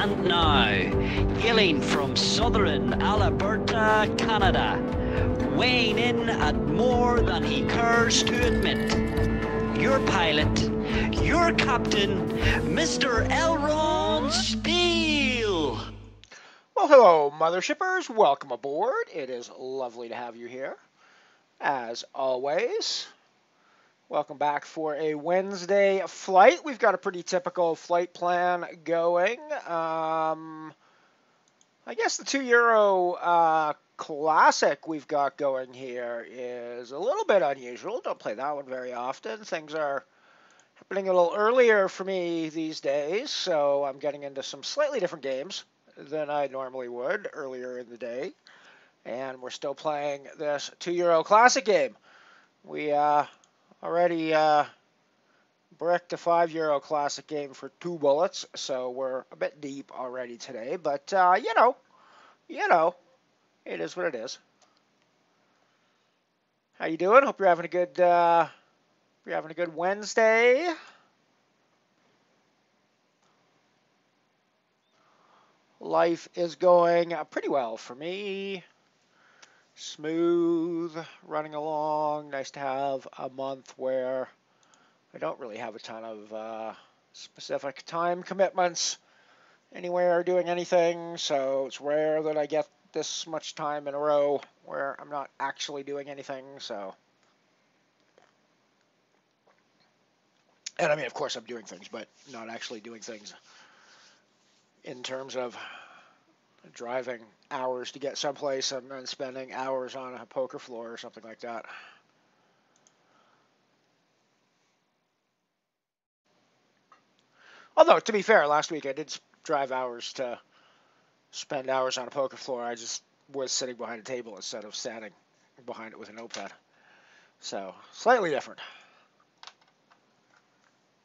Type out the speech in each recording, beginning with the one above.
And now, hailing from southern Alberta, Canada, weighing in at more than he cares to admit, your pilot, your captain, Mr. Elron Steele. Well, hello, Mothershippers. Welcome aboard. It is lovely to have you here, as always. Welcome back for a Wednesday flight. We've got a pretty typical flight plan going. I guess the €2 Classic we've got going here is a little bit unusual. Don't play that one very often. Things are happening a little earlier for me these days, so I'm getting into some slightly different games than I normally would earlier in the day. And we're still playing this €2 Classic game. We already bricked a €5 Classic game for 2 bullets, so we're a bit deep already today. But you know, it is what it is. How you doing? Hope you're having a good Wednesday. Life is going pretty well for me. Smooth, running along. Nice to have a month where I don't really have a ton of specific time commitments anywhere or doing anything, so it's rare that I get this much time in a row where I'm not actually doing anything, so. And I mean, of course I'm doing things, but not actually doing things in terms of driving hours to get someplace and then spending hours on a poker floor or something like that. Although, to be fair, last week I did drive hours to spend hours on a poker floor. I just was sitting behind a table instead of standing behind it with a notepad. So, slightly different.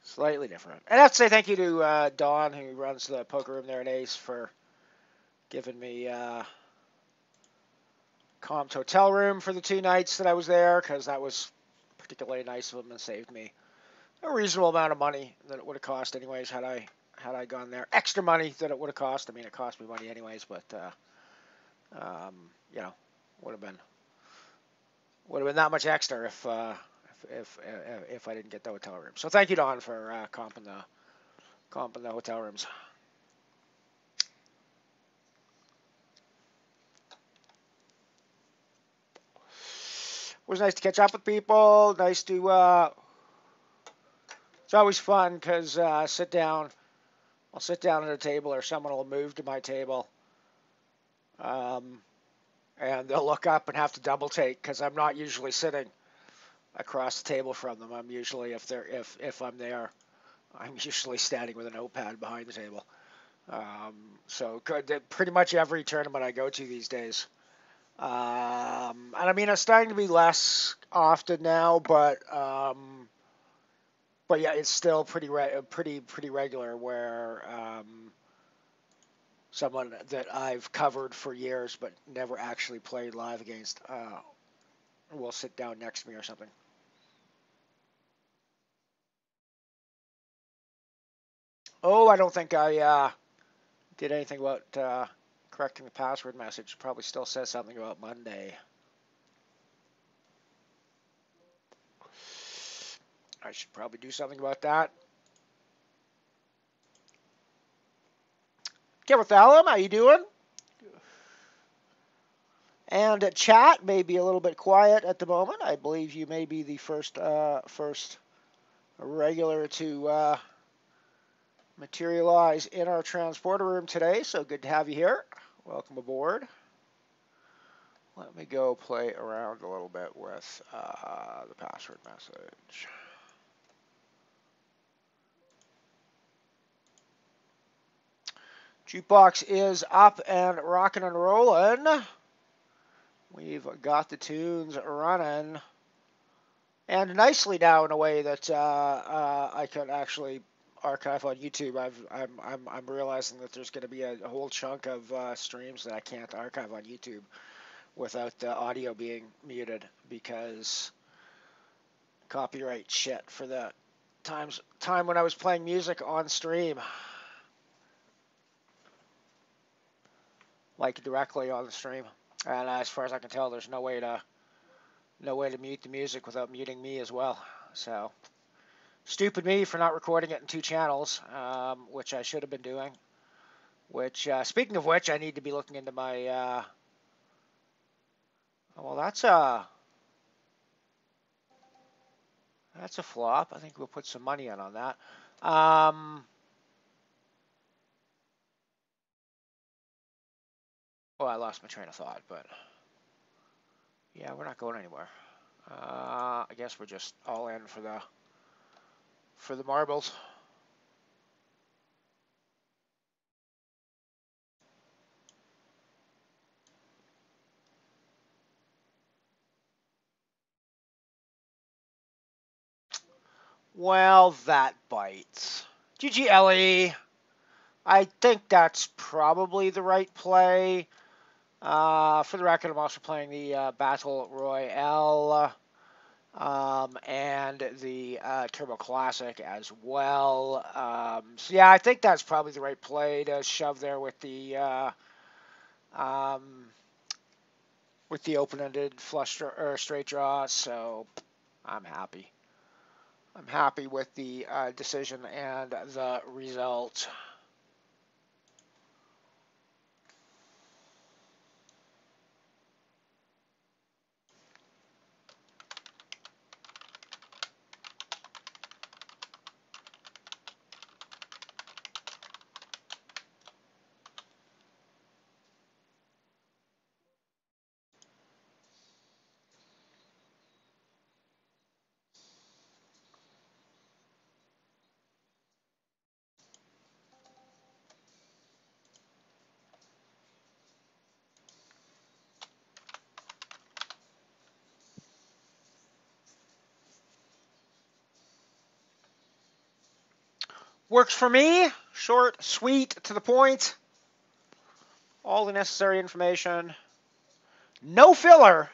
Slightly different. And I have to say thank you to Dawn, who runs the poker room there at Ace, for giving me comped hotel room for the 2 nights that I was there, because that was particularly nice of them and saved me a reasonable amount of money that it would have cost anyways had I gone there. Extra money that it would have cost. I mean, it cost me money anyways, but you know, would have been that much extra if I didn't get the hotel room. So thank you, Don, for comping the hotel rooms. It was nice to catch up with people. Nice to. It's always fun because I'll sit down at a table, or someone will move to my table, and they'll look up and have to double take because I'm not usually sitting across the table from them. I'm usually, if I'm there, I'm usually standing with a notepad behind the table. So pretty much every tournament I go to these days. And I mean, it's starting to be less often now, but yeah, it's still pretty regular where someone that I've covered for years but never actually played live against will sit down next to me or something. Oh, I don't think I did anything about correcting the password message. Probably still says something about Monday. I should probably do something about that. Kevin Thallum, how you doing? And chat may be a little bit quiet at the moment. I believe you may be the first regular to materialize in our transporter room today, so good to have you here. Welcome aboard. Let me go play around a little bit with the password message. Jukebox is up and rocking and rolling. We've got the tunes running, and nicely now in a way that I can actually archive on YouTube. I'm realizing that there's going to be a whole chunk of streams that I can't archive on YouTube without the audio being muted because copyright shit for the time when I was playing music on stream. like directly on the stream. And as far as I can tell, there's no way to mute the music without muting me as well. So stupid me for not recording it in 2 channels, which I should have been doing. Which, speaking of which, I need to be looking into my. Well, that's a flop. I think we'll put some money in on that. Well, I lost my train of thought, but yeah, we're not going anywhere. I guess we're just all in for the marbles. Well, that bites. GG Ellie. I think that's probably the right play. For the record, I'm also playing the Battle Royale and the Turbo Classic as well. So yeah, I think that's probably the right play to shove there with the open-ended flush or straight draw. So I'm happy. I'm happy with the decision and the result. Works for me. Short, sweet, to the point. All the necessary information. No filler.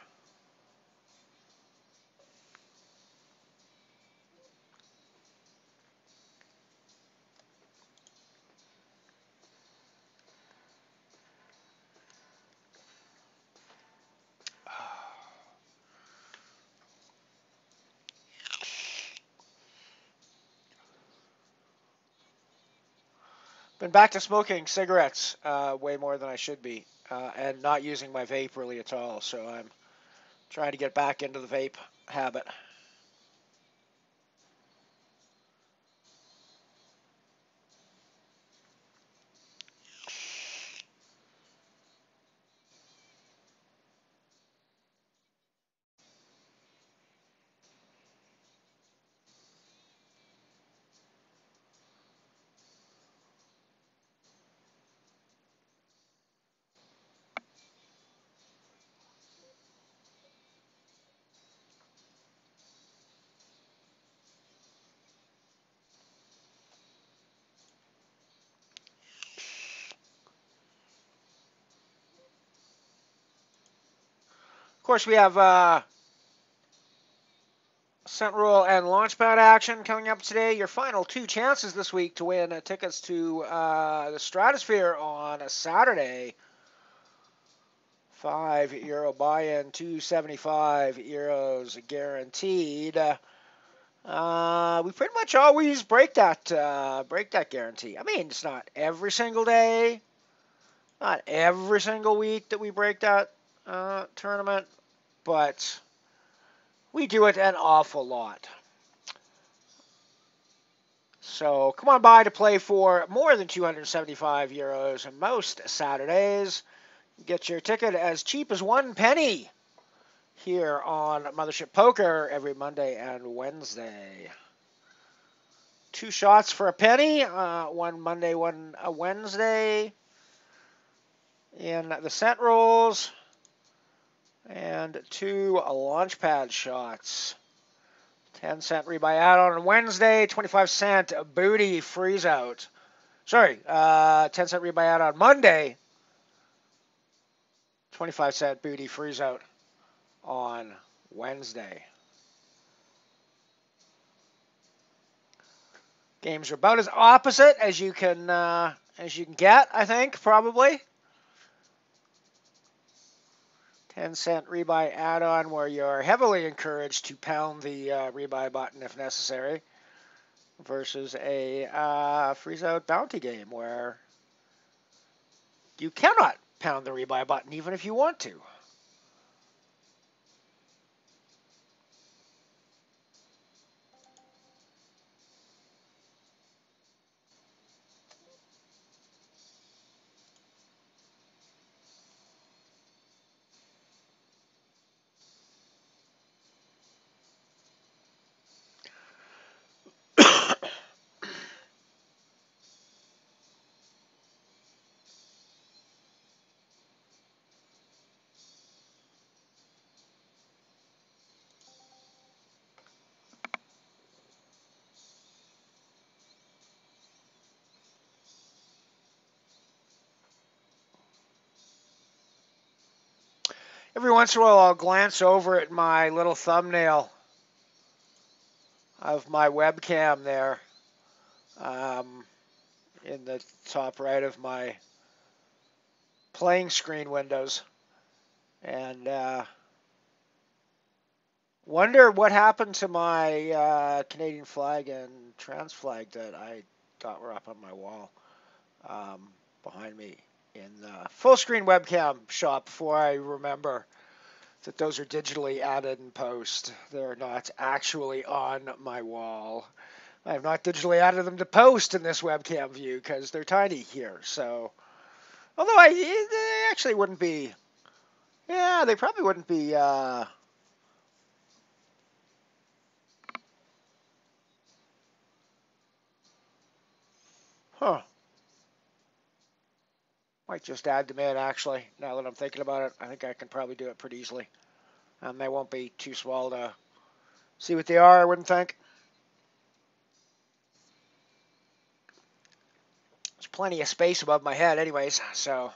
Been back to smoking cigarettes way more than I should be, and not using my vape really at all. So I'm trying to get back into the vape habit. Of course, we have cent roll and launchpad action coming up today. Your final 2 chances this week to win tickets to the Stratosphere on a Saturday. €5 buy-in, €275 guaranteed. We pretty much always break that guarantee. I mean, it's not every single day, not every single week that we break that tournament, but we do it an awful lot. So come on by to play for more than €275 most Saturdays. Get your ticket as cheap as 1 penny here on MotherShip Poker every Monday and Wednesday. 2 shots for a penny, one Monday, one a Wednesday in the cent rolls, and 2 launchpad shots. 10-cent rebuy add-on on Wednesday, 25-cent booty freeze out. Sorry, 10-cent rebuy add-on Monday, 25-cent booty freeze out on Wednesday. Games are about as opposite as you can get, I think, probably. 10-cent rebuy add-on where you're heavily encouraged to pound the rebuy button if necessary, versus a freeze-out bounty game where you cannot pound the rebuy button even if you want to. Every once in a while, I'll glance over at my little thumbnail of my webcam there in the top right of my playing screen windows, and wonder what happened to my Canadian flag and trans flag that I thought were up on my wall behind me in the full screen webcam shot before I remember that those are digitally added in post. They're not actually on my wall. I have not digitally added them to post in this webcam view because they're tiny here. So, although they actually wouldn't be, yeah, they probably wouldn't be, huh. Might just add them in, actually, now that I'm thinking about it. I think I can probably do it pretty easily. And they won't be too small to see what they are, I wouldn't think. There's plenty of space above my head anyways, so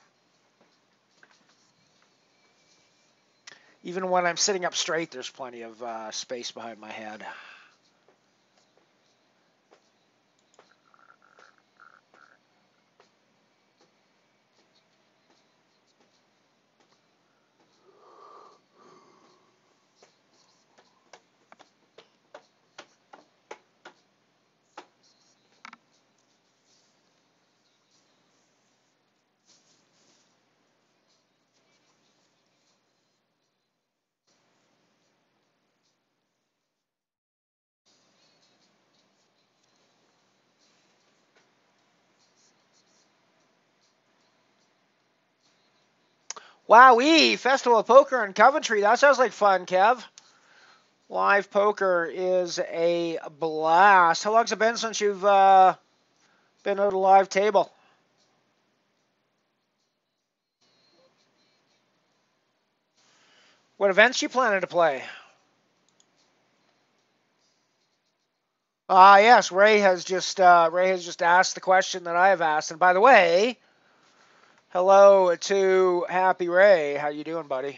even when I'm sitting up straight, there's plenty of space behind my head. Wowee! Festival of Poker in Coventry. That sounds like fun, Kev. Live poker is a blast. How long's it been since you've been at a live table? What events you planning to play? Yes, Ray has just asked the question that I have asked. And by the way, hello to Happy Ray. How you doing, buddy?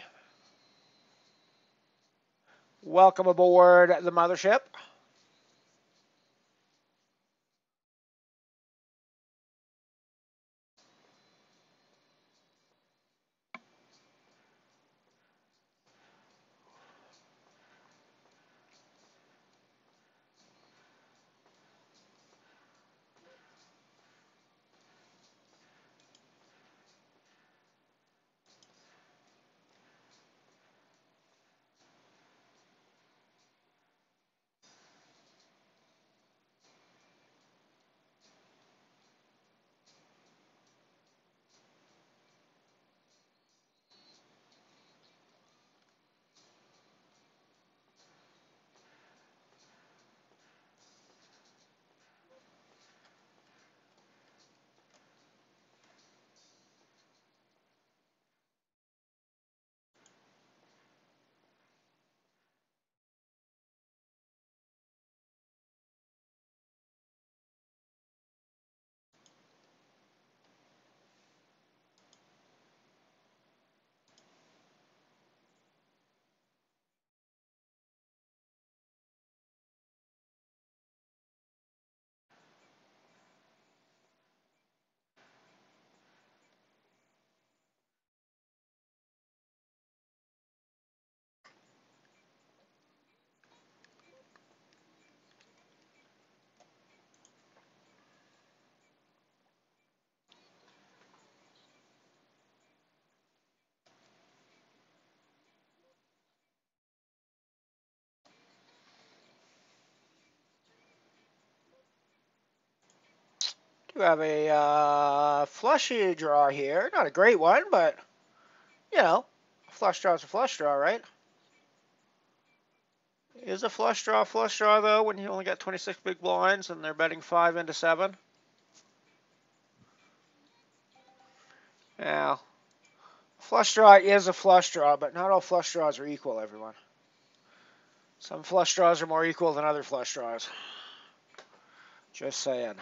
Welcome aboard the mothership. Do have a flushy draw here. Not a great one, but, you know, a flush draw is a flush draw, right? Is a flush draw, though, when you only got 26 big blinds and they're betting 5 into 7? Now, flush draw is a flush draw, but not all flush draws are equal, everyone. Some flush draws are more equal than other flush draws. Just saying.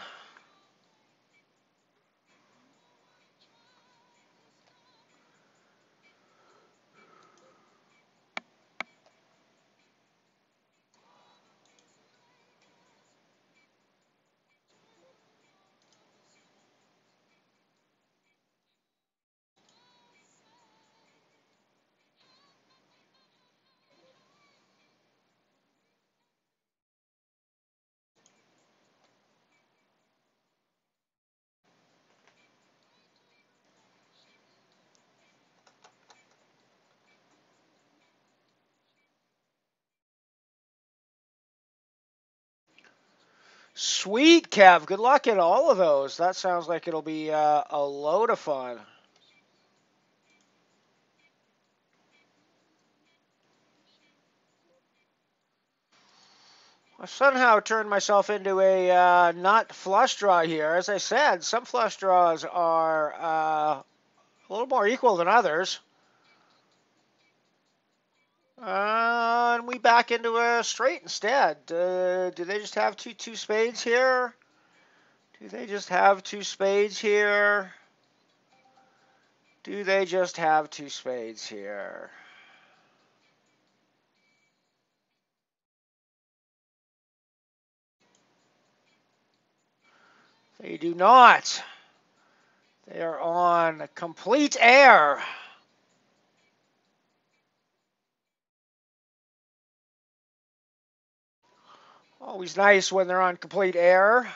Sweet, Kev. Good luck in all of those. That sounds like it'll be a load of fun. I somehow turned myself into a not flush draw here. As I said, some flush draws are a little more equal than others. And we back into a straight instead. Do they just have two spades here? Do they just have two spades here? Do they just have two spades here? They do not. They are on complete air. Always nice when they're on complete air.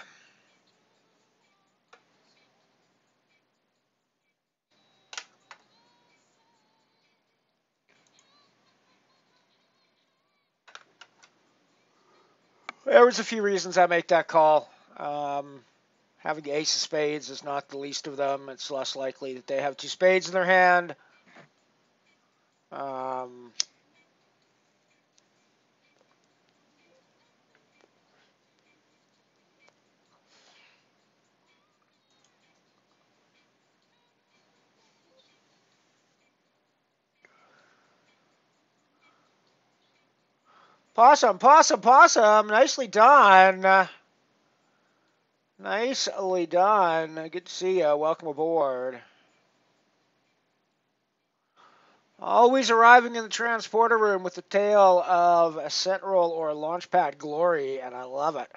There was a few reasons I make that call. Having the ace of spades is not the least of them. It's less likely that they have two spades in their hand. Possum, possum, possum. Nicely done. Nicely done. Good to see you. Welcome aboard. Always arriving in the transporter room with the tale of a set roll or a launchpad glory, and I love it.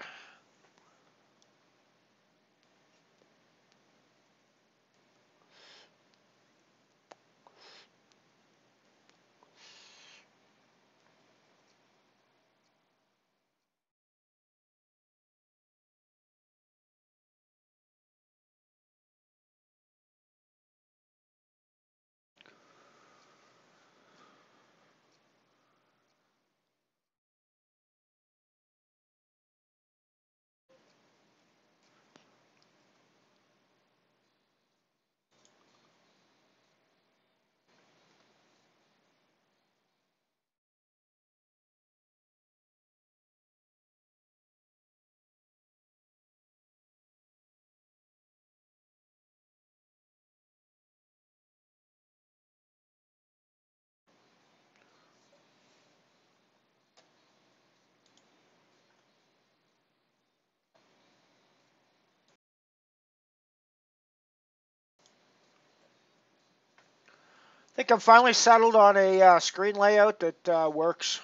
I think I'm finally settled on a screen layout that works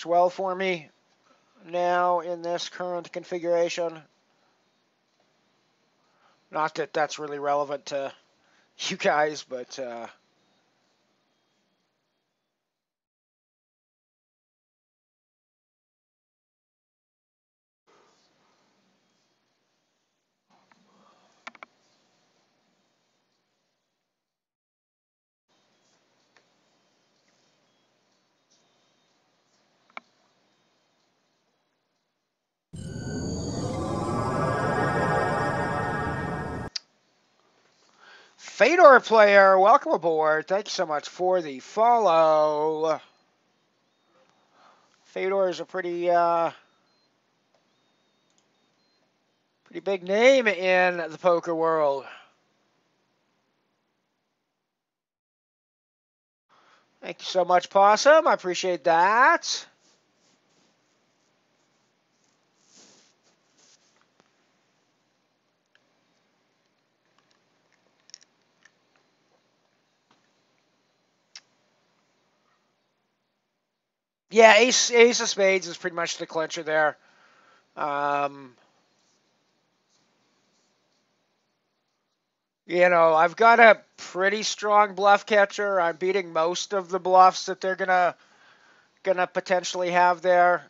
well for me now in this current configuration. Not that that's really relevant to you guys, but Fedor player, welcome aboard. Thank you so much for the follow. Fedor is a pretty big name in the poker world. Thank you so much, Possum. I appreciate that. Yeah, ace of spades is pretty much the clincher there. You know, I've got a pretty strong bluff catcher. I'm beating most of the bluffs that they're gonna potentially have there.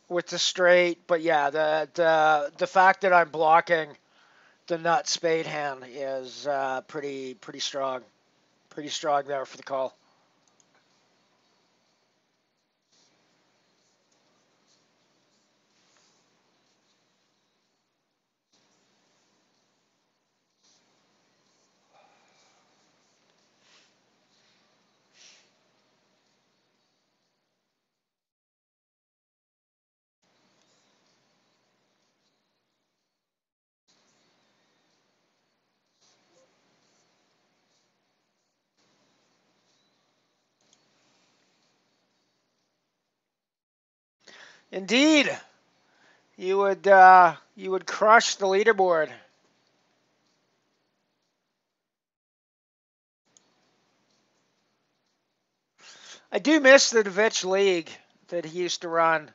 With the straight, but yeah, the fact that I'm blocking the nut spade hand is pretty strong. Pretty strong there for the call. Indeed, you would crush the leaderboard. I do miss the Devich League that he used to run.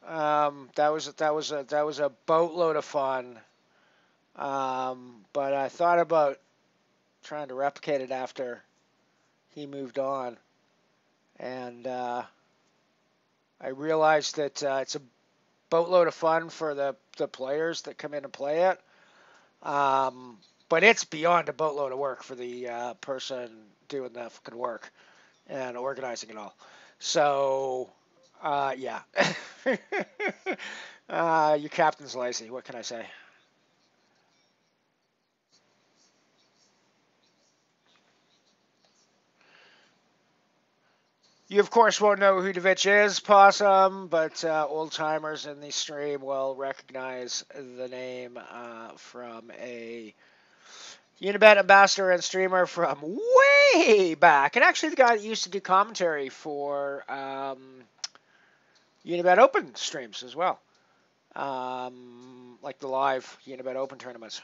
That was a boatload of fun. But I thought about trying to replicate it after he moved on, and I realized that it's a boatload of fun for the players that come in and play it. But it's beyond a boatload of work for the person doing the fucking work and organizing it all. So, yeah. Your captain's lazy. What can I say? You, of course, won't know who Devich is, Possum, but old timers in the stream will recognize the name from a Unibet ambassador and streamer from way back. And actually, the guy that used to do commentary for Unibet Open streams as well. Like the live Unibet Open tournaments.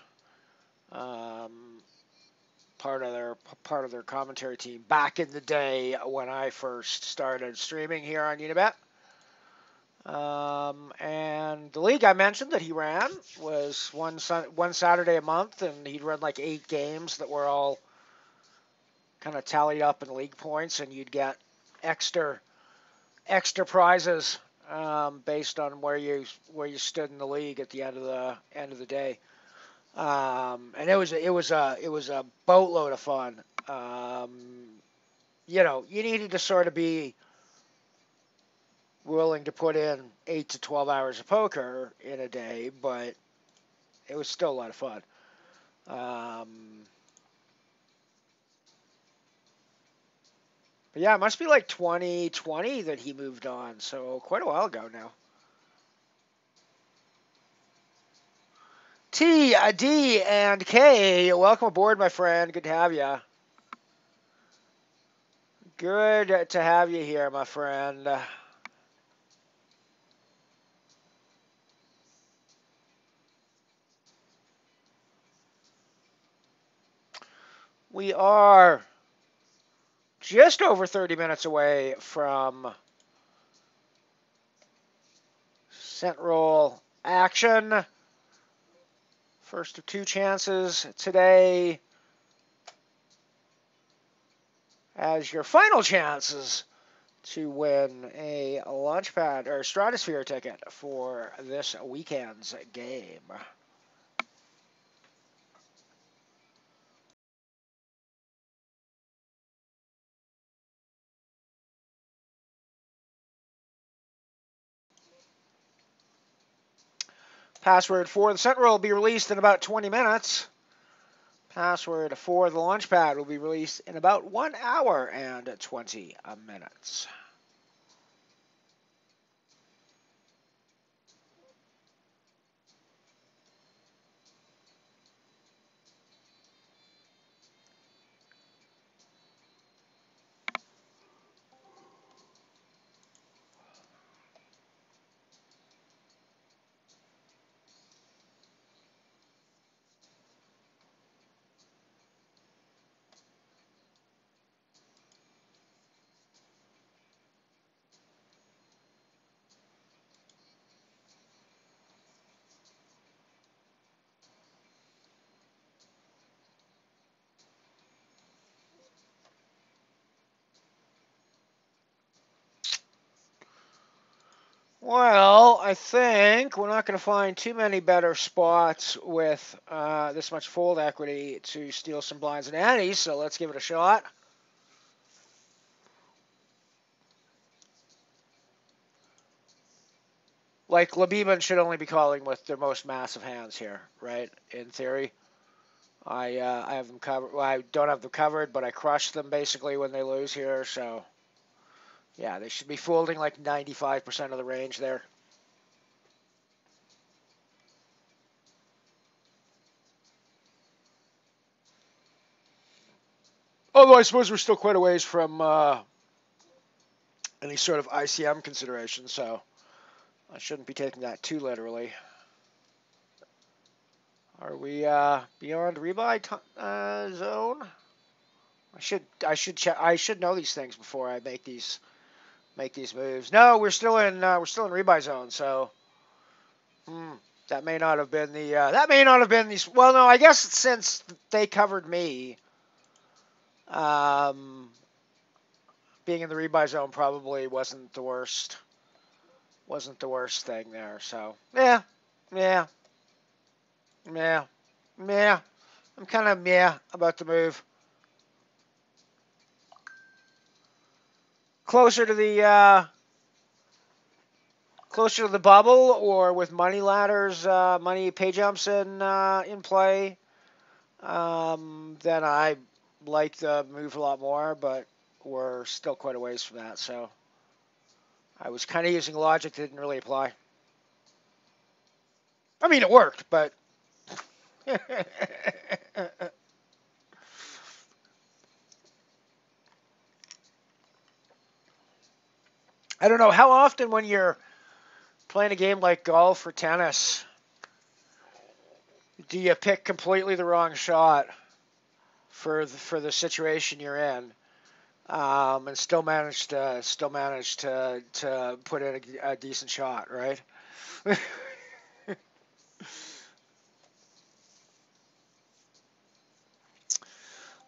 Part of their commentary team back in the day when I first started streaming here on Unibet. And the league I mentioned that he ran was one Saturday a month, and he'd run like 8 games that were all kind of tallied up in league points, and you'd get extra prizes based on where you stood in the league at the end of the day. And it was a boatload of fun. You know, you needed to sort of be willing to put in 8 to 12 hours of poker in a day, but it was still a lot of fun. But yeah, it must be like 2020 that he moved on, so quite a while ago now. T, D, and K, welcome aboard, my friend. Good to have you. Good to have you here, my friend. We are just over 30 minutes away from cent roll action. First of 2 chances today as your final chances to win a Launchpad or Stratosphere ticket for this weekend's game. Password for the Sentinel will be released in about 20 minutes. Password for the Launchpad will be released in about 1 hour and 20 minutes. Well, I think we're not going to find too many better spots with this much fold equity to steal some blinds and antes, so let's give it a shot. Like, Labiban should only be calling with their most massive hands here, right? In theory. I have them covered. Well, I don't have them covered, but I crush them basically when they lose here, so yeah, they should be folding like 95% of the range there. Although I suppose we're still quite a ways from any sort of ICM consideration, so I shouldn't be taking that too literally. Are we beyond rebuy zone? I should check. I should know these things before I make these moves. No, we're still in rebuy zone. So that may not have been the Well, no, I guess since they covered me, being in the rebuy zone probably wasn't the worst thing there. So yeah. I'm kind of about the move. Closer to the bubble, or with money ladders, money pay jumps in play, then I like the move a lot more. But we're still quite a ways from that, so I was kind of using logic that didn't really apply. I mean, it worked, but I don't know how often when you're playing a game like golf or tennis, do you pick completely the wrong shot for the situation you're in, and still manage to put in a decent shot, right?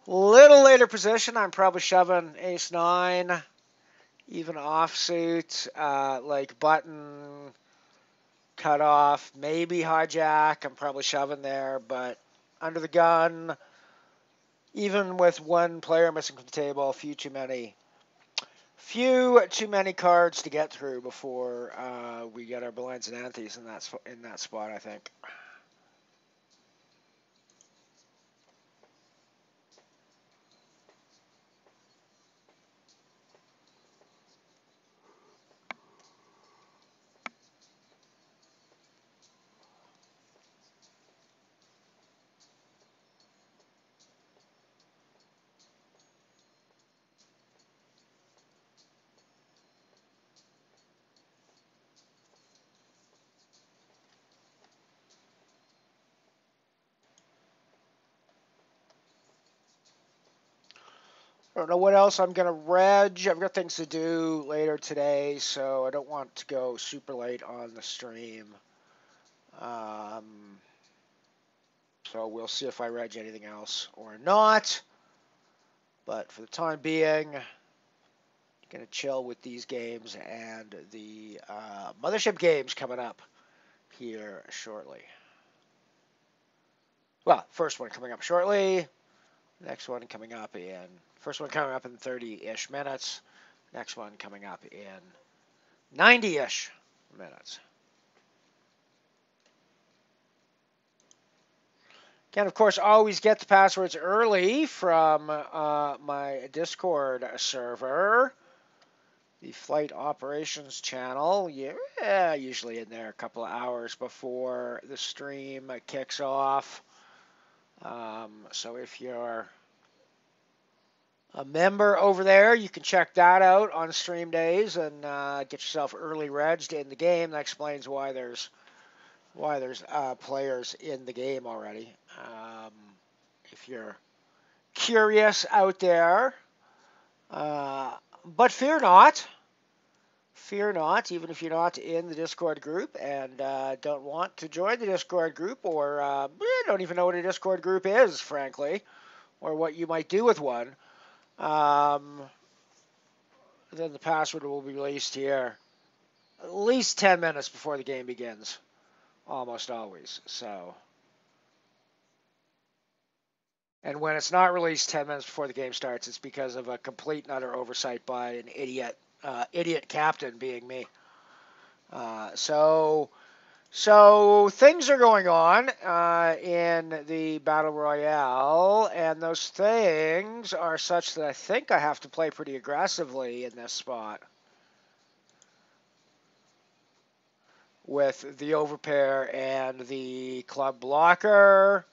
Little later position, I'm probably shoving ace nine, even offsuit, like button, cut off, maybe hijack. I'm probably shoving there, but under the gun, even with one player missing from the table, few too many cards to get through before we get our blinds and antes in that spot, I think. I don't know what else I'm going to reg. I've got things to do later today, so I don't want to go super late on the stream. So we'll see if I reg anything else or not. But for the time being, going to chill with these games and the MotherShip games coming up here shortly. Well, first one coming up shortly. Next one coming up in... First one coming up in 30-ish minutes. Next one coming up in 90-ish minutes. Can, of course, always get the passwords early from my Discord server, the Flight Operations channel. Yeah, usually in there a couple of hours before the stream kicks off. So if you're a member over there, you can check that out on stream days and get yourself early regged in the game. That explains why there's players in the game already. If you're curious out there, but fear not. Fear not, even if you're not in the Discord group and don't want to join the Discord group, or don't even know what a Discord group is, frankly, or what you might do with one. Then the password will be released here at least 10 minutes before the game begins, almost always. So, and when it's not released 10 minutes before the game starts, it's because of a complete and utter oversight by an idiot captain, being me. So things are going on in the Battle Royale, and those things are such that I think I have to play pretty aggressively in this spot with the overpair and the club blocker.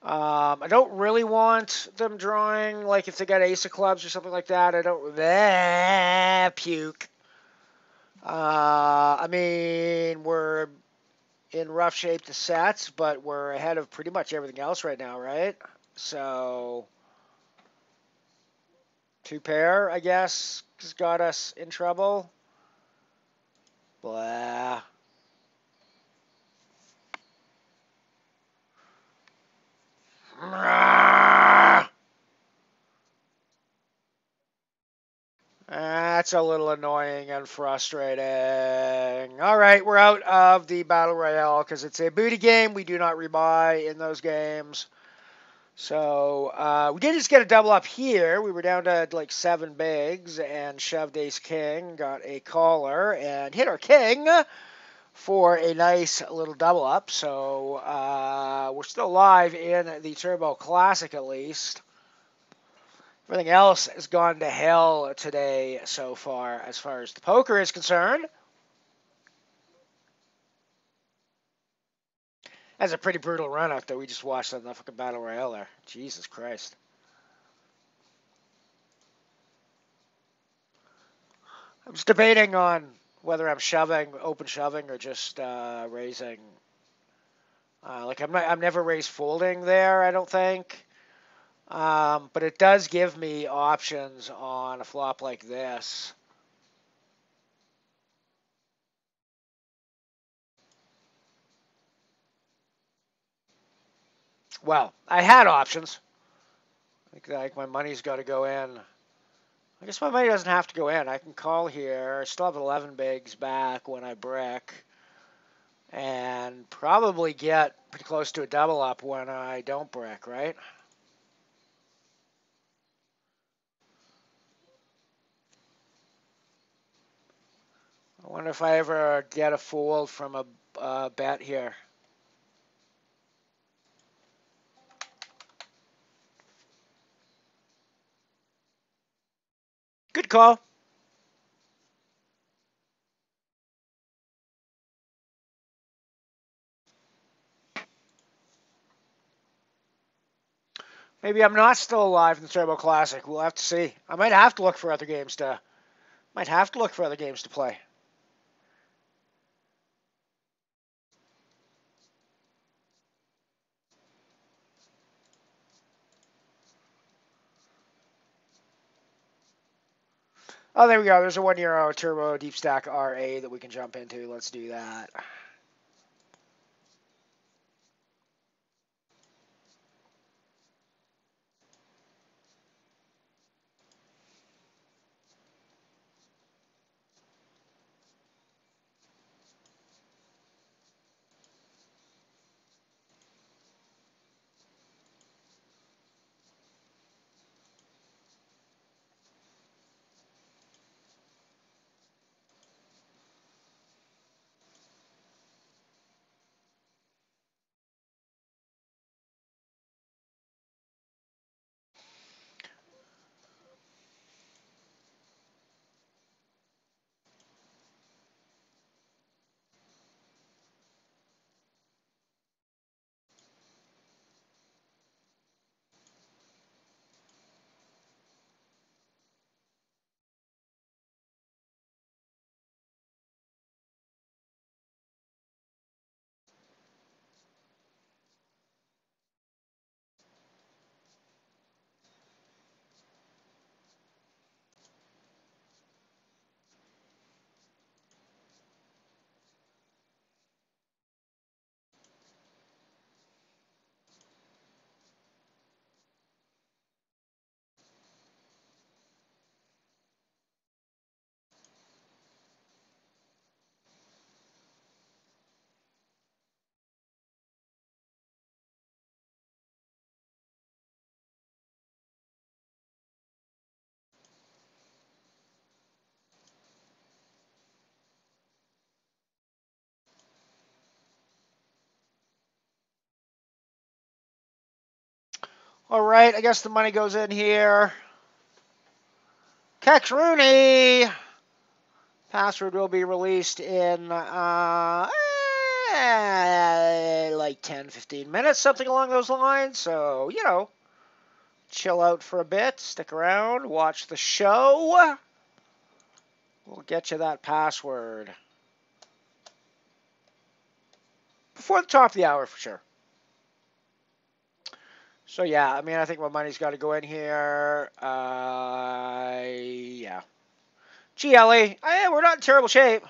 I don't really want them drawing, like if they got ace of clubs or something like that. I don't puke. I mean, we're in rough shape to sets, but we're ahead of pretty much everything else right now, right? So, two pair, I guess, has got us in trouble. Blah. That's a little annoying and frustrating. All right, we're out of the Battle Royale because it's a booty game. We do not rebuy in those games. So we did just get a double up here. We were down to like 7 bigs and shoved ace king, got a caller, and hit our king for a nice little double up. So we're still alive in the Turbo Classic at least. Everything else has gone to hell today so far as the poker is concerned. That's a pretty brutal run out that we just watched on the fucking Battle Royale there. Jesus Christ. I was debating on whether I'm open shoving, or just raising. I'm never raise folding there, I don't think. But it does give me options on a flop like this. Well, I had options. Like my money's got to go in. I guess my money doesn't have to go in. I can call here. I still have 11 bigs back when I brick. And probably get pretty close to a double up when I don't brick, right? I wonder if I ever get a fold from a bet here. Good call. Maybe I'm not still alive in the Turbo Classic. We'll have to see. I might have to look for other games to play. Oh, there we go. There's a €1 Turbo Deep Stack RA that we can jump into. Let's do that. All right, I guess the money goes in here. Kex Rooney. Password will be released in like 10, 15 minutes, something along those lines. So, you know, chill out for a bit, stick around, watch the show. We'll get you that password before the top of the hour for sure. So, yeah, I mean, I think my money's got to go in here. Yeah. Gee, Ellie, we're not in terrible shape.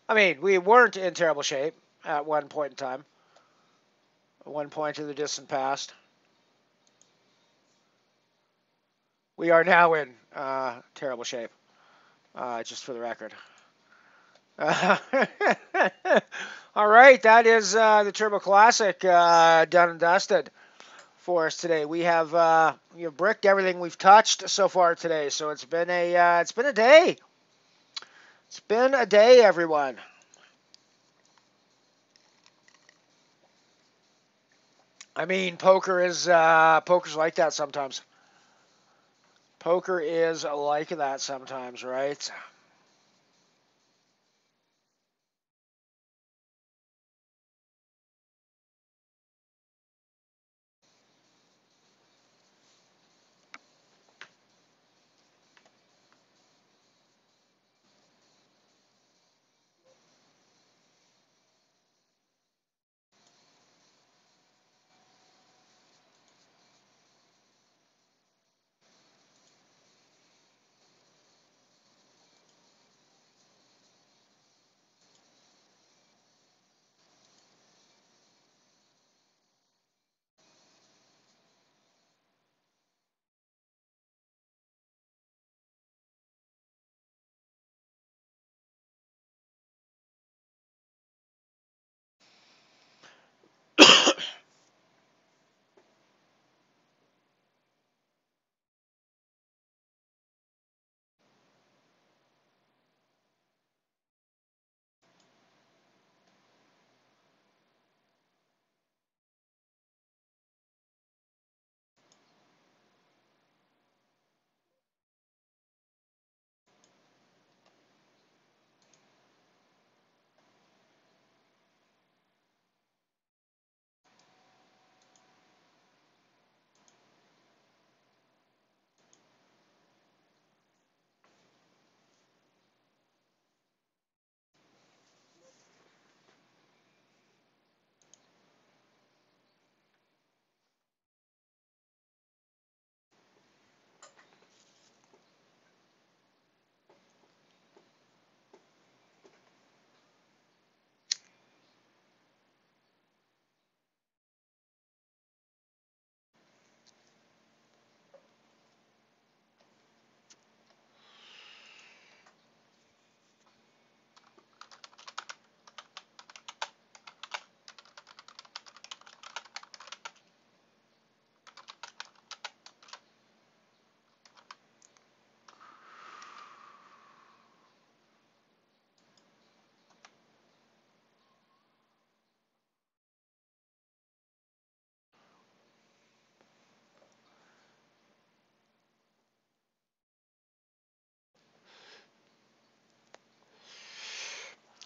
I mean, we weren't in terrible shape at one point in time. At one point in the distant past. We are now in terrible shape, just for the record. All right, that is the Turbo Classic done and dusted for us today. We have bricked everything we've touched so far today, so it's been a day. It's been a day, everyone. I mean, poker's like that sometimes. Poker is like that sometimes, right?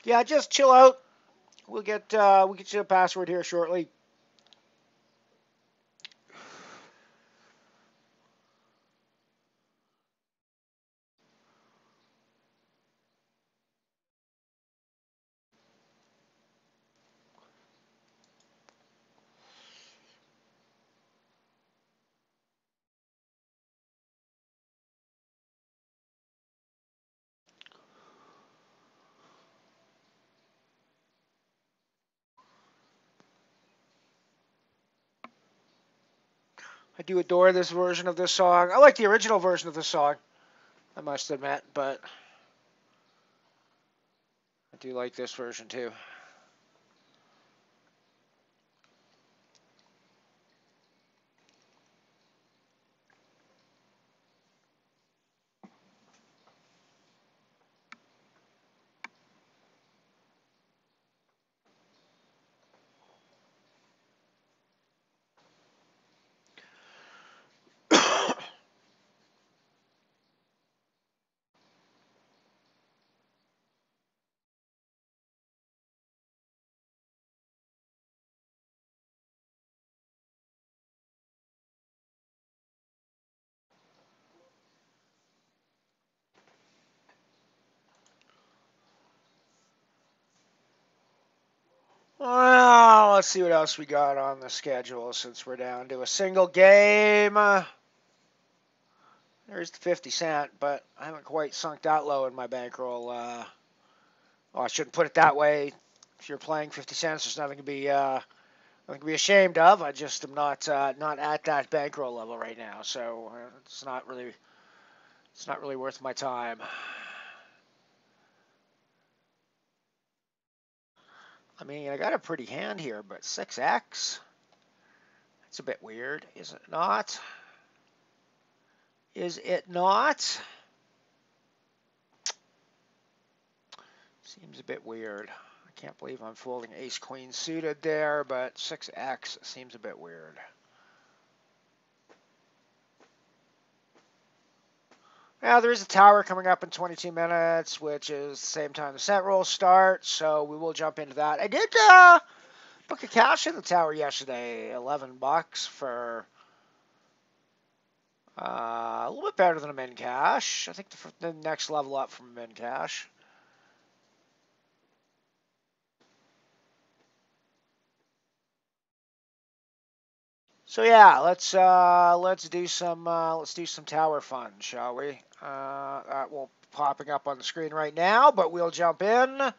Yeah, just chill out. We'll get you a password here shortly. I do adore this version of this song. I like the original version of this song, I must admit, but I do like this version too. Well, let's see what else we got on the schedule since we're down to a single game. There's the 50 cent, but I haven't quite sunk that low in my bankroll. Well, I shouldn't put it that way. If you're playing 50 cents, there's nothing to be ashamed of. I just am not at that bankroll level right now, so it's not really worth my time. I mean, I got a pretty hand here, but 6x. It's a bit weird, is it not? Is it not? Seems a bit weird. I can't believe I'm folding ace queen suited there, but 6x seems a bit weird. Now, there is a tower coming up in 22 minutes, which is the same time the set roll starts, so we will jump into that. I did book a cash in the tower yesterday, $11 for a little bit better than a min cash. I think the next level up from min cash. So yeah, let's do some tower fun, shall we? That won't be popping up on the screen right now, but we'll jump in.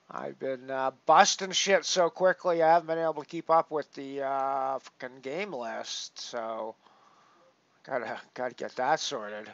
I've been busting shit so quickly, I haven't been able to keep up with the fucking game list. So gotta get that sorted.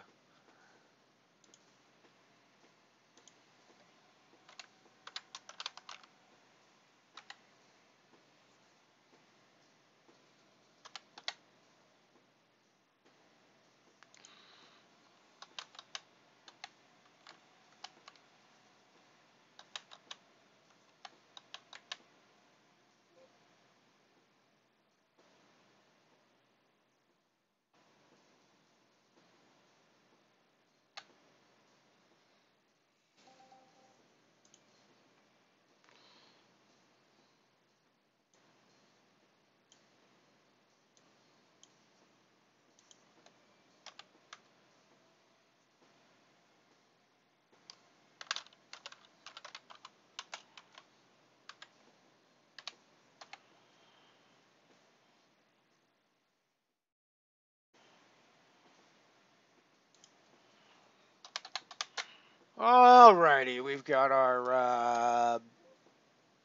Alrighty, we've got our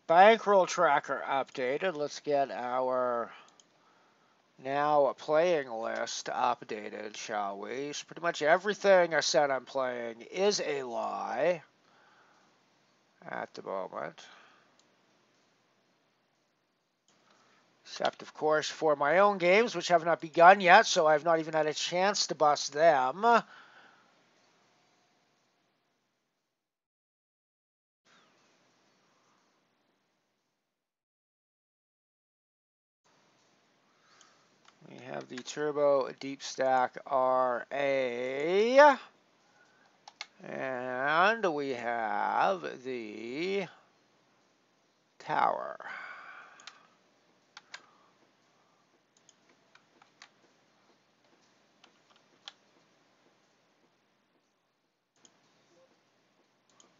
bankroll tracker updated. Let's get our now playing list updated, shall we? So pretty much everything I said I'm playing is a lie at the moment. Except, of course, for my own games, which have not begun yet, so I've not even had a chance to bust them. We have the Turbo Deep Stack RA. And we have the Tower.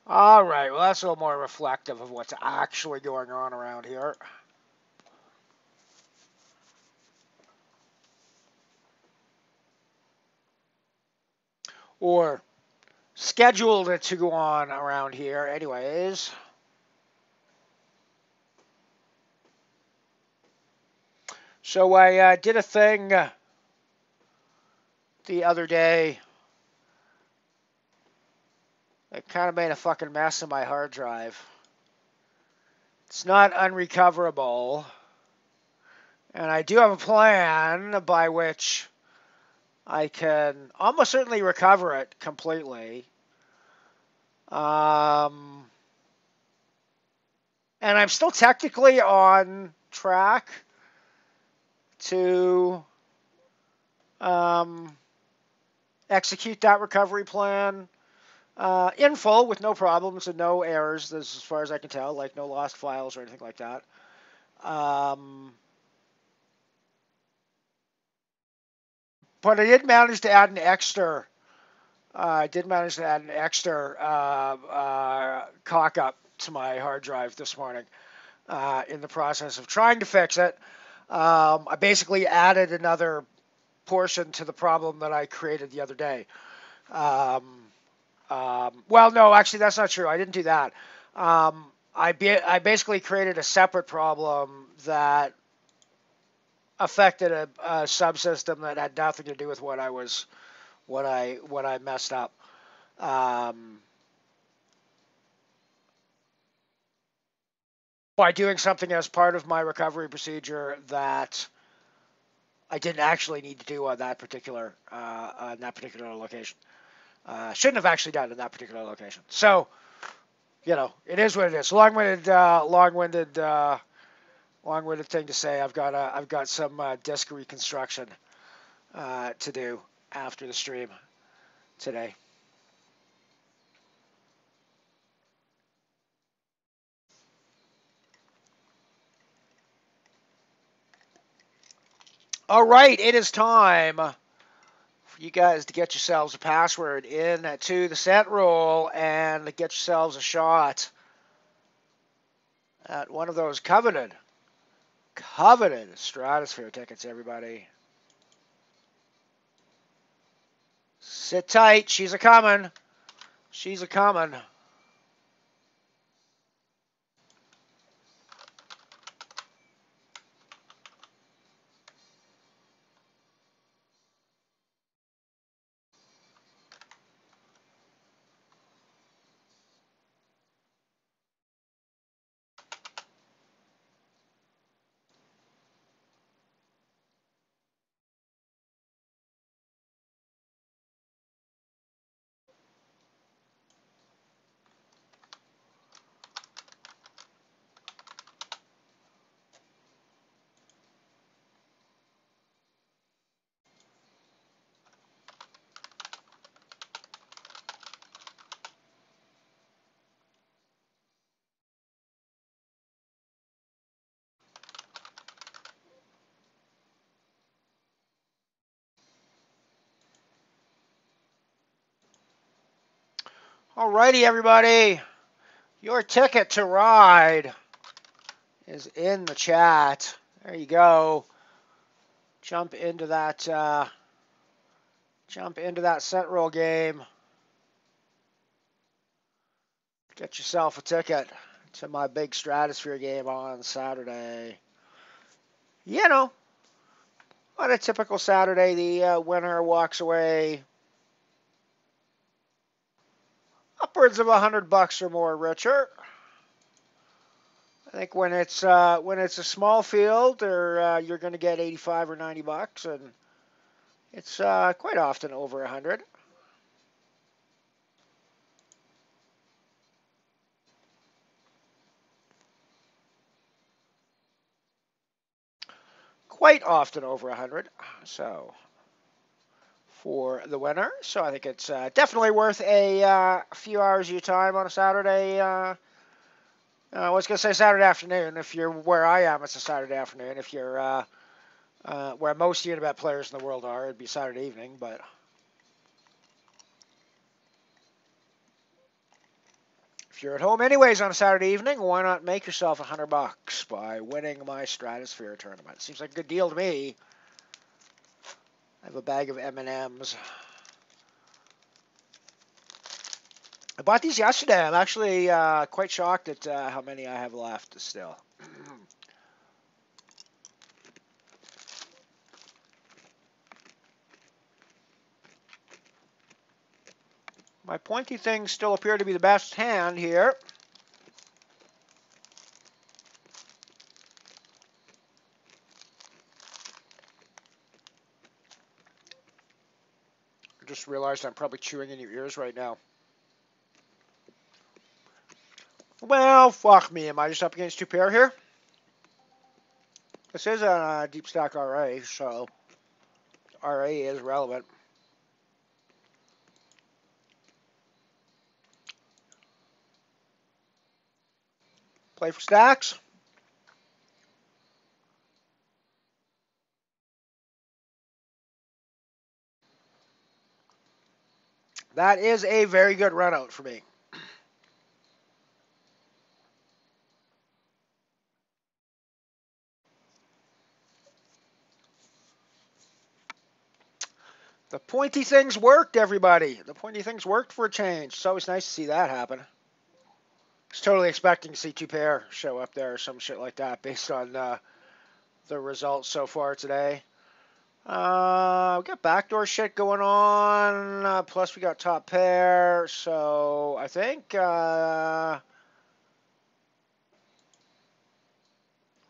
All right, well, that's a little more reflective of what's actually going on around here. Or scheduled it to go on around here anyways. So I did a thing the other day. It kind of made a fucking mess of my hard drive. It's not unrecoverable. And I do have a plan by which I can almost certainly recover it completely. And I'm still technically on track to execute that recovery plan in full with no problems and no errors, as far as I can tell, like no lost files or anything like that. But I did manage to add an extra I did manage to add an extra cock up to my hard drive this morning in the process of trying to fix it. I basically added another portion to the problem that I created the other day. Well, no, actually, that's not true. I didn't do that. I basically created a separate problem that affected a subsystem that had nothing to do with what I messed up. Um, by doing something as part of my recovery procedure that I didn't actually need to do on that particular location. Shouldn't have actually done in that particular location. So, it is what it is. Long-winded thing to say. I've got some disk reconstruction to do after the stream today. All right, it is time for you guys to get yourselves a password in to the set roll and get yourselves a shot at one of those coveted Stratosphere tickets, everybody. Sit tight. She's a coming. She's a coming. Alrighty, everybody. Your ticket to ride is in the chat. There you go. Jump into that set roll game. Get yourself a ticket to my big Stratosphere game on Saturday. On a typical Saturday, the winner walks away upwards of $100 or more richer. I think when it's a small field, or you're going to get $85 or $90, and it's quite often over 100. Quite often over 100. So for the winner, so I think it's definitely worth a few hours of your time on a Saturday. I was going to say Saturday afternoon. If you're where I am, it's a Saturday afternoon. If you're where most Unibet players in the world are, it'd be Saturday evening. But if you're at home anyways on a Saturday evening, why not make yourself $100 by winning my Stratosphere tournament? Seems like a good deal to me. I have a bag of M&Ms. I bought these yesterday. I'm actually quite shocked at how many I have left still. My pointy things still appear to be the best hand here. I just realized I'm probably chewing in your ears right now. Well, fuck me. Am I just up against two pair here? This is a deep stack RA, so RA is relevant. Play for stacks. That is a very good run out for me. The pointy things worked, everybody. The pointy things worked for a change. It's always nice to see that happen. I was totally expecting to see two pair show up there or some shit like that based on the results so far today. We got backdoor shit going on. Plus, we got top pair. So I think we're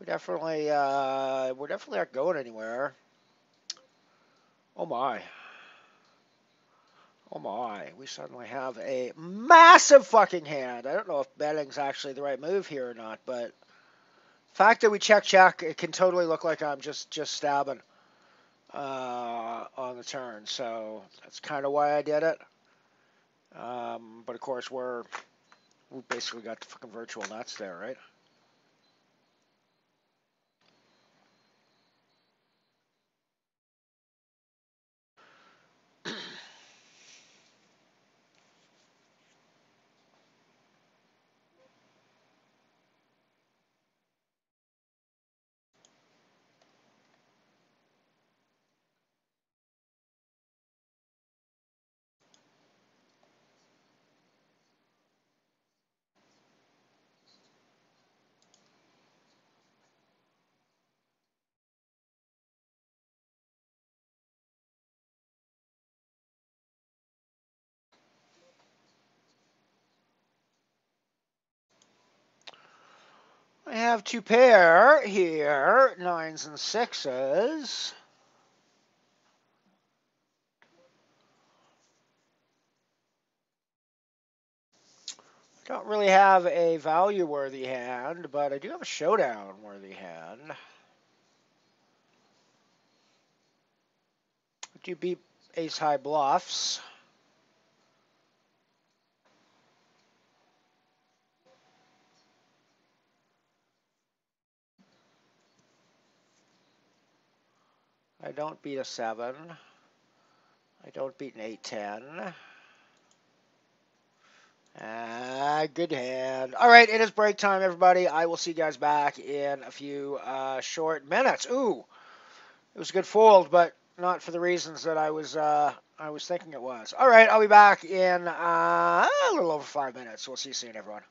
definitely not going anywhere. Oh my. Oh my, we suddenly have a massive fucking hand. I don't know if betting's actually the right move here or not, but the fact that we check, it can totally look like I'm just stabbing on the turn. So that's kind of why I did it. But of course, we basically got the fucking virtual nuts there, right? I have two pair here, nines and sixes. Don't really have a value-worthy hand, but I do have a showdown-worthy hand. I do beat ace-high bluffs. I don't beat a 7. I don't beat an 8-10. Good hand. All right, it is break time, everybody. I will see you guys back in a few short minutes. Ooh, it was a good fold, but not for the reasons that I was thinking it was. All right, I'll be back in a little over 5 minutes. We'll see you soon, everyone.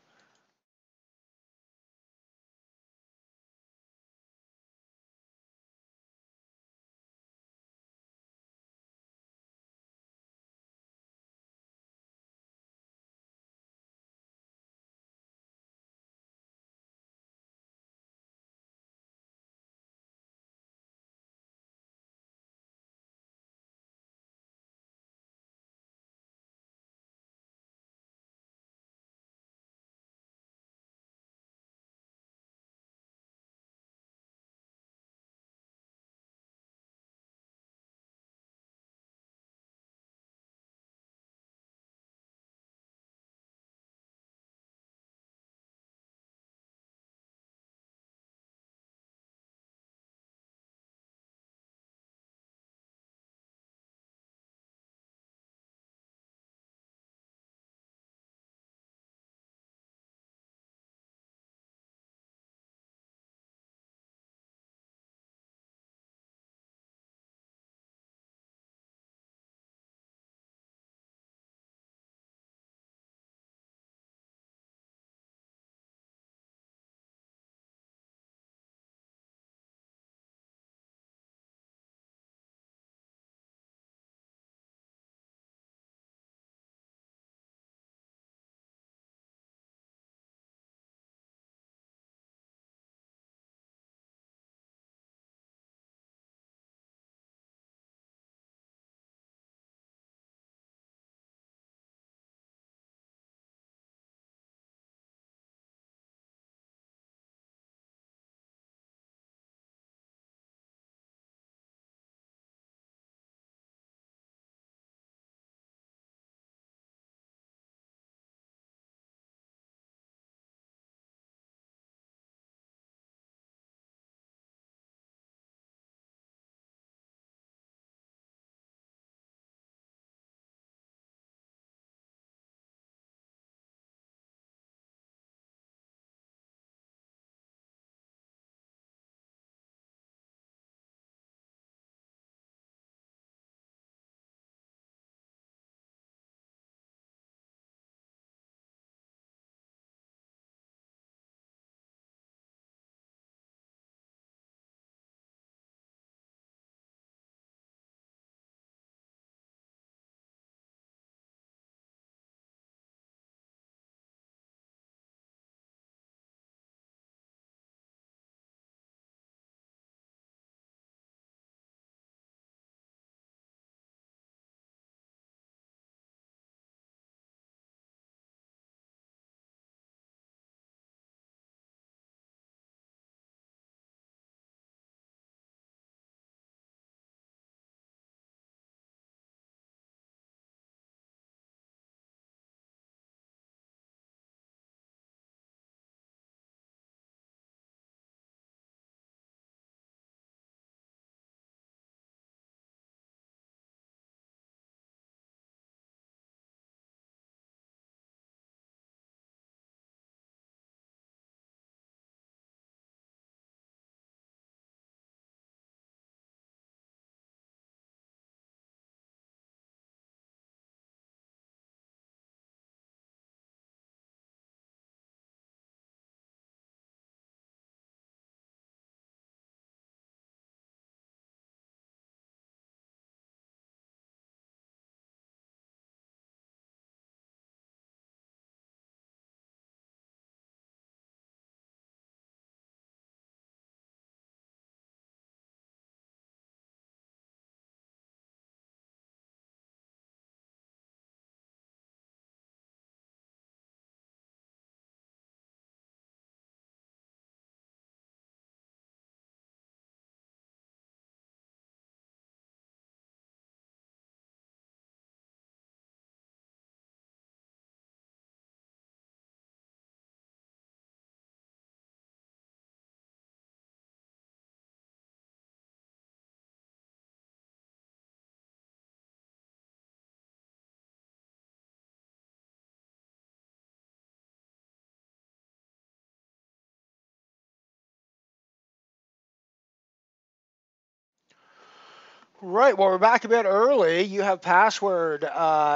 Right, well, we're back a bit early. You have password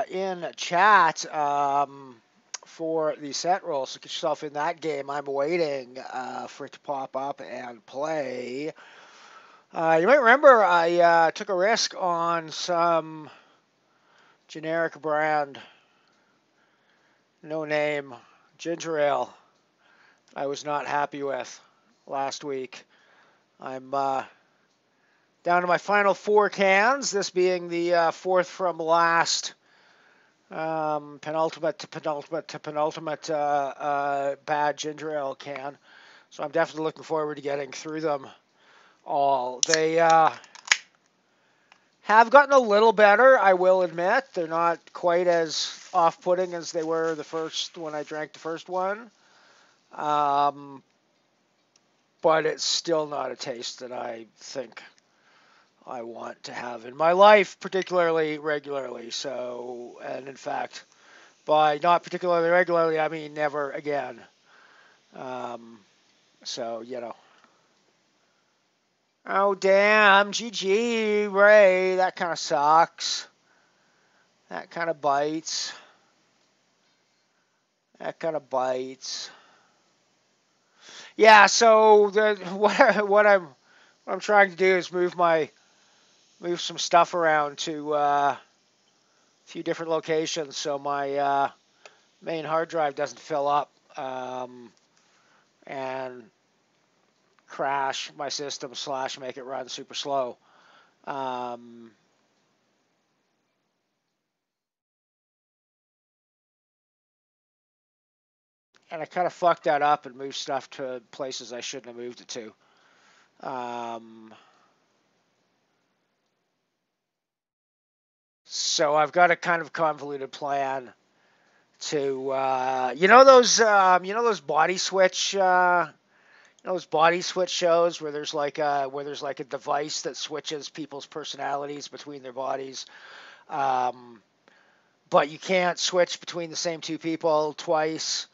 in chat for the set roll, so get yourself in that game. I'm waiting for it to pop up and play. You might remember I took a risk on some generic brand, no name, ginger ale I was not happy with last week. I'm down to my final 4 cans, this being the fourth from last. Penultimate to penultimate to penultimate bad ginger ale can. So I'm definitely looking forward to getting through them all. They have gotten a little better, I will admit. They're not quite as off-putting as they were the first when I drank the first one. But it's still not a taste that I think I want to have in my life, particularly regularly. So, and in fact, by not particularly regularly, I mean never again. So, you know. Oh, damn. GG, Ray. That kind of sucks. That kind of bites. That kind of bites. Yeah, so what I'm trying to do is move some stuff around to a few different locations so my main hard drive doesn't fill up and crash my system / make it run super slow. And I kind of fucked that up and moved stuff to places I shouldn't have moved it to. So I've got a kind of convoluted plan to you know those body switch those body switch shows where there's like a device that switches people's personalities between their bodies, but you can't switch between the same two people twice.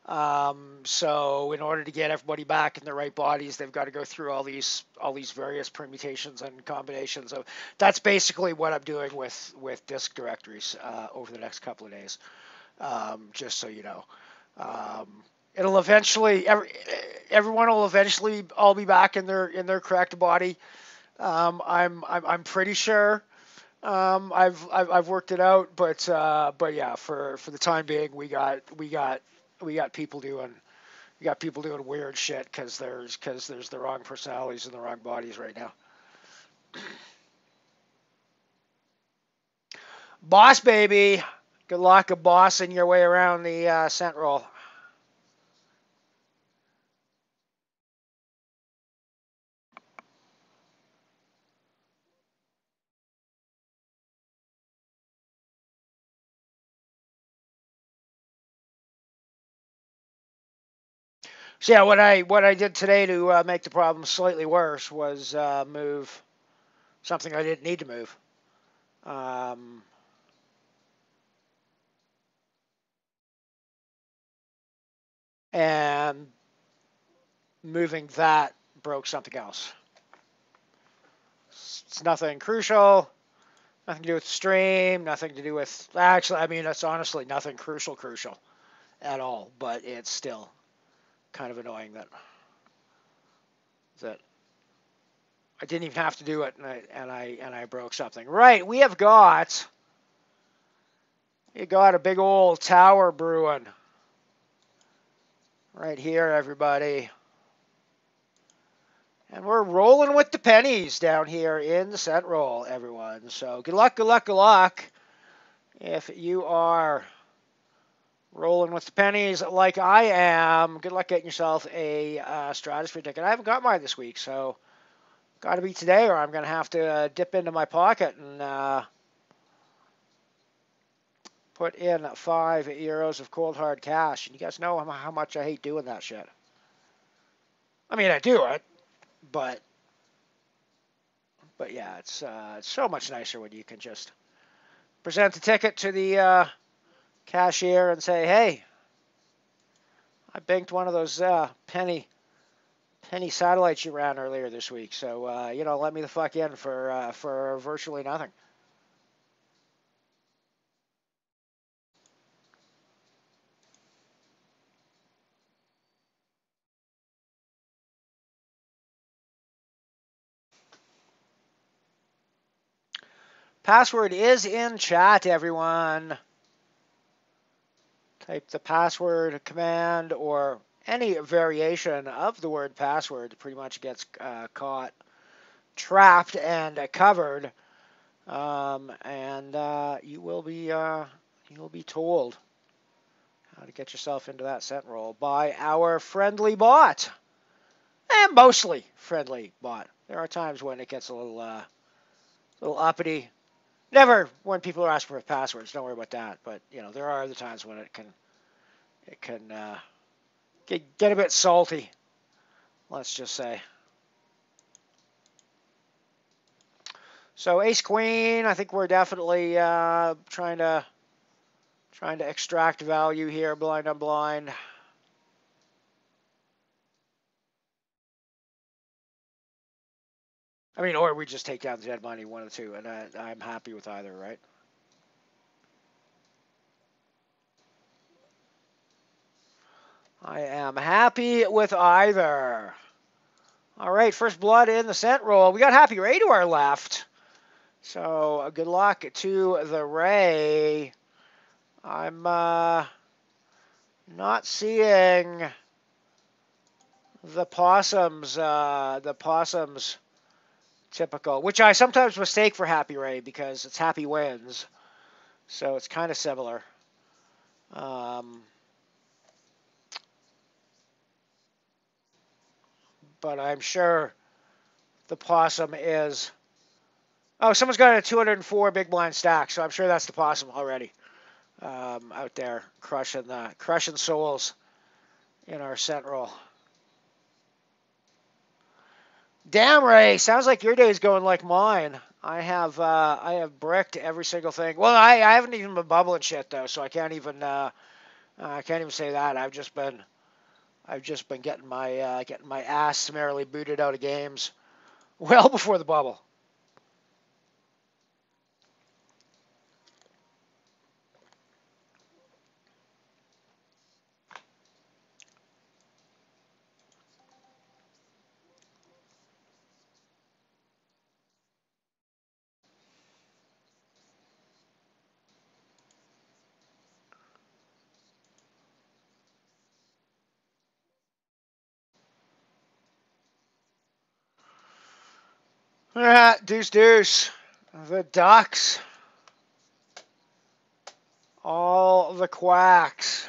So in order to get everybody back in the right bodies, they've got to go through all these various permutations and combinations of. That's basically what I'm doing with disk directories over the next couple of days. Just so you know, it'll eventually everyone will eventually all be back in their correct body. I'm pretty sure. I've worked it out, but yeah, for the time being, we got people doing weird shit because there's the wrong personalities in the wrong bodies right now. Boss baby, good luck of bossing your way around the scent roll. So yeah, what I did today to make the problem slightly worse was move something I didn't need to move. And moving that broke something else. It's nothing crucial, nothing to do with the stream, nothing to do with. Actually, I mean, it's honestly nothing crucial at all. But it's still kind of annoying that I didn't even have to do it, and I broke something. Right, we got a big old tower brewing right here, everybody. And we're rolling with the pennies down here in the set roll, everyone. So good luck, good luck, good luck. If you are rolling with the pennies like I am, good luck getting yourself a Stratosphere ticket. I haven't got mine this week, so got to be today, or I'm going to have to dip into my pocket and put in €5 of cold hard cash. And you guys know how much I hate doing that shit. I mean, I do it, but yeah, it's so much nicer when you can just present the ticket to the cashier and say, "Hey, I banked one of those penny any satellites you ran earlier this week. So, let me the fuck in for virtually nothing. Password is in chat, everyone. Type the password command or any variation of the word password pretty much gets caught, trapped, and covered. You will be told how to get yourself into that scent roll by our friendly bot, and mostly friendly bot. There are times when it gets a little uppity. Never when people are asking for passwords. Don't worry about that. But there are other times when it can get a bit salty. Let's just say. So ace queen. I think we're definitely trying to extract value here, blind on blind. I mean, or we just take down the dead money, one of the two, and I'm happy with either, right? I am happy with either. All right, first blood in the scent roll. We got Happy Ray to our left. So good luck to the Ray. I'm not seeing the possums. The possums typical, which I sometimes mistake for Happy Ray because it's Happy Wins. So it's kind of similar. But I'm sure the possum is. Oh, someone's got a 204 big blind stack, so I'm sure that's the possum already. Out there crushing souls in our scent roll. Damn, Ray, sounds like your day's going like mine. I have bricked every single thing. Well, I haven't even been bubbling shit though, so I can't even say that. I've just been getting my ass summarily booted out of games well before the bubble. Deuce, deuce. The Ducks. All the quacks.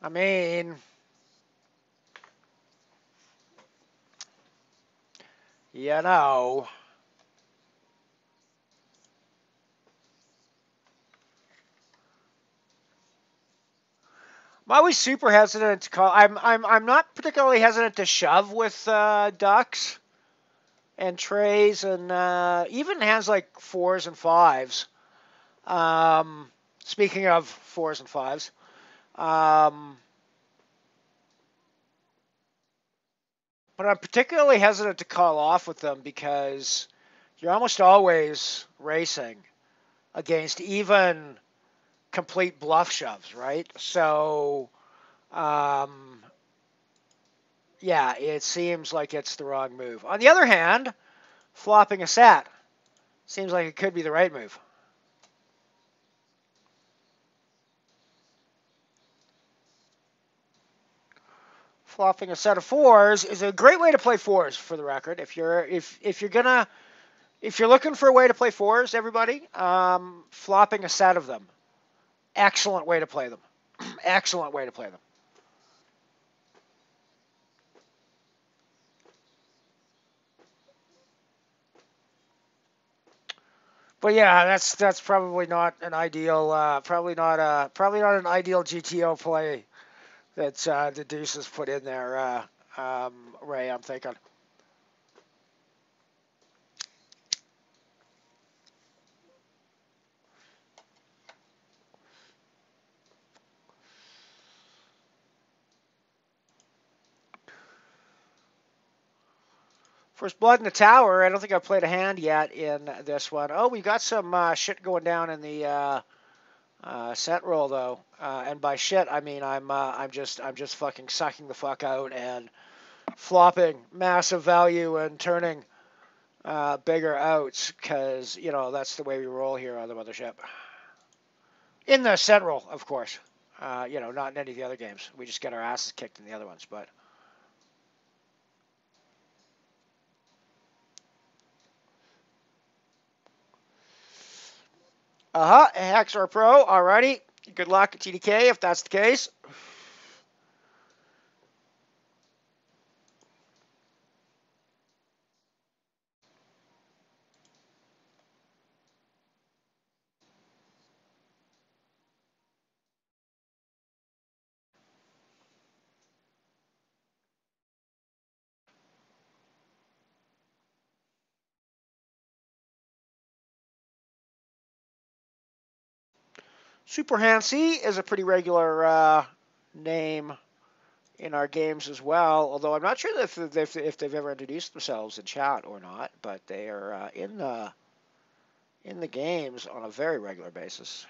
I mean, you know. I'm always super hesitant to call. I'm not particularly hesitant to shove with Ducks and trays and even hands like fours and fives. Speaking of fours and fives, but I'm particularly hesitant to call off with them because you're almost always racing against even complete bluff shoves, right? So, yeah, it seems like it's the wrong move. On the other hand, flopping a set seems like it could be the right move. Flopping a set of fours is a great way to play fours, for the record. If you're looking for a way to play fours, everybody, flopping a set of them, excellent way to play them. Excellent way to play them. But yeah, that's probably not an ideal, probably not an ideal GTO play that the Deuce has put in there, Ray. I'm thinking. First blood in the tower. I don't think I've played a hand yet in this one. Oh, we got some shit going down in the scent roll though, and by shit I mean I'm just fucking sucking the fuck out and flopping massive value and turning bigger outs because you know that's the way we roll here on the mothership. In the scent roll, of course. You know, not in any of the other games. We just get our asses kicked in the other ones, but. Hexor Pro, alrighty. Good luck at TDK if that's the case. Super Hansi is a pretty regular name in our games as well, although I'm not sure if they've ever introduced themselves in chat or not, but they are in the games on a very regular basis.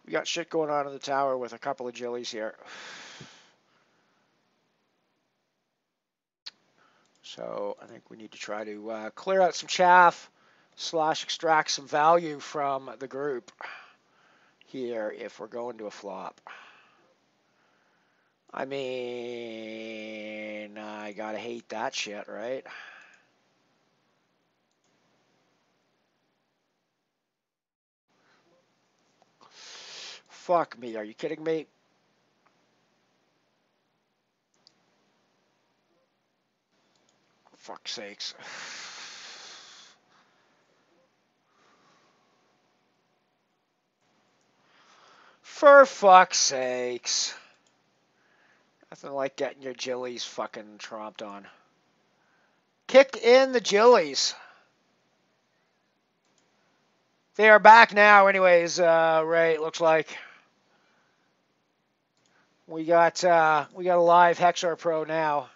We got shit going on in the tower with a couple of Jillies here. So I think we need to try to clear out some chaff / extract some value from the group here if we're going to a flop. I mean, I gotta hate that shit, right? Fuck me, are you kidding me? Fuck's sakes. For fuck's sakes. Nothing like getting your Jillies fucking tromped on. Kick in the Jillies. They are back now anyways, right, looks like. We got a live Hexor Pro now.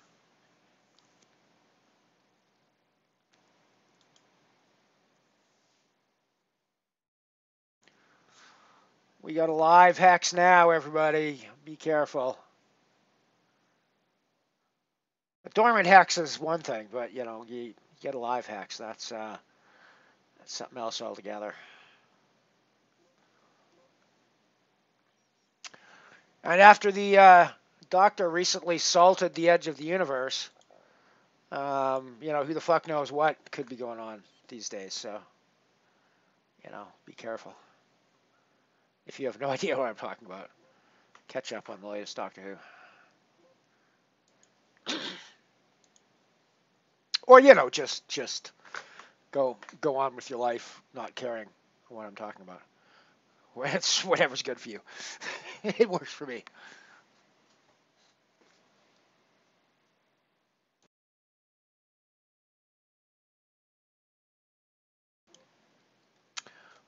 We got a live hex now, everybody. Be careful. A dormant hex is one thing, but you know, you get a live hex. That's something else altogether. And after the doctor recently salted the edge of the universe, you know, who the fuck knows what could be going on these days. So, you know, be careful. If you have no idea what I'm talking about, catch up on the latest Doctor Who. Or, you know, just go on with your life, not caring what I'm talking about. It's whatever's good for you. It works for me.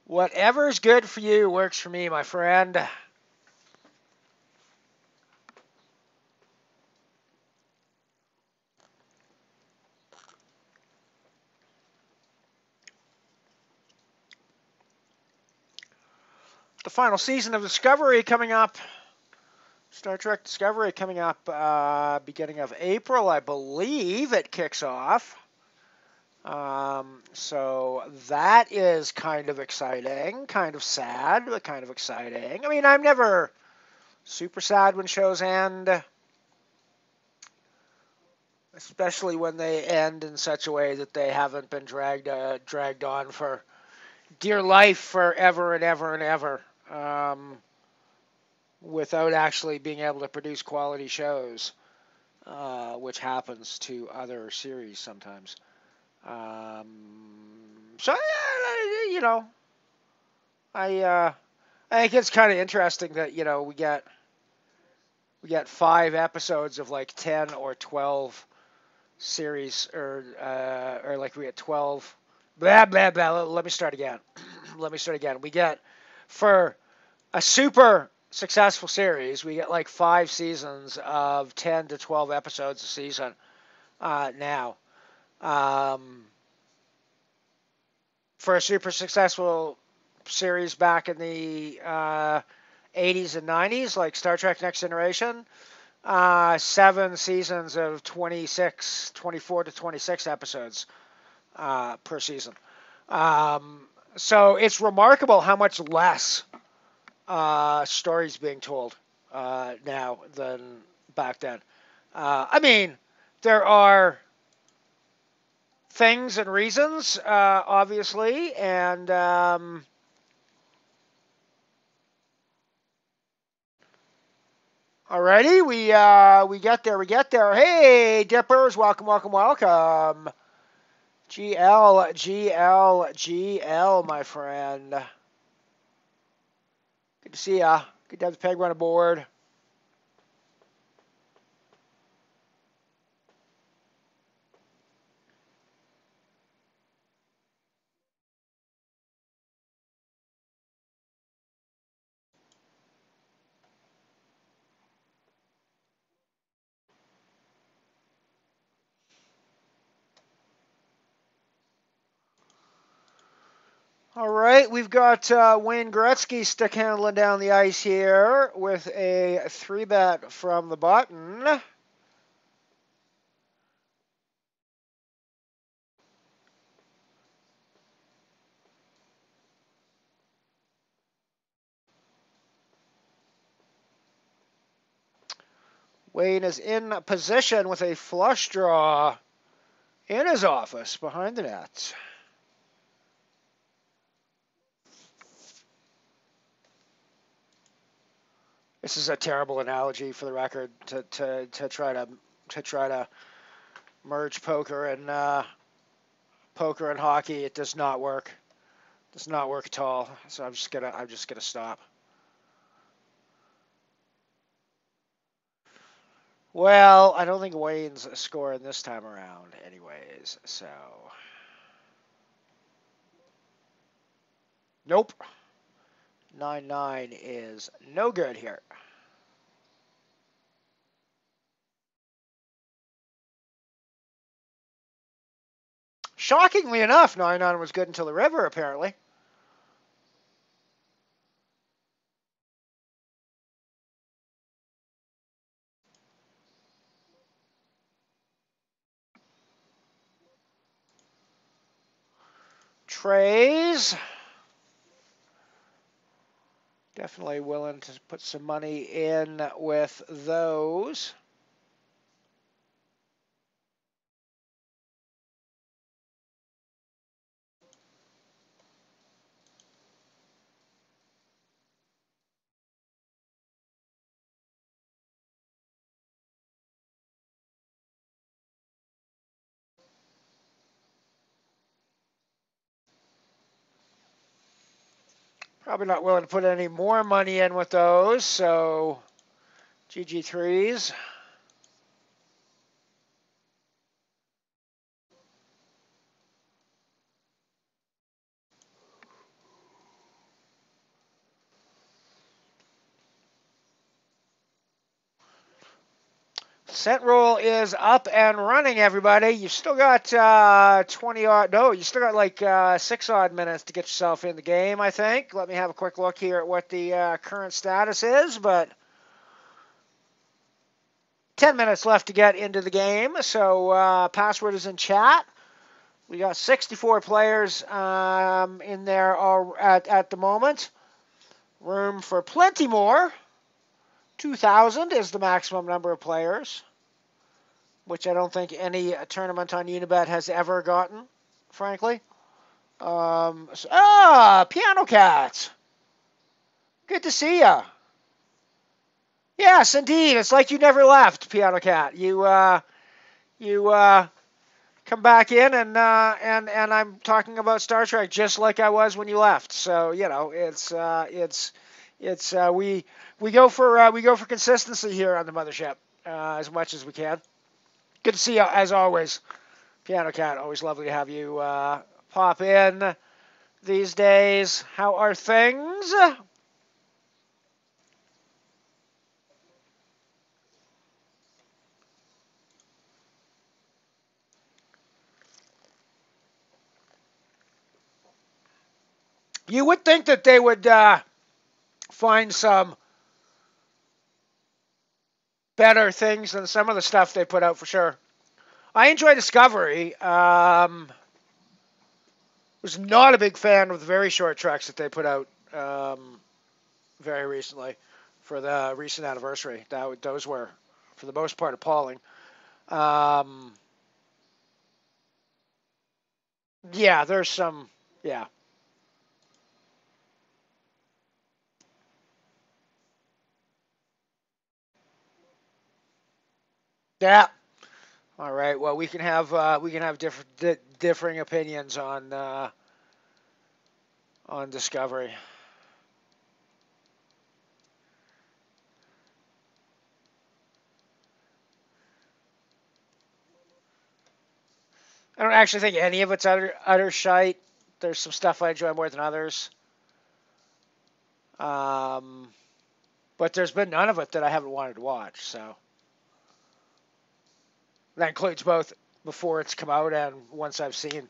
Whatever's good for you works for me, my friend. The final season of Discovery coming up. Star Trek Discovery coming up beginning of April, I believe it kicks off. So that is kind of exciting, kind of sad, but kind of exciting. I mean, I'm never super sad when shows end, especially when they end in such a way that they haven't been dragged on for dear life forever and ever and ever, without actually being able to produce quality shows, which happens to other series sometimes. So you know, I think it's kind of interesting that you know we get 5 episodes of like 10 or 12 series, or like we get 12. Blah blah blah. Let me start again. Let me start again. We get, for a super successful series, we get like 5 seasons of 10 to 12 episodes a season now. For a super successful series back in the 80s and 90s, like Star Trek Next Generation, 7 seasons of 24 to 26 episodes per season. So it's remarkable how much less stories being told now than back then. I mean, there are things and reasons, obviously, and alrighty, we get there. Hey, Dippers, welcome, welcome, welcome. GL, my friend. Good to see ya. Good to have the peg run aboard. All right, we've got Wayne Gretzky stick handling down the ice here with a 3-bet from the button. Wayne is in position with a flush draw in his office behind the net. This is a terrible analogy, for the record, to try to merge poker and hockey. It does not work. It does not work at all. So I'm just gonna stop. Well, I don't think Wayne's scoring this time around, anyways. So nope. 9-9 is no good here. Shockingly enough, 9-9 was good until the river, apparently. Trays. Definitely willing to put some money in with those. Probably not willing to put any more money in with those, so GG3s. Cent roll is up and running, everybody. You've still got 20 odd. No, you still got like 6 odd minutes to get yourself in the game, I think. Let me have a quick look here at what the current status is, but 10 minutes left to get into the game. So password is in chat. We got 64 players in there at the moment. Room for plenty more. 2,000 is the maximum number of players, which I don't think any tournament on Unibet has ever gotten, frankly. Piano Cat. Good to see ya. Yes, indeed. It's like you never left, Piano Cat. You come back in, and I'm talking about Star Trek just like I was when you left. So you know, we go for consistency here on the mothership as much as we can. Good to see you, as always. Piano Cat, always lovely to have you pop in these days. How are things? You would think that they would find some better things than some of the stuff they put out for sure. I enjoy Discovery. Was not a big fan of the very short treks that they put out very recently for the recent anniversary. Those were, for the most part, appalling. Um, yeah, there's some. Yeah. Yeah. All right. Well, we can have differing opinions on Discovery. I don't actually think any of it's utter shite. There's some stuff I enjoy more than others. Um, but there's been none of it that I haven't wanted to watch. So that includes both before it's come out and once I've seen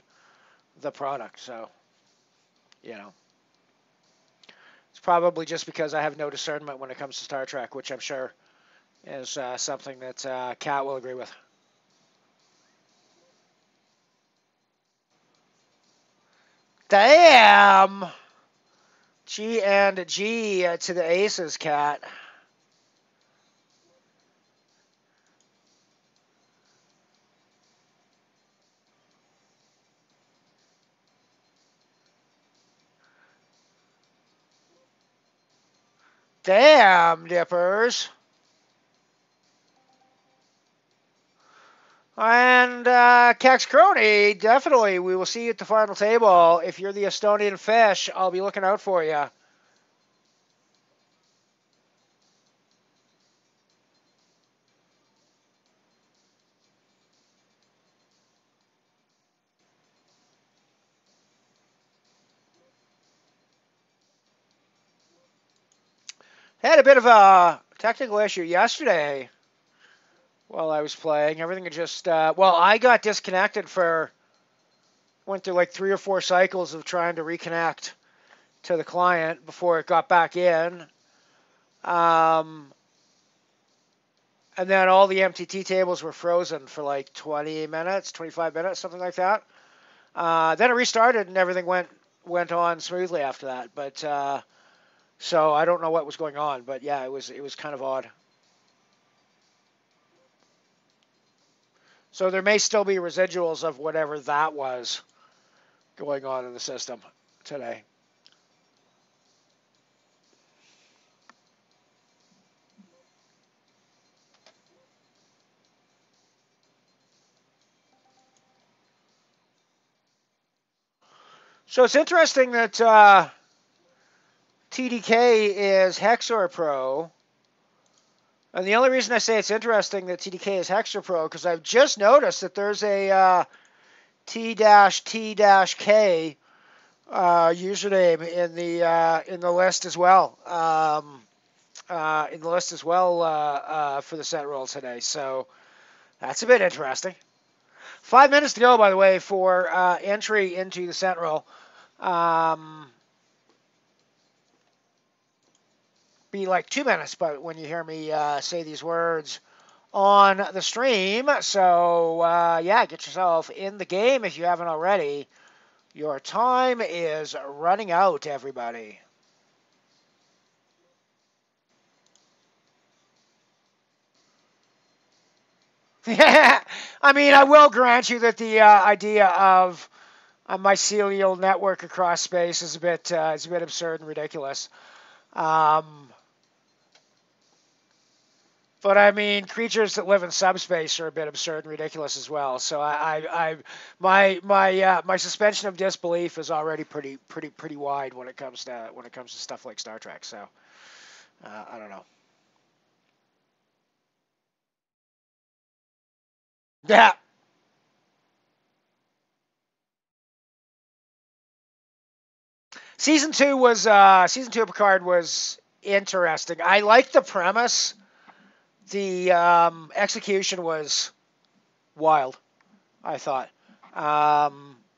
the product. So you know, it's probably just because I have no discernment when it comes to Star Trek, which I'm sure is something that Kat will agree with. Damn. G and G to the aces, Cat. Damn, Dippers. And Cax Crony, definitely, we will see you at the final table. If you're the Estonian fish, I'll be looking out for you. Had a bit of a technical issue yesterday while I was playing. Everything had just, well, I got disconnected went through like 3 or 4 cycles of trying to reconnect to the client before it got back in. Um, and then all the MTT tables were frozen for like 20 minutes, 25 minutes, something like that. Then it restarted and everything went on smoothly after that. But so I don't know what was going on, but yeah, it was kind of odd. So there may still be residuals of whatever that was going on in the system today. So it's interesting that TDK is Hexor Pro. And the only reason I say it's interesting that TDK is Hexor Pro because I've just noticed that there's a T-T-K username in the list as well. In the list as well for the set roll today. So that's a bit interesting. 5 minutes to go, by the way, for entry into the set roll. Be like 2 minutes, but when you hear me say these words on the stream. So yeah, get yourself in the game if you haven't already. Your time is running out, everybody. I mean, I will grant you that the idea of a mycelial network across space is a bit absurd and ridiculous. Um, but I mean, creatures that live in subspace are a bit absurd and ridiculous as well. So my suspension of disbelief is already pretty wide when it comes to stuff like Star Trek. So I don't know. Yeah. Season 2 of Picard was interesting. I liked the premise. The execution was wild, I thought.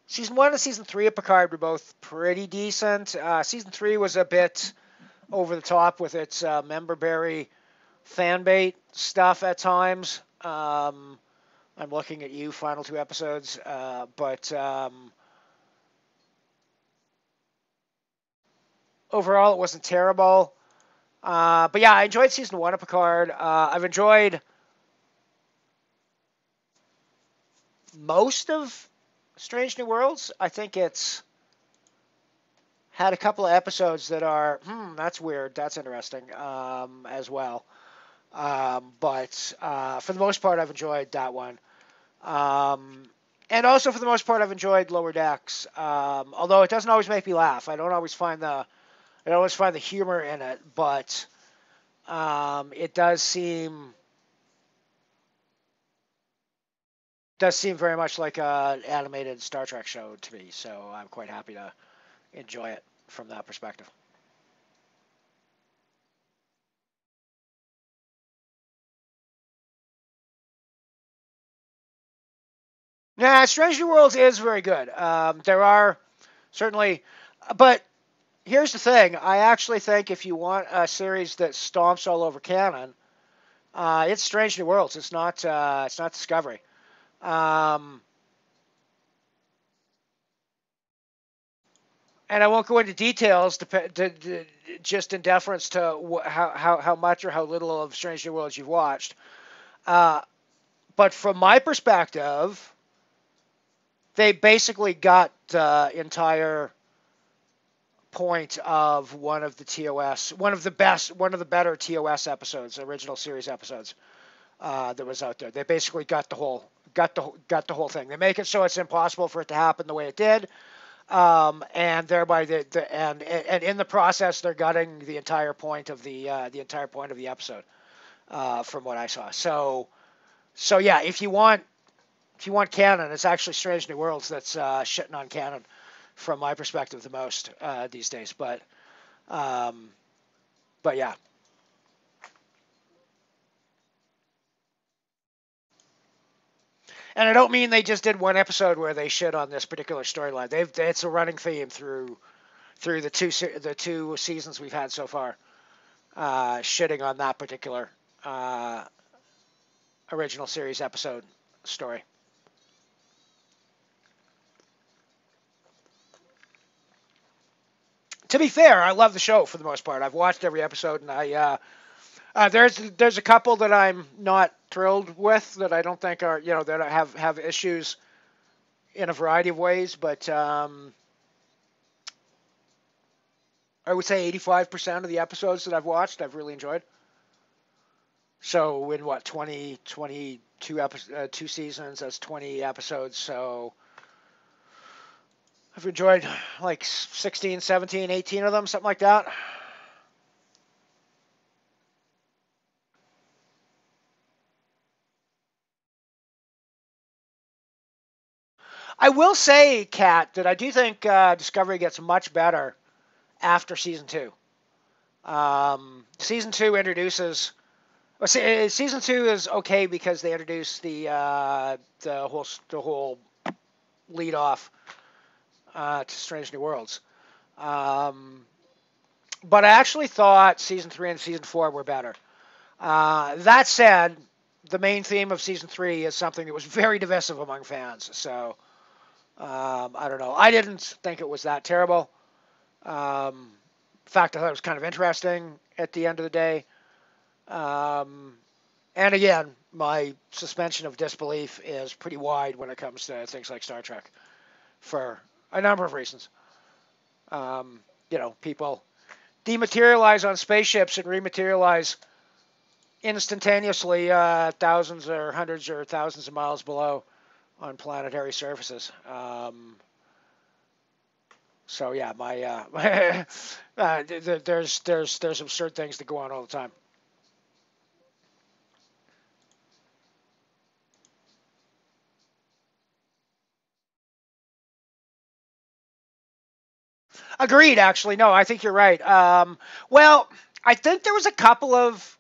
Season 1 and Season 3 of Picard were both pretty decent. Season 3 was a bit over the top with its memberberry fanbait stuff at times. I'm looking at you, final 2 episodes. But overall, it wasn't terrible. But yeah, I enjoyed Season 1 of Picard. I've enjoyed most of Strange New Worlds. I think it's had a couple of episodes that are, that's weird, that's interesting, as well. But for the most part, I've enjoyed that one. And also, for the most part, I've enjoyed Lower Decks. Although it doesn't always make me laugh. I don't always find the humor in it, but it does seem very much like an animated Star Trek show to me. So I'm quite happy to enjoy it from that perspective. Yeah, Strange New Worlds is very good. There are certainly, but here's the thing. I actually think if you want a series that stomps all over canon, it's Strange New Worlds. It's not. It's not Discovery. Um, and I won't go into details just in deference to how much or how little of Strange New Worlds you've watched. Uh, but from my perspective, they basically got the entire point of one of the TOS, one of the better TOS episodes, original series episodes that was out there. They basically got the whole thing. They make it so it's impossible for it to happen the way it did, and thereby and in the process they're gutting the entire point of the episode, from what I saw. So yeah, if you want canon, it's actually Strange New Worlds that's shitting on canon from my perspective the most these days. Um, but yeah. And I don't mean they just did one episode where they shit on this particular storyline. It's a running theme through the two seasons we've had so far, shitting on that particular uh, original series episode story. To be fair, I love the show for the most part. I've watched every episode, and there's a couple that I'm not thrilled with that I don't think are that have issues in a variety of ways, but I would say 85% of the episodes that I've watched, I've really enjoyed. So in what 2 seasons, that's 20 episodes. So I've enjoyed like 16, 17, 18 of them, something like that. I will say, Kat, that I do think Discovery gets much better after season 2. Season 2 introduces. Well, season 2 is okay because they introduce the whole lead off to Strange New Worlds. But I actually thought season 3 and season 4 were better. That said, the main theme of season 3 is something that was very divisive among fans. So I don't know. I didn't think it was that terrible. In fact, I thought it was kind of interesting at the end of the day. And again, my suspension of disbelief is pretty wide when it comes to things like Star Trek for a number of reasons. People dematerialize on spaceships and rematerialize instantaneously thousands or hundreds or thousands of miles below on planetary surfaces. So yeah, there's absurd things that go on all the time. Agreed, actually. No, I think you're right. Well, I think there was a couple of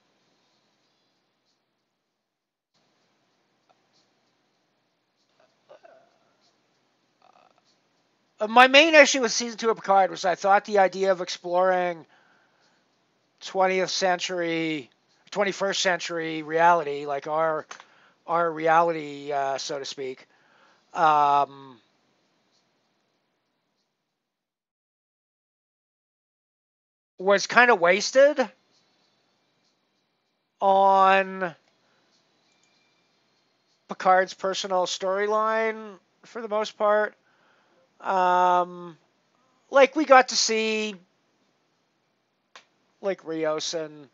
my main issue with season two of Picard was I thought the idea of exploring 20th century, 21st century reality, like our reality, so to speak, um, was kind of wasted on Picard's personal storyline for the most part. Um, like we got to see like Rios and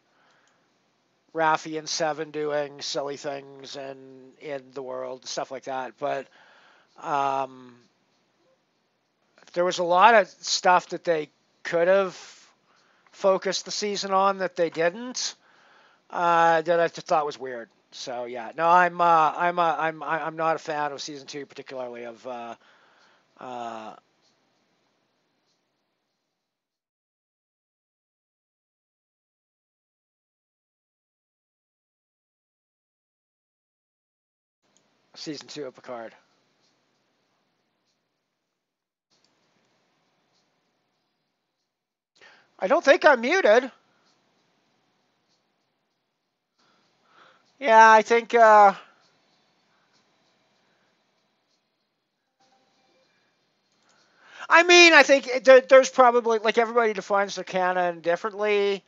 Raffi and Seven doing silly things and in the world, stuff like that. But um, there was a lot of stuff that they could have focused the season on that they didn't. That I just thought was weird. So yeah, no, I'm not a fan of season two, particularly of uh, season two of Picard. I don't think I'm muted. Yeah, I think. I mean, I think there's probably like everybody defines their canon differently.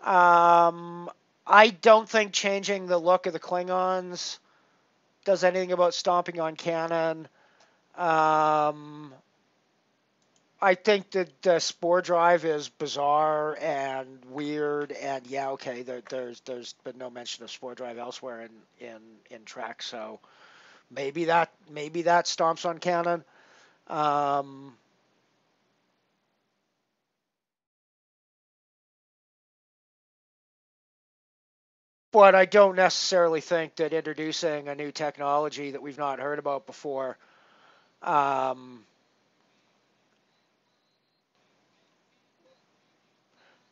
Um, I don't think changing the look of the Klingons does anything about stomping on canon. Um, I think that the spore drive is bizarre and weird, and yeah, okay, there's been no mention of spore drive elsewhere in Trek, so maybe that stomps on canon. Um, but I don't necessarily think that introducing a new technology that we've not heard about before, um,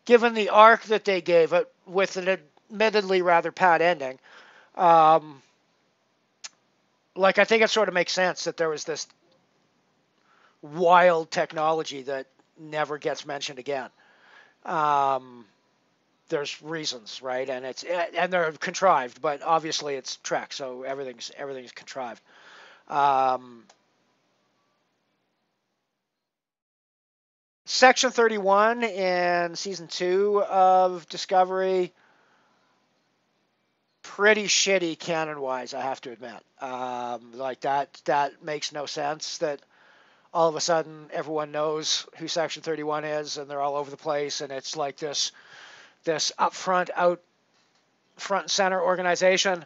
given the arc that they gave it with an admittedly rather pat ending, um, like I think it sort of makes sense that there was this wild technology that never gets mentioned again. Um, there's reasons, right? And they're contrived, but obviously it's Trek, so everything's contrived. Um, Section 31 in season two of Discovery, pretty shitty canon wise, I have to admit. Like that makes no sense. That all of a sudden everyone knows who Section 31 is, and they're all over the place, and it's like this out front and center organization.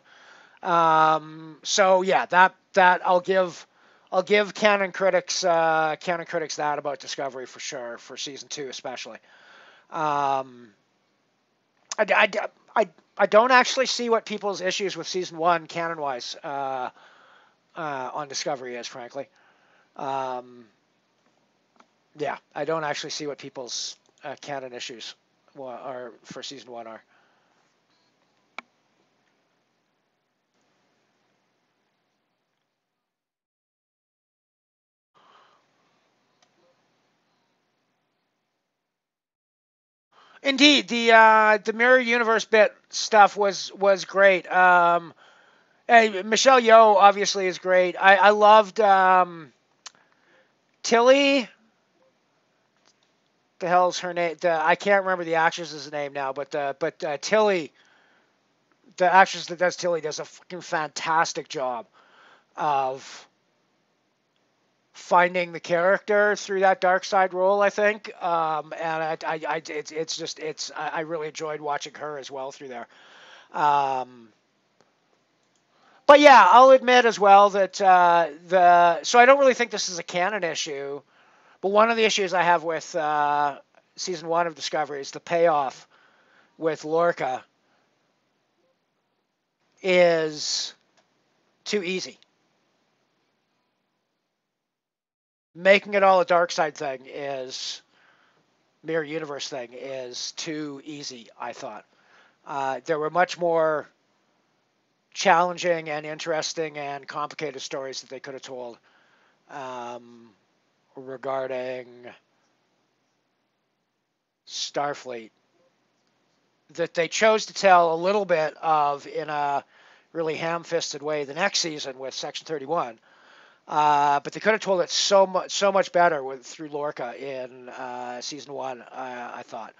So yeah, that I'll give canon critics that about Discovery for sure for season two especially. Um, I, I, I, I don't actually see what people's issues with season one canon wise on Discovery is, frankly. Um, yeah, I don't actually see what people's canon issues are for season one are. Indeed, the mirror universe bit stuff was great. Hey, Michelle Yeoh obviously is great. I loved Tilly. The hell's her name? I can't remember the actress's name now, but Tilly, the actress that does Tilly, does a fucking fantastic job of finding the character through that dark side role. I think, and I really enjoyed watching her as well through there. Um, but yeah, I'll admit as well that so I don't really think this is a canon issue. But one of the issues I have with season one of Discovery is the payoff with Lorca is too easy. Making it all a dark side thing is mirror universe thing is too easy, I thought. There were much more challenging and interesting and complicated stories that they could have told regarding Starfleet that they chose to tell a little bit of in a really ham-fisted way the next season with Section 31. But they could have told it so much better through Lorca in season 1. I thought.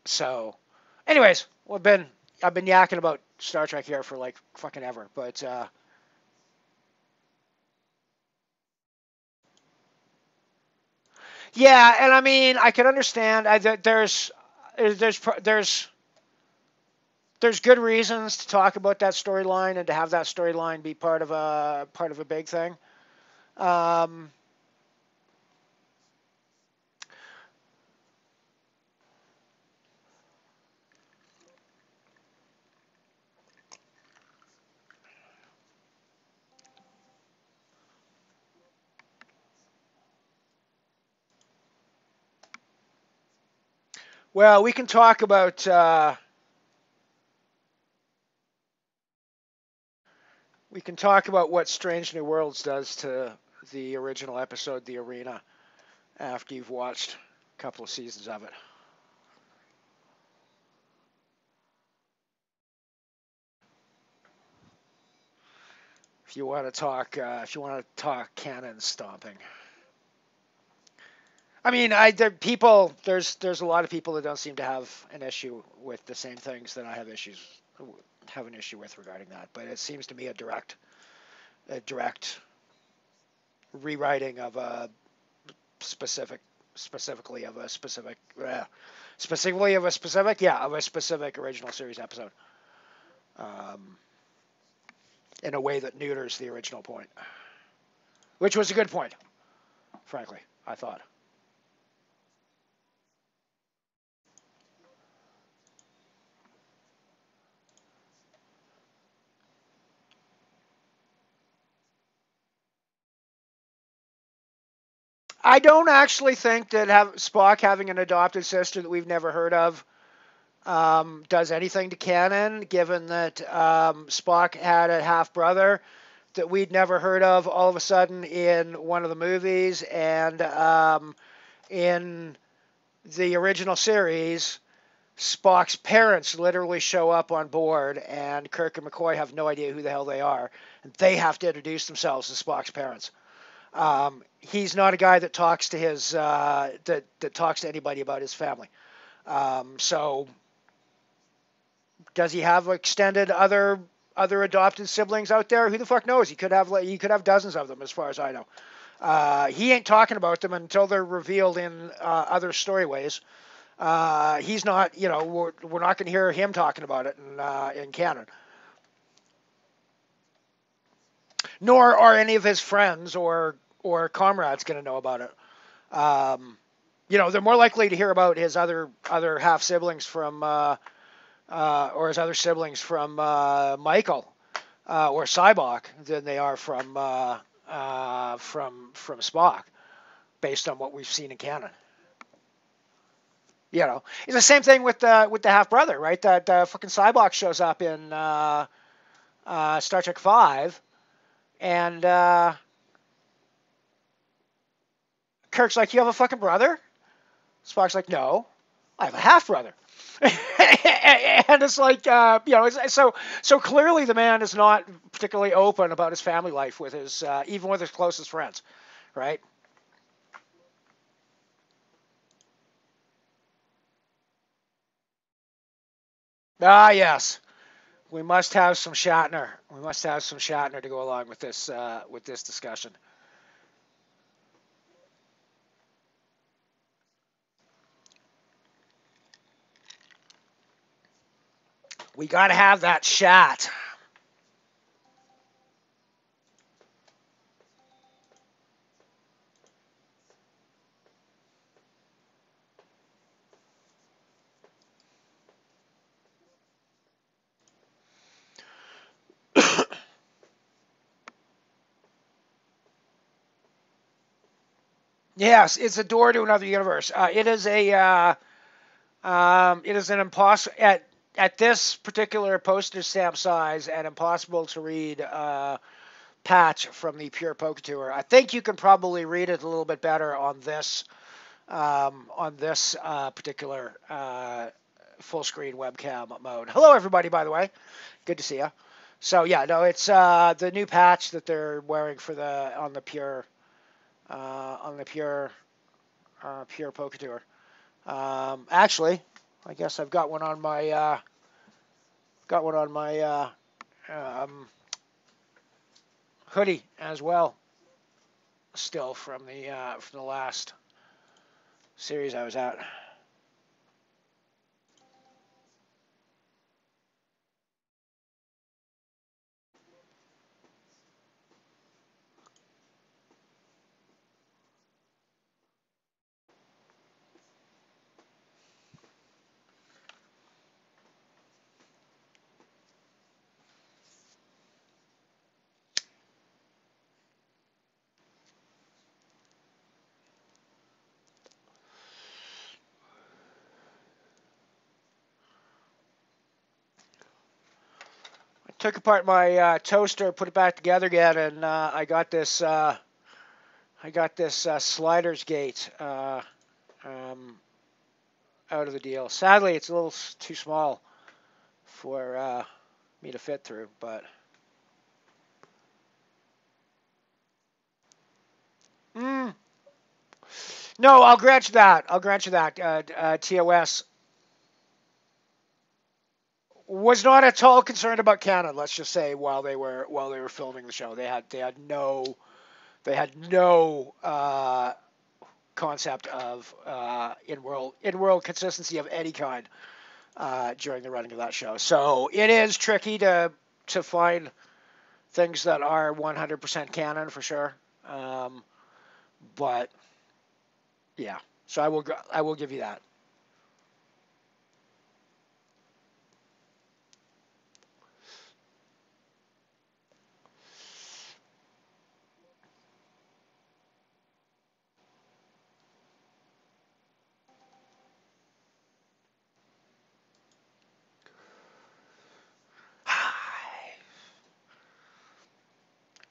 So, anyways, I've been yakking about Star Trek here for like fucking ever, but yeah, and I mean I can understand. There's there's good reasons to talk about that storyline and to have that storyline be part of a big thing. Um, well, we can talk about what Strange New Worlds does to the original episode, The Arena, after you've watched a couple of seasons of it. If you want to talk canon stomping. I mean, there's a lot of people that don't seem to have an issue with the same things that I have an issue with regarding that. But it seems to me a direct rewriting of a specifically of a specific, of a specific original series episode, um, in a way that neuters the original point, which was a good point, frankly, I thought. I don't actually think that Spock having an adopted sister that we've never heard of does anything to canon, given that Spock had a half brother that we'd never heard of all of a sudden in one of the movies, and in the original series, Spock's parents literally show up on board, and Kirk and McCoy have no idea who the hell they are, and they have to introduce themselves as Spock's parents. He's not a guy that talks to his that talks to anybody about his family. So does he have extended other adopted siblings out there? Who the fuck knows? He could have dozens of them, as far as I know. He ain't talking about them until they're revealed in other storyways. He's not, we're not going to hear him talking about it in canon. Nor are any of his friends or comrades going to know about it. They're more likely to hear about his other half siblings from or his other siblings from Michael or Cybok than they are from Spock, based on what we've seen in canon. It's the same thing with the half brother, right? That fucking Cybok shows up in Star Trek V, and Kirk's like, "You have a fucking brother?" Spock's like, "No, I have a half brother." And it's like, so clearly the man is not particularly open about his family life with his even with his closest friends, right? Ah, yes. We must have some Shatner. We must have some Shatner to go along with this discussion. We got to have that Shat. Yes, it's a door to another universe. It is an impossible at this particular postage stamp size and impossible to read patch from the Pure Poker Tour. I think you can probably read it a little bit better on this particular full screen webcam mode. Hello, everybody. By the way, good to see you. So yeah, no, it's the new patch that they're wearing for the Pure Pure Poker Tour. Actually, I guess I've got one on my um, hoodie as well. Still from the last series I was at. Took apart my toaster, put it back together again, and I got this sliders gate out of the deal. Sadly, it's a little too small for me to fit through, but no, I'll grant you that. TOS was not at all concerned about Canada. Let's just say while they were filming the show, they had no concept of in world consistency of any kind during the running of that show. So it is tricky to find things that are 100% canon for sure. But yeah, so I will give you that.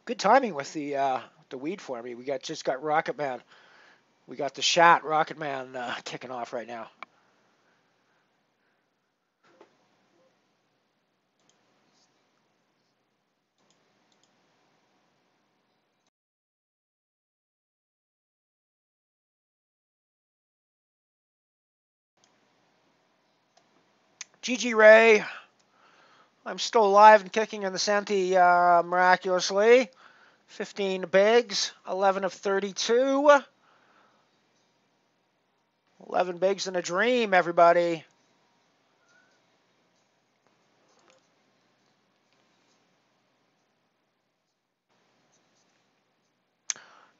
Good timing with the weed for me. We just got Rocket Man. We got the shot Rocket Man kicking off right now. GG Ray. I'm still alive and kicking in the Senti miraculously. 15 bigs, 11 of 32. 11 bigs in a dream, everybody.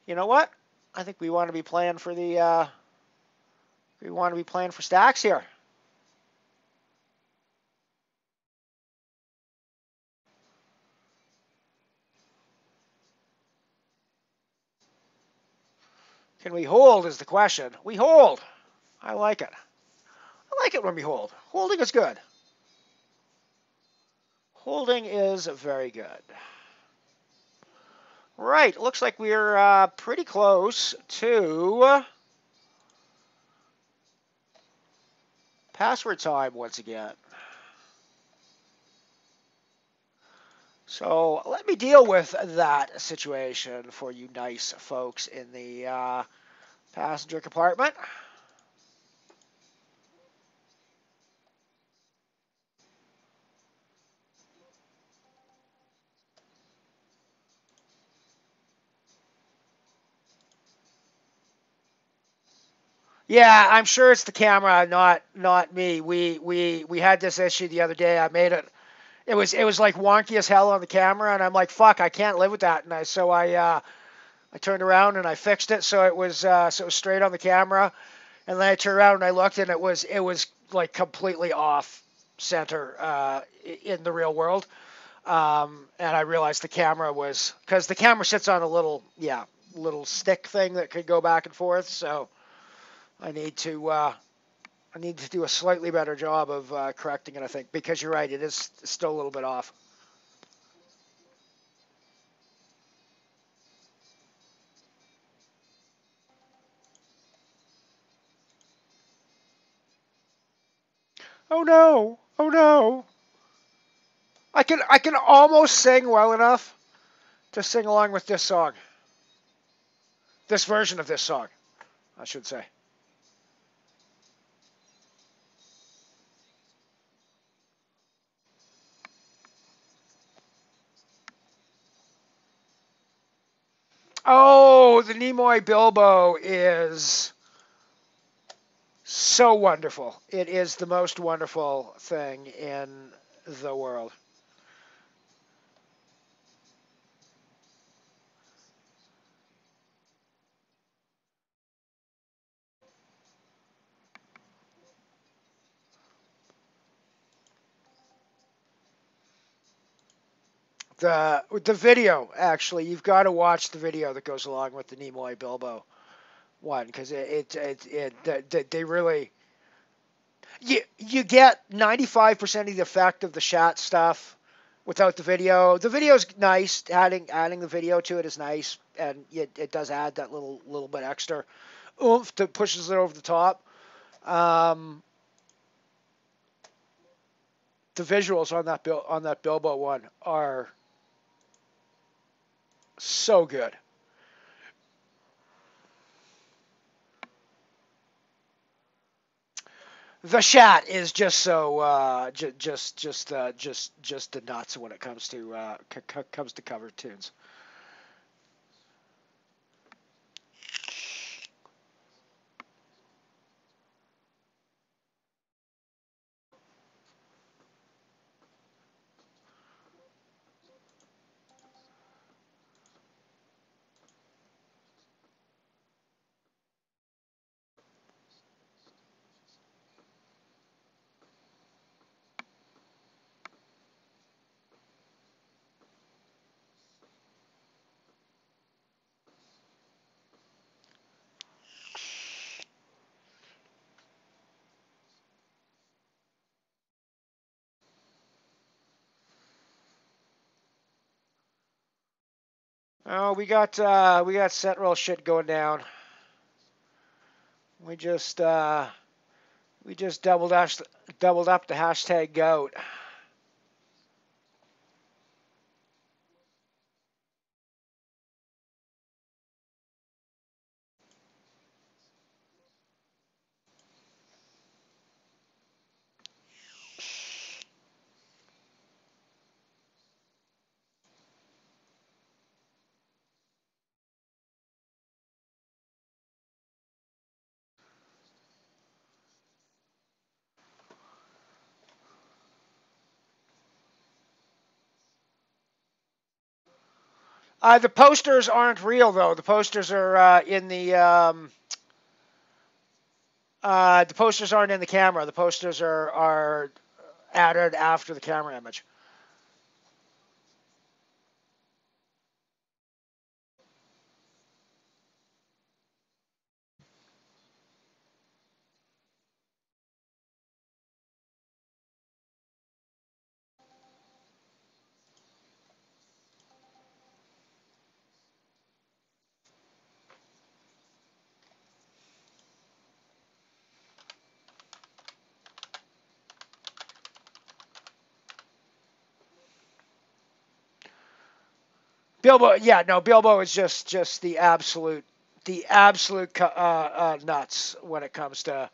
You know what? I think we want to be playing for stacks here. Can we hold is the question. We hold. I like it. I like it when we hold. Holding is good. Holding is very good. Right, looks like we're pretty close to password time once again. So let me deal with that situation for you nice folks in the passenger compartment. Yeah, I'm sure it's the camera, not me. We had this issue the other day. I made it. It was like wonky as hell on the camera, and I'm like, fuck, I can't live with that. And I turned around and I fixed it so it was straight on the camera. And then I turned around and I looked, and it was like completely off center in the real world. And I realized the camera was, because the camera sits on a little, little stick thing that could go back and forth. So I need to do a slightly better job of correcting it, I think, because you're right, it is still a little bit off. Oh no! Oh no! I can almost sing well enough to sing along with this song. This version of this song, I should say. Oh, the Nimoy Bilbo is so wonderful. It is the most wonderful thing in the world. The video, actually, you've got to watch the video that goes along with the Nimoy Bilbo one, because they really, you get 95% of the effect of the shot stuff without the video. The video's nice. Adding the video to it is nice, and it does add that little bit extra oomph that pushes it over the top. Um, the visuals on that Bilbo one are so good. The chat is just so just the nuts when it comes to comes to cover tunes. Oh, we got set roll shit going down. We just doubled up the hashtag goat. The posters aren't real though. The posters are the posters aren't in the camera. The posters are added after the camera image. Bilbo, yeah, no, Bilbo is just the absolute nuts when it comes to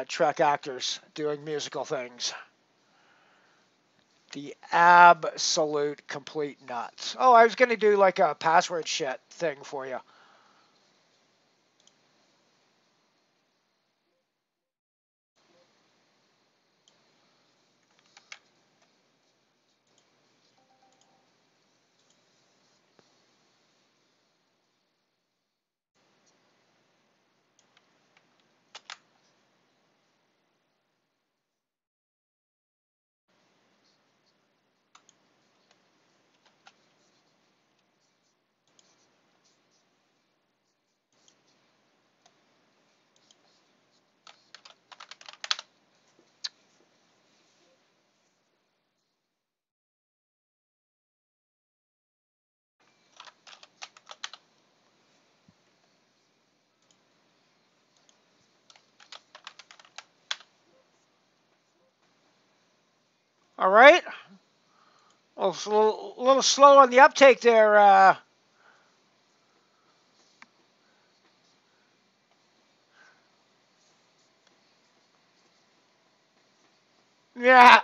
Trek actors doing musical things. The absolute complete nuts. Oh, I was gonna do like a password shit thing for you. All right. Well, it's a little slow on the uptake there. Yeah.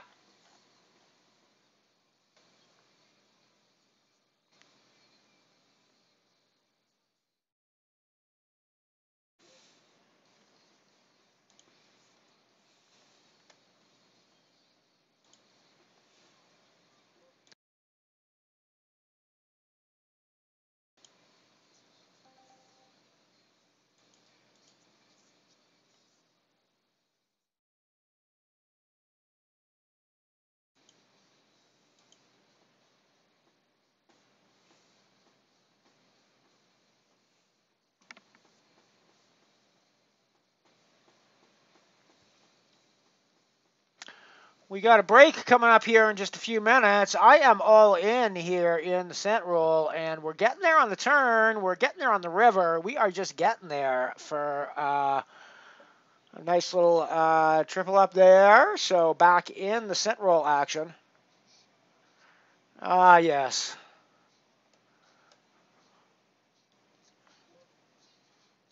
We got a break coming up here in just a few minutes. I am all in here in the cent roll, and we're getting there on the turn. We're getting there on the river. We are just getting there for a nice little triple up there. So back in the cent roll action. Ah, yes.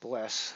Bliss.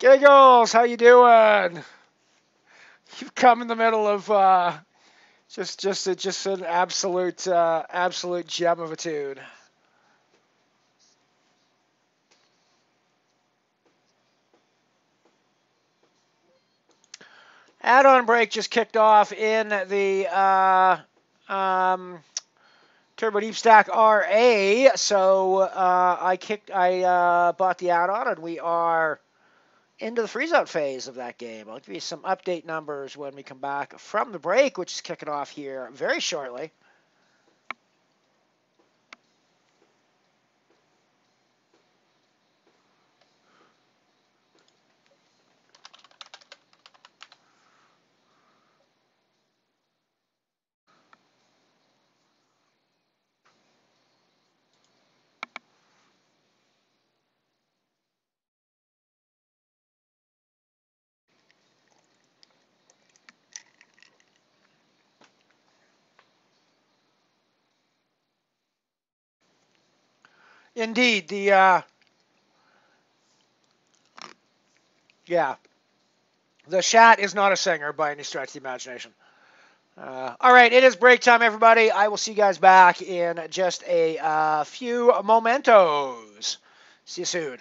Giggles, how you doing? You've come in the middle of just an absolute gem of a tune. Add-on break just kicked off in the Turbo Deep Stack RA. So I bought the add-on, and we are into the freeze-out phase of that game. I'll give you some update numbers when we come back from the break, which is kicking off here very shortly. Indeed, yeah, the chat is not a singer by any stretch of the imagination. All right, it is break time, everybody. I will see you guys back in just a few momentos. See you soon.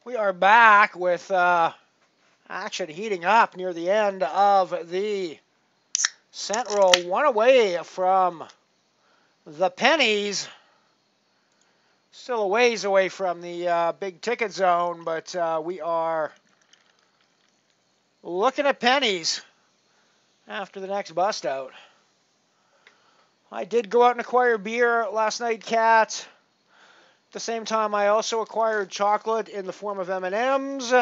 We are back with action heating up near the end of the cent roll. One away from the pennies. Still a ways away from the big ticket zone, but we are looking at pennies after the next bust out. I did go out and acquire beer last night, Cat. At the same time, I also acquired chocolate in the form of M&Ms.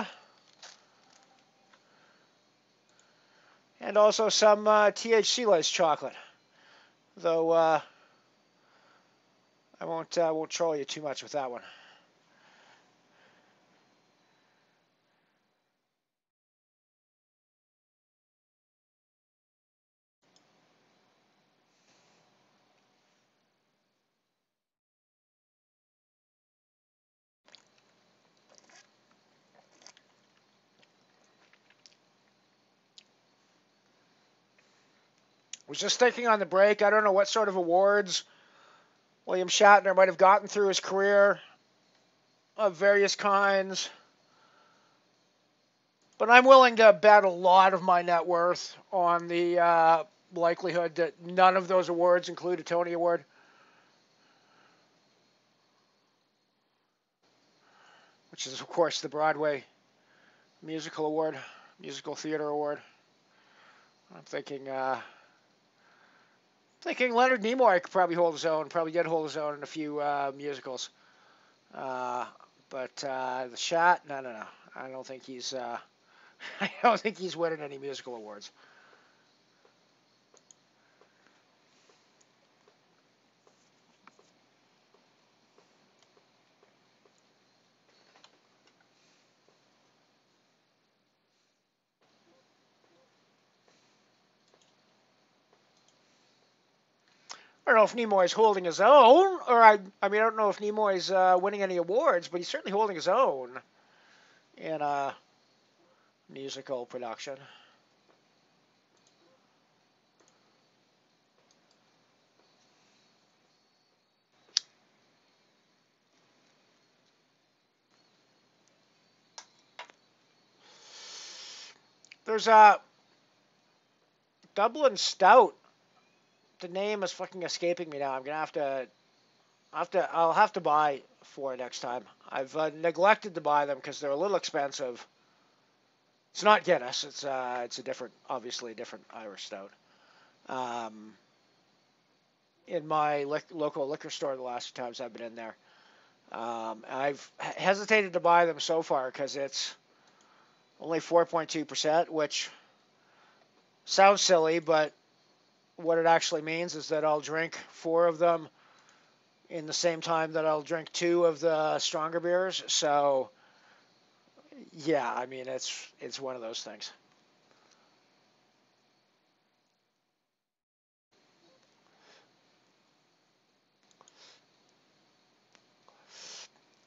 And also some THC-laced chocolate. Though I won't troll you too much with that one. Was just thinking on the break, I don't know what sort of awards William Shatner might have gotten through his career of various kinds. But I'm willing to bet a lot of my net worth on the likelihood that none of those awards include a Tony Award. Which is, of course, the Broadway Musical Award, Musical Theater Award. I'm thinking Leonard Nimoy could probably hold his own, probably did hold his own in a few musicals. But the Shat, no. I don't think he's I don't think he's winning any musical awards. I don't know if Nimoy's holding his own, or I mean, I don't know if Nimoy's winning any awards, but he's certainly holding his own in a musical production. There's a Dublin Stout. The name is fucking escaping me now. I'm gonna I'll have to buy 4 next time. I've neglected to buy them because they're a little expensive. It's not Guinness. It's a different, obviously a different Irish stout. In my local liquor store the last few times I've been in there, I've hesitated to buy them so far because it's only 4.2%, which sounds silly, but what it actually means is that I'll drink 4 of them in the same time that I'll drink 2 of the stronger beers. So, yeah, I mean, it's one of those things.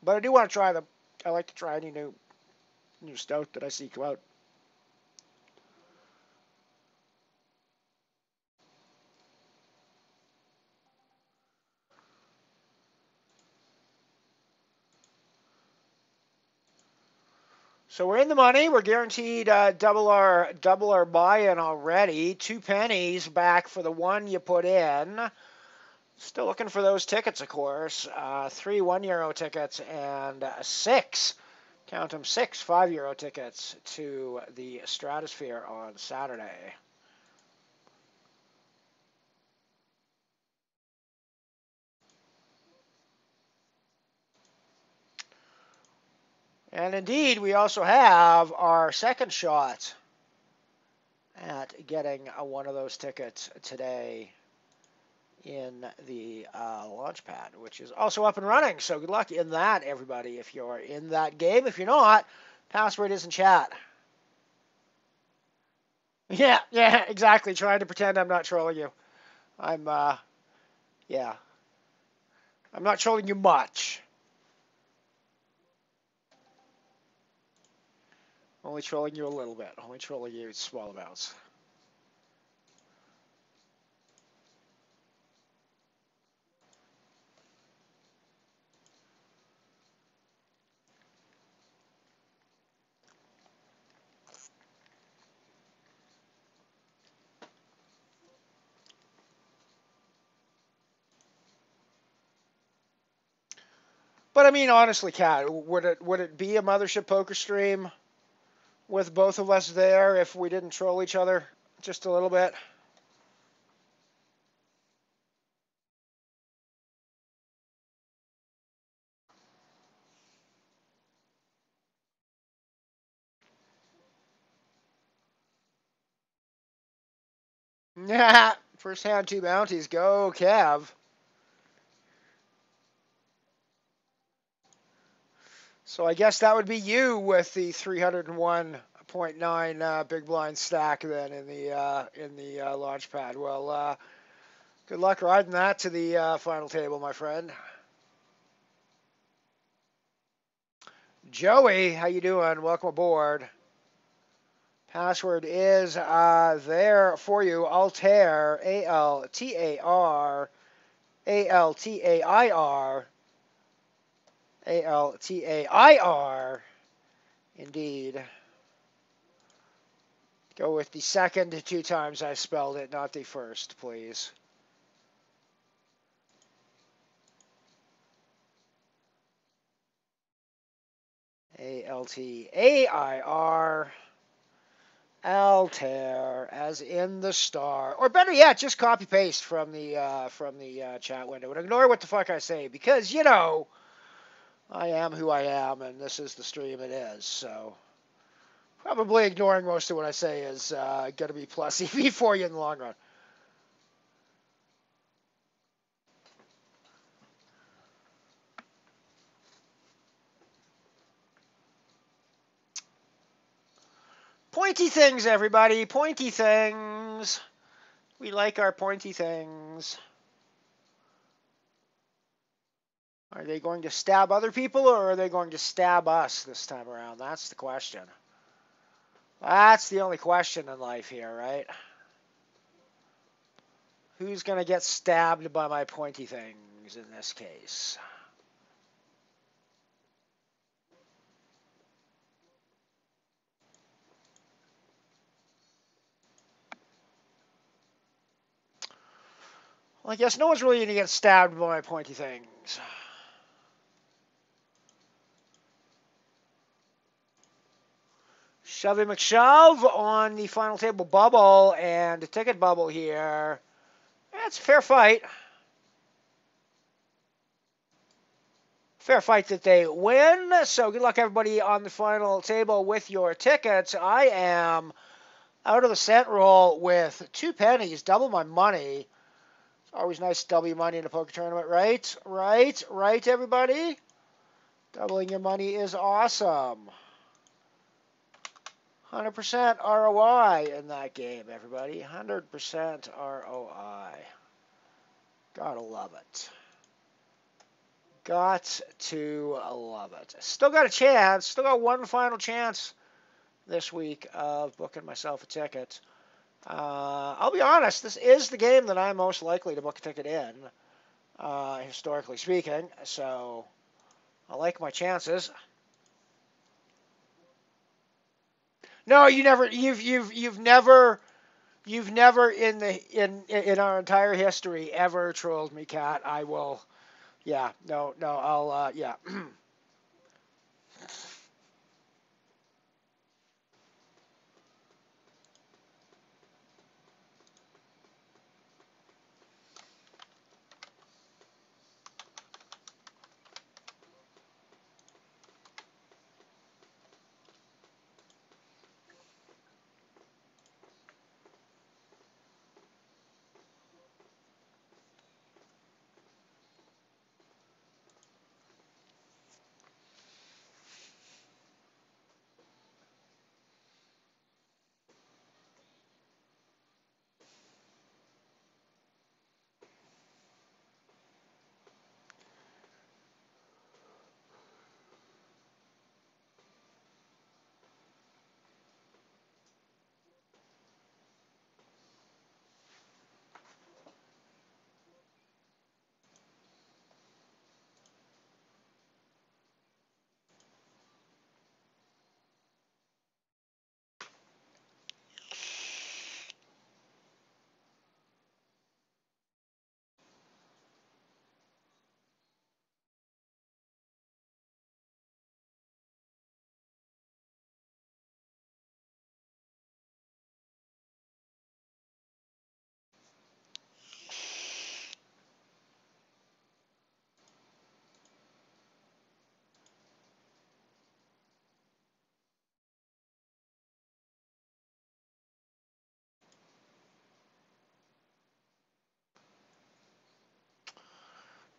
But I do want to try them. I like to try any new stout that I see come out. So we're in the money. We're guaranteed double our buy-in already. 2 pennies back for the 1 you put in. Still looking for those tickets, of course. 3 €1 tickets and 6, count them, 6 €5 tickets to the Stratosphere on Saturday. And indeed, we also have our second shot at getting one of those tickets today in the Launchpad, which is also up and running. So good luck in that, everybody, if you're in that game. If you're not, password is in chat. Yeah, exactly. Trying to pretend I'm not trolling you. Yeah. I'm not trolling you much. Only trolling you a little bit. Only trolling you small amounts. But I mean, honestly, Kat, would it be a Mothership Poker stream with both of us there if we didn't troll each other just a little bit? Nah, first hand 2 bounties. Go, Cav. So I guess that would be you with the 301.9 big blind stack then in the launch pad. Well, good luck riding that to the final table, my friend. Joey, how you doing? Welcome aboard. Password is there for you. Altair, Altair, Altair, Altair. Indeed. Go with the second 2 times I spelled it, not the first, please. Altair, Altair, as in the star, or better yet, just copy paste from the chat window and ignore what the fuck I say because I am who I am and this is the stream it is. So probably ignoring most of what I say is going to be plus EV for you in the long run. Pointy things, everybody. Pointy things. We like our pointy things. Are they going to stab other people or are they going to stab us this time around? That's the question. That's the only question in life here, right? Who's going to get stabbed by my pointy things in this case? Well, I guess no one's really going to get stabbed by my pointy things. Shovey McShove on the final table bubble and a ticket bubble here. That's a fair fight. Fair fight that they win. So good luck, everybody, on the final table with your tickets. I am out of the cent roll with 2 pennies, double my money. It's always nice to double your money in a poker tournament, right? Right, everybody? Doubling your money is awesome. 100% ROI in that game, everybody. 100% ROI. Gotta love it. Got to love it. Still got a chance. Still got one final chance this week of booking myself a ticket. I'll be honest, this is the game that I'm most likely to book a ticket in, historically speaking. So I like my chances. No, you've never in our entire history ever trolled me, Kat. I will. Yeah, no, I'll. Yeah.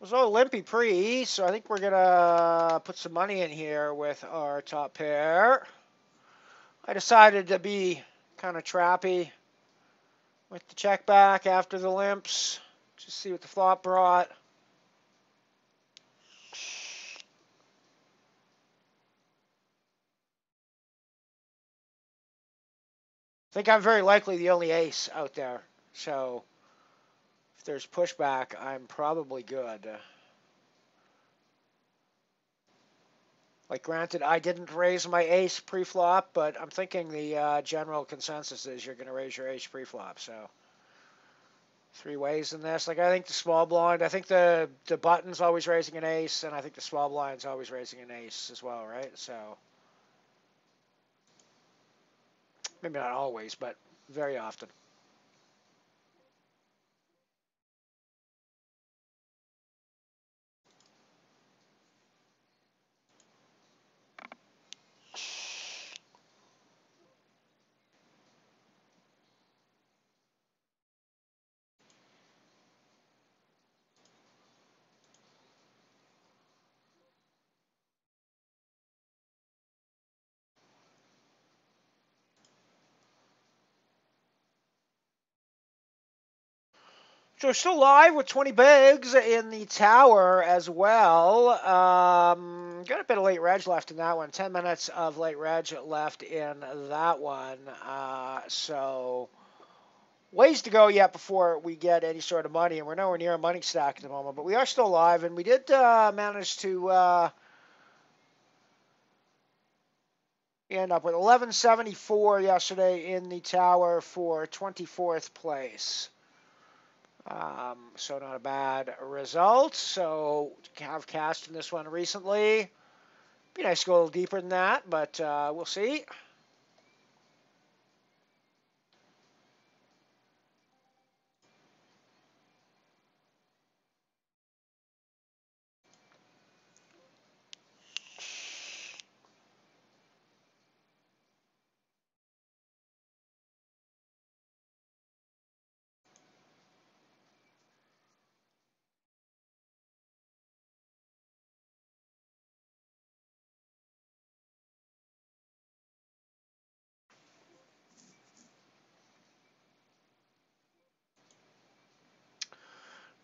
was a little limpy pre, so I think we're gonna put some money in here with our top pair. I decided to be kind of trappy with the check back after the limps. Just see what the flop brought. I think I'm very likely the only ace out there. So if there's pushback, I'm probably good. Like, granted, I didn't raise my ace pre-flop, but I'm thinking the general consensus is you're going to raise your ace pre-flop. So three ways in this. Like, I think the small blind, I think the button's always raising an ace, and I think the small blind's always raising an ace as well, right? So maybe not always, but very often. So we're still live with 20 bigs in the tower as well. Got a bit of late reg left in that one. 10 minutes of late reg left in that one. So ways to go yet before we get any sort of money, and we're nowhere near a money stack at the moment. But we are still live, and we did manage to end up with 1174 yesterday in the tower for 24th place. So not a bad result. So have cashed in this one recently. Be nice to go a little deeper than that, but we'll see.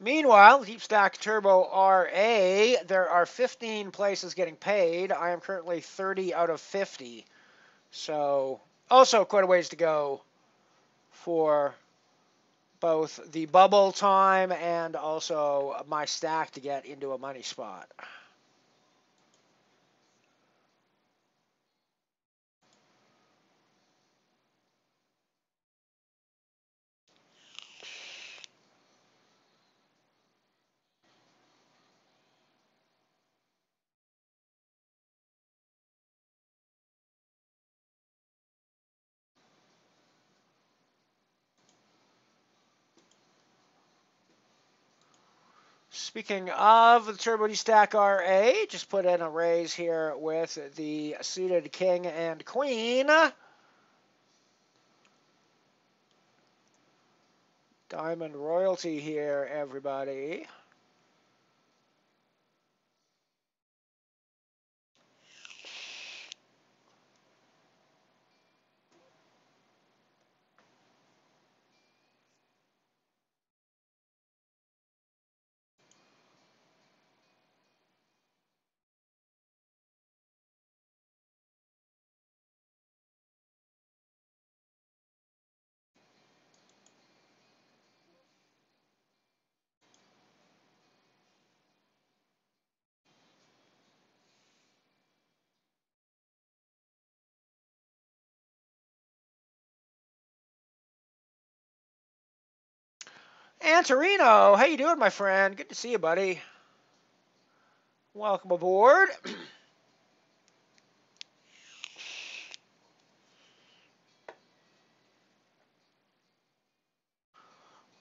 Meanwhile, Deep Stack Turbo RA, there are 15 places getting paid. I am currently 30 out of 50. So also quite a ways to go for both the bubble time and also my stack to get into a money spot. Speaking of the Turbo D Stack RA, just put in a raise here with the suited king and queen. Diamond royalty here, everybody. Antorino, how you doing, my friend? Good to see you, buddy. Welcome aboard.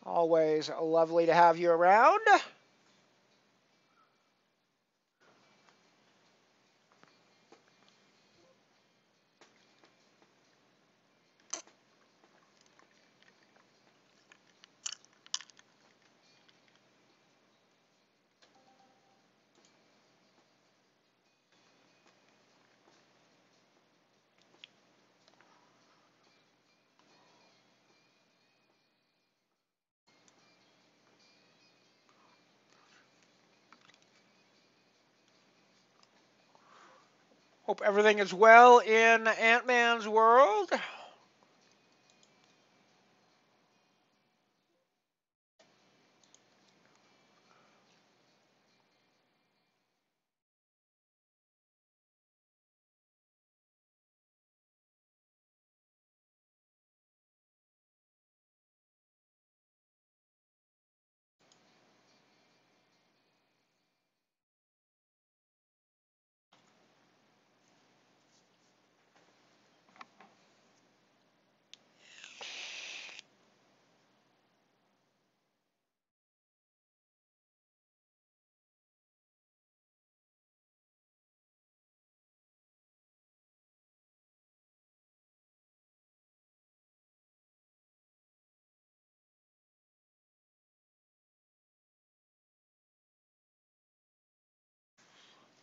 Always lovely to have you around. Hope everything is well in Ant-Man's world.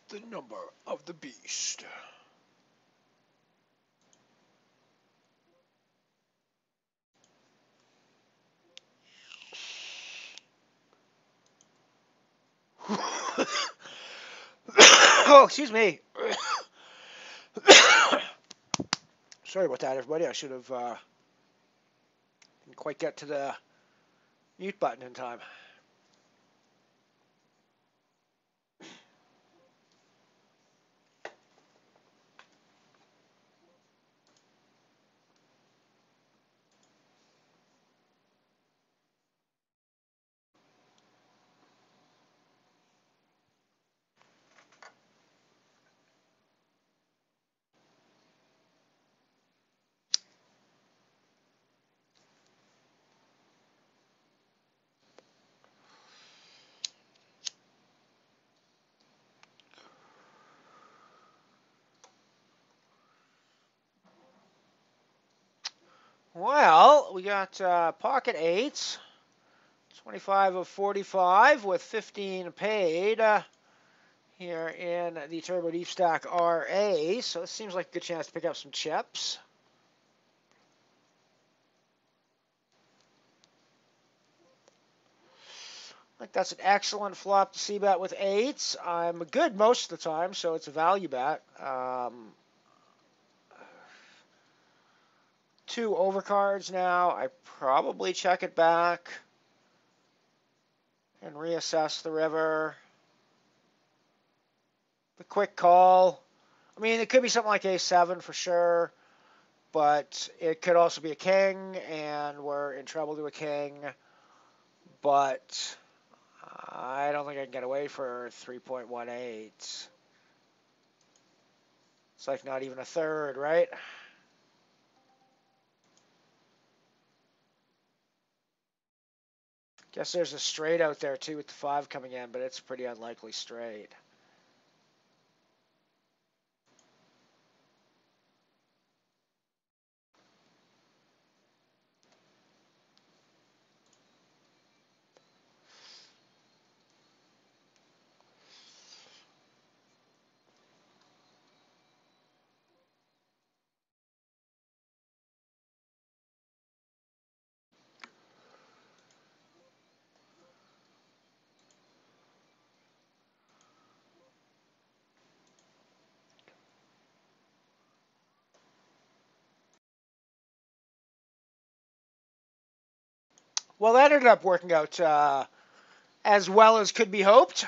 The number of the beast. Oh, excuse me. Sorry about that, everybody. I should have didn't quite get to the mute button in time. Well, we got pocket eights, 25 of 45 with 15 paid here in the Turbo Deep Stack RA. So it seems like a good chance to pick up some chips. I think that's an excellent flop to c-bet with eights. I'm good most of the time, so it's a value bet. Two overcards now. I probably check it back and reassess the river. The quick call. I mean, it could be something like a7 for sure, but it could also be a king, and we're in trouble to a king. But I don't think I can get away for 3.18. It's like not even a third, right? Guess there's a straight out there too with the 5 coming in, but it's a pretty unlikely straight. Well, that ended up working out as well as could be hoped.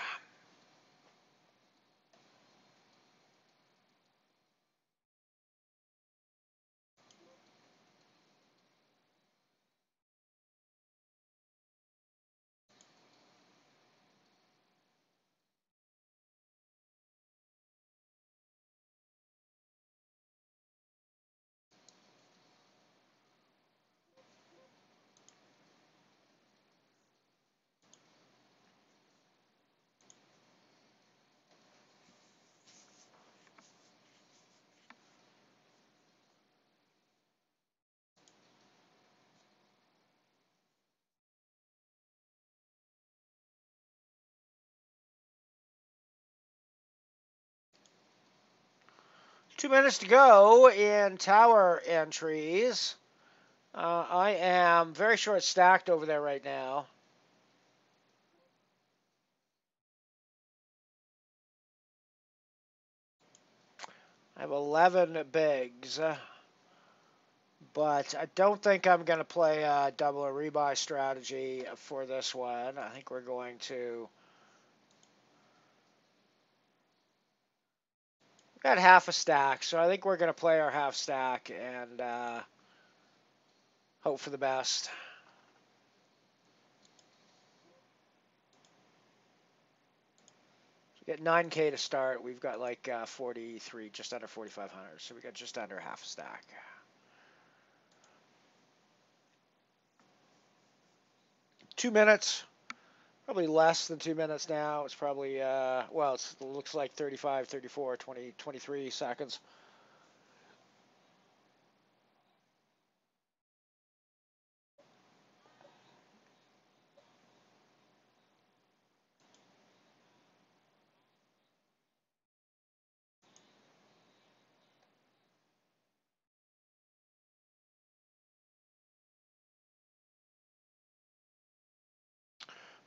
Two minutes to go in tower entries. I am very short stacked over there right now. I have 11 bigs. But I don't think I'm going to play a double or rebuy strategy for this one. I think we're going to... We got half a stack, so I think we're going to play our half stack and hope for the best. We got 9K to start. We've got like 43, just under 4,500. So we got just under half a stack. Two minutes. Probably less than 2 minutes now. It's probably, well, it looks like 35, 34, 20, 23 seconds.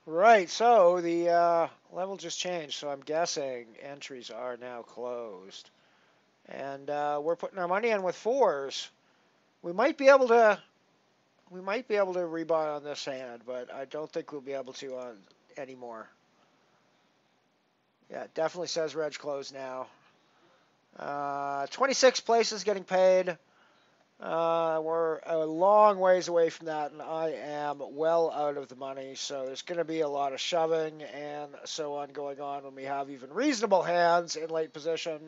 Right, so the level just changed, so I'm guessing entries are now closed. And we're putting our money in with fours. We might be able to rebuy on this hand, but I don't think we'll be able to on any more. Yeah, it definitely says reg closed now. 26 places getting paid. We're a long ways away from that, and I am well out of the money, so there's going to be a lot of shoving and so on going on when we have even reasonable hands in late position.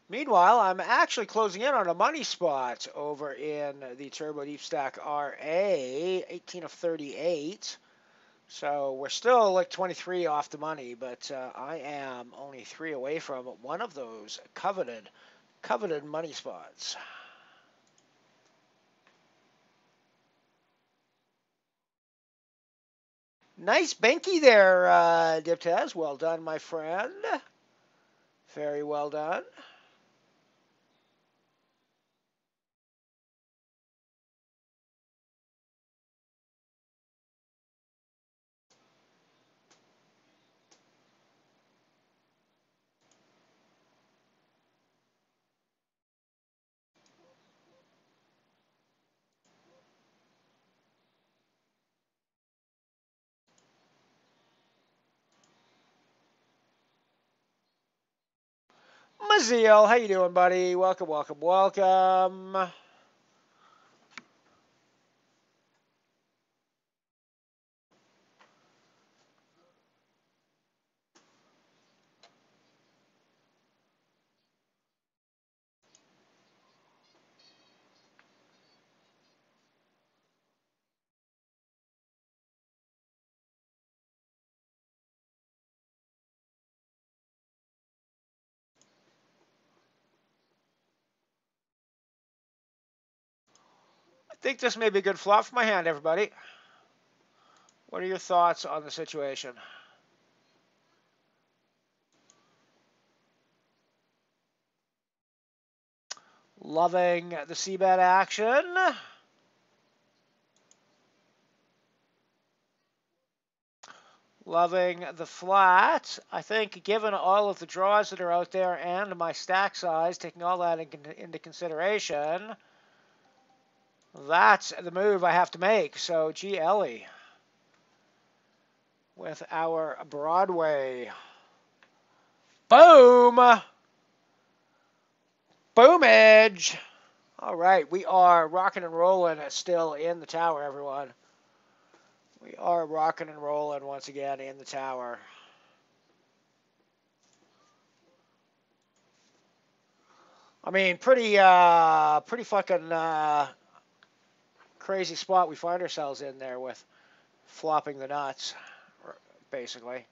Meanwhile, I'm actually closing in on a money spot over in the Turbo Deep Stack RA, 18 of 38. So we're still like 23 off the money, but I am only 3 away from one of those coveted money spots. Nice banky there, Diptaz. Well done, my friend. Very well done. Maziel, how you doing, buddy? Welcome, welcome, welcome. I think this may be a good flop for my hand, everybody. What are your thoughts on the situation? Loving the C-bet action. Loving the flat. I think given all of the draws that are out there and my stack size, taking all that into consideration, that's the move I have to make. So, gee, Ellie, with our Broadway. Boom! Boomage! All right, we are rocking and rolling still in the tower, everyone. We are rocking and rolling once again in the tower. I mean, pretty fucking crazy spot we find ourselves in there with flopping the nuts, basically.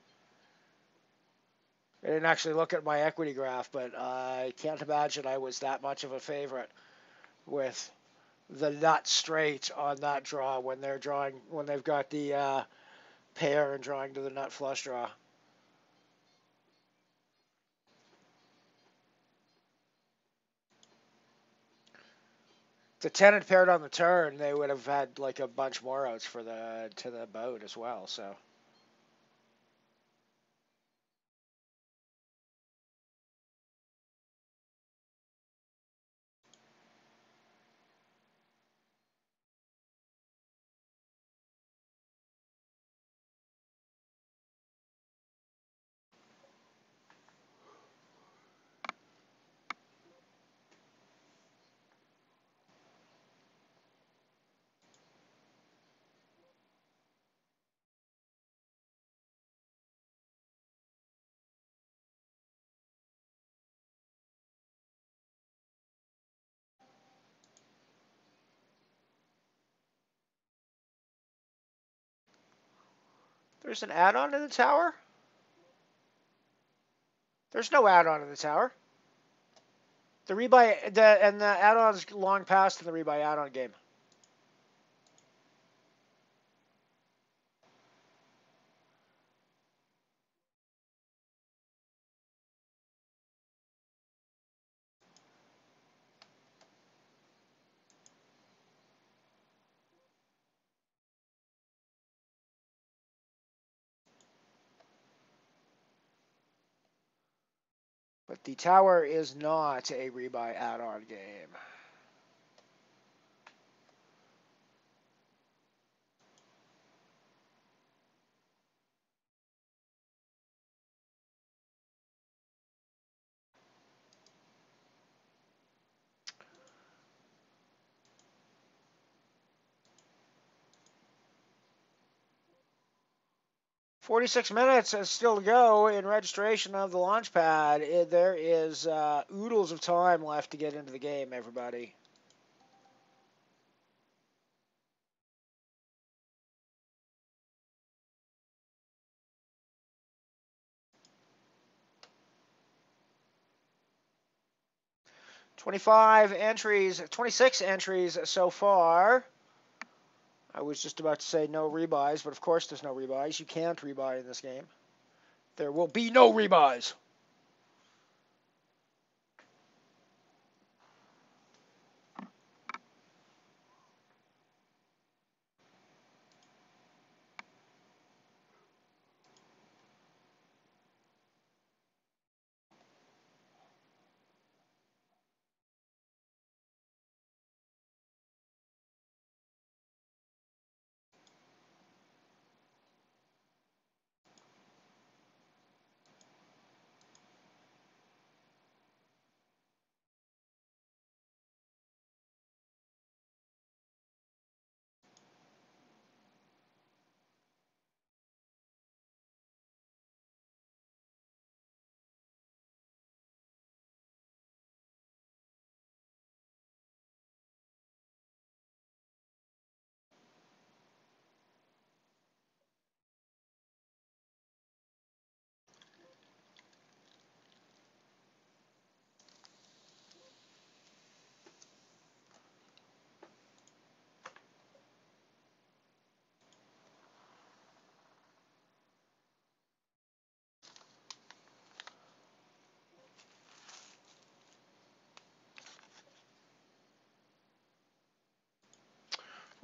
I didn't actually look at my equity graph, but I can't imagine I was that much of a favorite with the nut straight on that draw when they've got the pair and drawing to the nut flush draw. The 10 had paired on the turn, they would have had like a bunch more outs for to the boat as well. So there's an add-on in the tower. There's no add-on in the tower. The rebuy and the add-on's long past in the rebuy add-on game. But the tower is not a rebuy add-on game. "46 minutes still to go in registration of the launch pad. There is oodles of time left to get into the game, everybody. "26 entries so far. I was just about to say no rebuys, but of course there's no rebuys. You can't rebuy in this game. There will be no rebuys.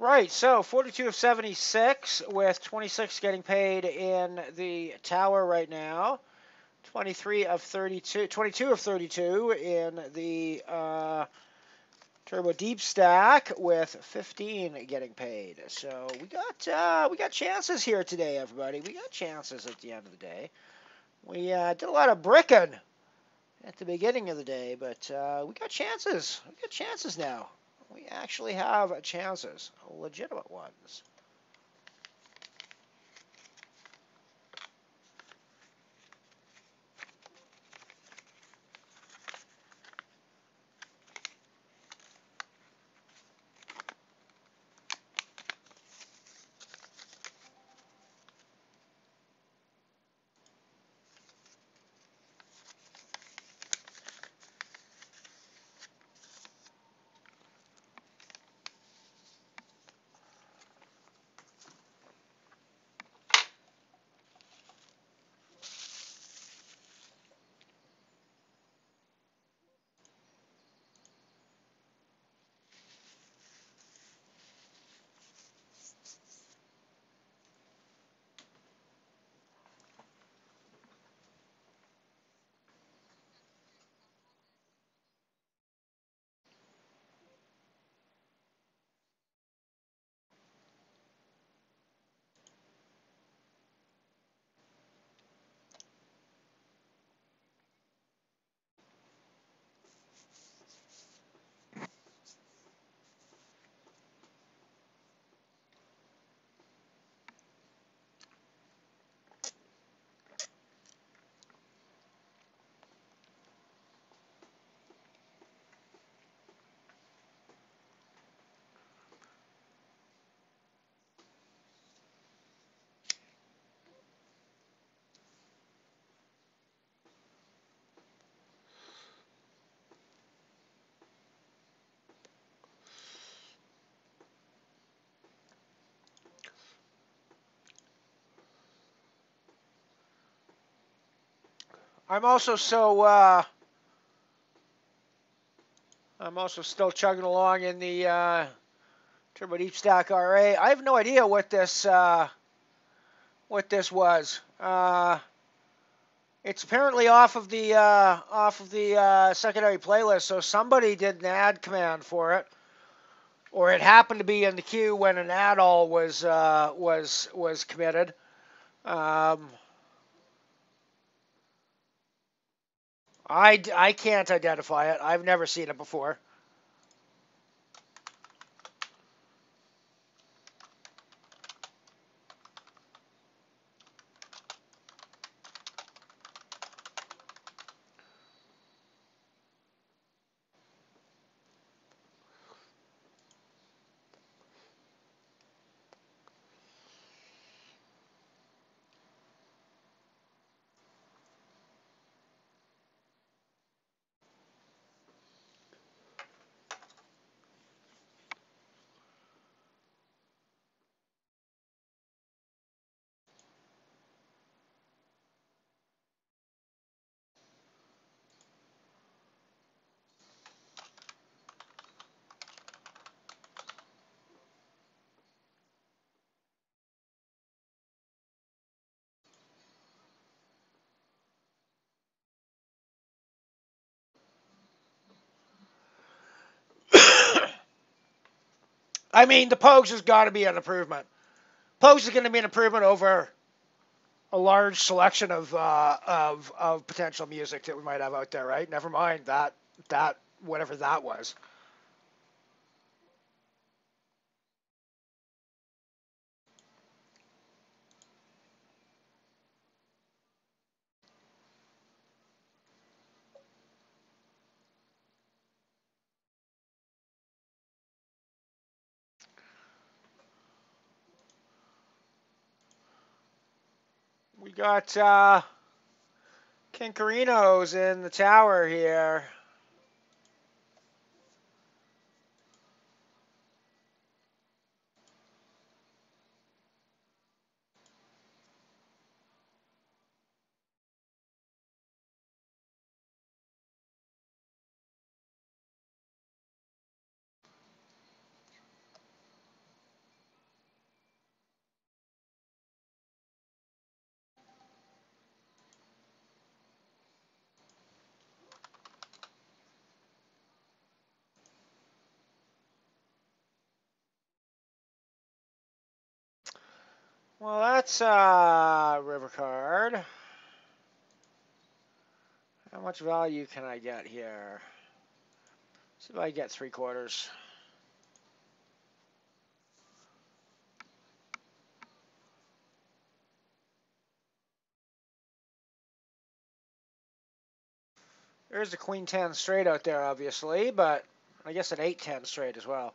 Right, so 42 of 76 with 26 getting paid in the tower right now. 22 of 32 in the Turbo Deep Stack with 15 getting paid. So we got chances here today, everybody. We got chances at the end of the day. We did a lot of bricking at the beginning of the day, but we got chances. We got chances now. We actually have chances, legitimate ones. I'm also still chugging along in the Turbo Deep Stack RA. I have no idea what this was. It's apparently off of the secondary playlist, so somebody did an add command for it, or it happened to be in the queue when an add-all was committed. I can't identify it. I've never seen it before. I mean, the Pogues has got to be an improvement. Pogues is going to be an improvement over a large selection of potential music that we might have out there, right? Never mind that whatever that was. We got Kinkarinos in the tower here. Well, that's river card. How much value can I get here? See if I get 3/4. There's a Queen 10 straight out there, obviously, but I guess an 8-10 straight as well.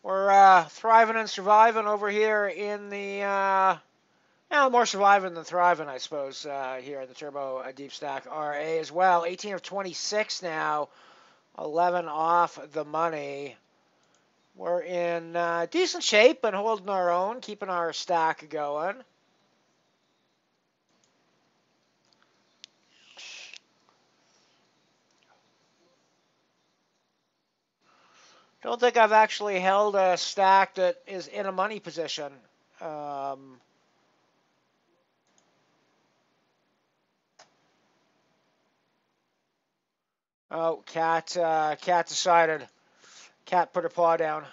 We're thriving and surviving over here in the, more surviving than thriving, I suppose, here in the Turbo Deep Stack RA as well. 18 of 26 now, 11 off the money. We're in decent shape and holding our own, keeping our stack going. Don't think I've actually held a stack that is in a money position. Oh, Cat decided. Cat put her paw down.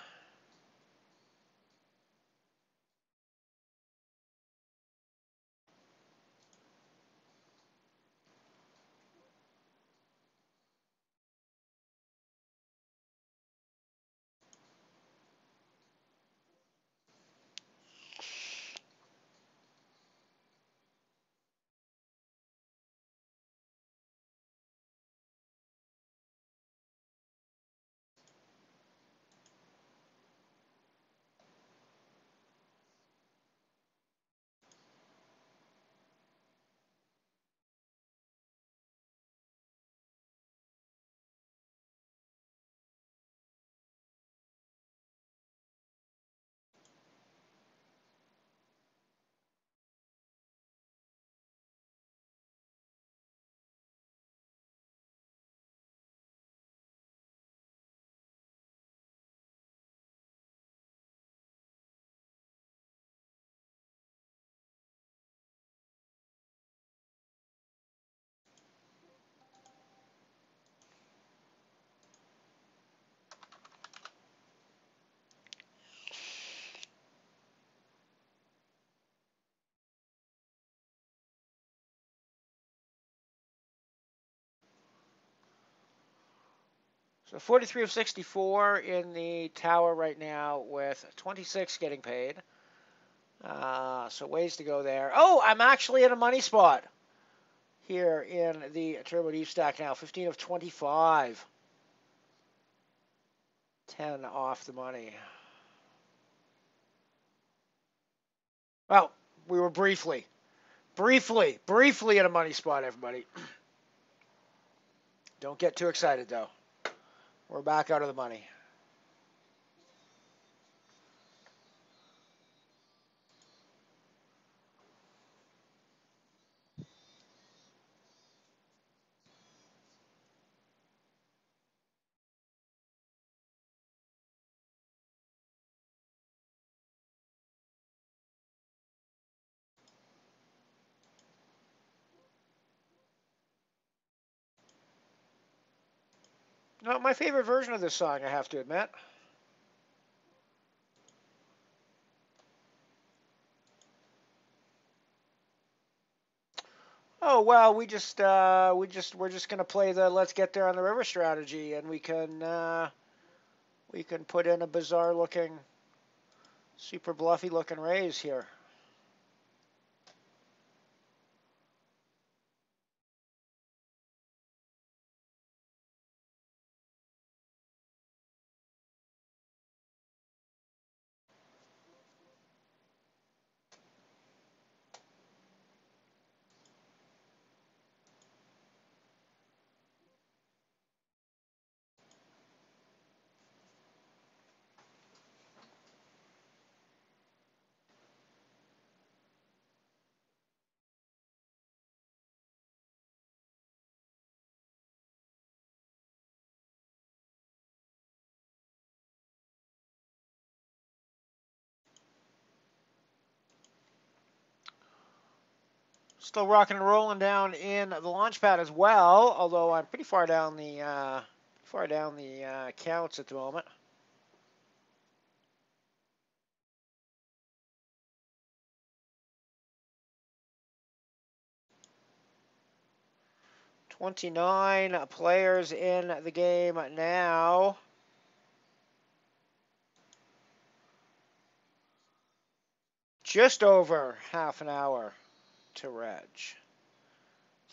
So 43 of 64 in the tower right now with 26 getting paid. So ways to go there. Oh, I'm actually in a money spot here in the Turbo Deep Stack now. 15 of 25. 10 off the money. Well, we were briefly in a money spot, everybody. Don't get too excited, though. We're back out of the money. Not my favorite version of this song, I have to admit. Oh well, we're just gonna play the let's get there on the river strategy, and we can put in a bizarre looking, super bluffy looking raise here. Still rocking and rolling down in the launch pad as well, although I'm pretty far down the counts at the moment. 29 players in the game now. Just over half an hour to reg.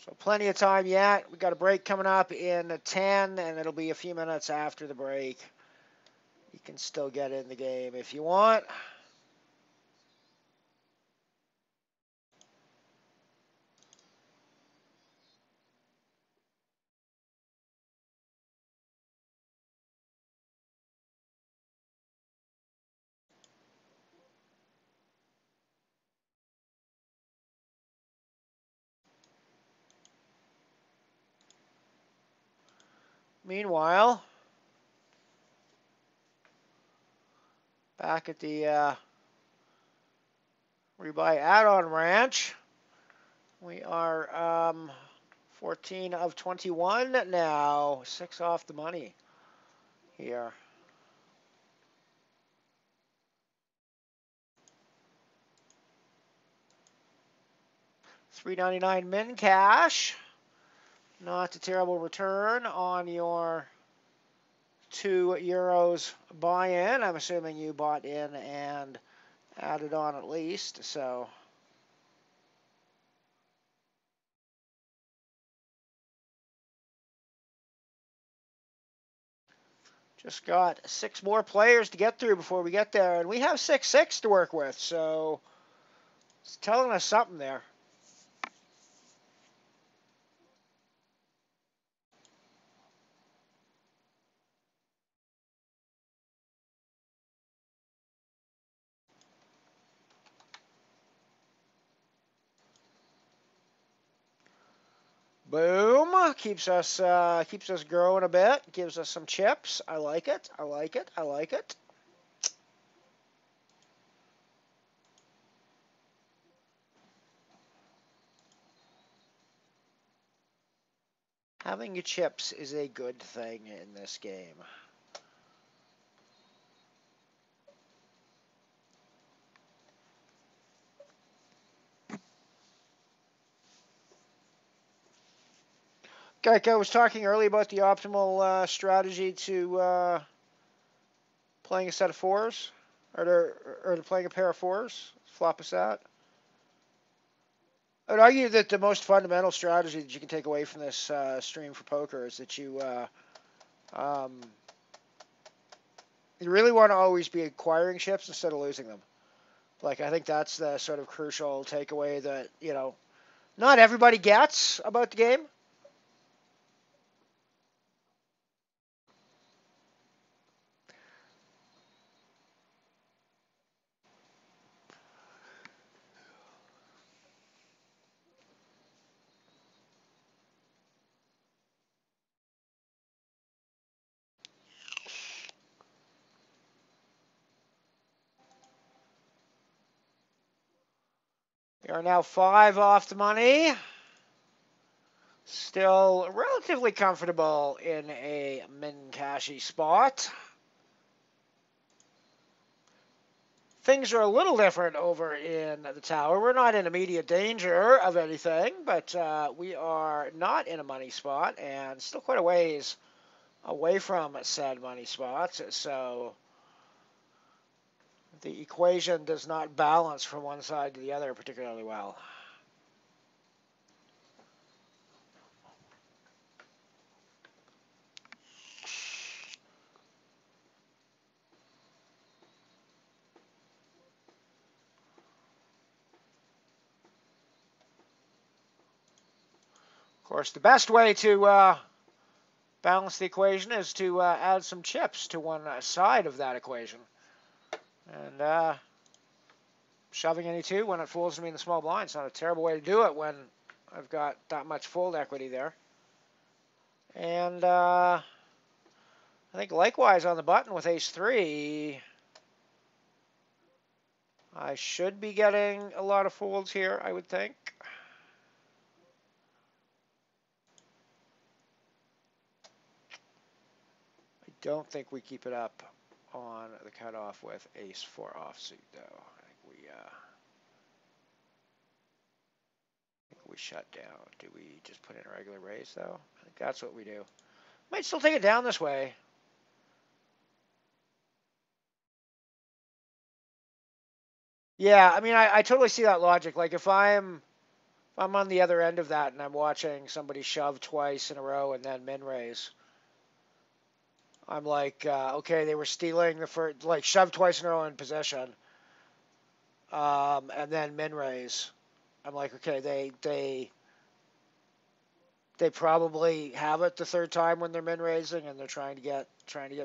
So plenty of time yet. We got a break coming up in 10, and it'll be a few minutes after the break. You can still get in the game if you want. Meanwhile, back at the Rebuy add-on ranch, we are 14 of 21 now, 6 off the money here. $3.99 min cash. Not a terrible return on your €2 buy-in. I'm assuming you bought in and added on at least, so just got 6 more players to get through before we get there, and we have 6-6 to work with, so it's telling us something there. Boom, keeps us growing a bit, gives us some chips. I like it. I like it. I like it. Having your chips is a good thing in this game. Geico was talking earlier about the optimal strategy to playing a set of fours, or to playing a pair of fours. Flop a set. I would argue that the most fundamental strategy that you can take away from this stream for poker is that you really want to always be acquiring chips instead of losing them. Like, I think that's the sort of crucial takeaway that, not everybody gets about the game. We are now 5 off the money. Still relatively comfortable in a min-cashy spot. Things are a little different over in the tower. We're not in immediate danger of anything, but we are not in a money spot and still quite a ways away from said money spots. So the equation does not balance from one side to the other particularly well. Of course, the best way to balance the equation is to add some chips to one side of that equation. And shoving any two when it fools me in the small blind is not a terrible way to do it when I've got that much fold equity there. And I think likewise on the button with ace-3, I should be getting a lot of folds here, I would think. I don't think we keep it up on the cutoff with ace-4 offsuit, though. I think we shut down? Do we just put in a regular raise, though? I think that's what we do. Might still take it down this way. Yeah, I mean, I totally see that logic. Like, if I'm on the other end of that and I'm watching somebody shove twice in a row and then min raise, I'm like, okay, they were stealing the first, like, shove twice in a row in possession, and then min raise. I'm like, okay, they probably have it the third time when they're min raising and they're trying to get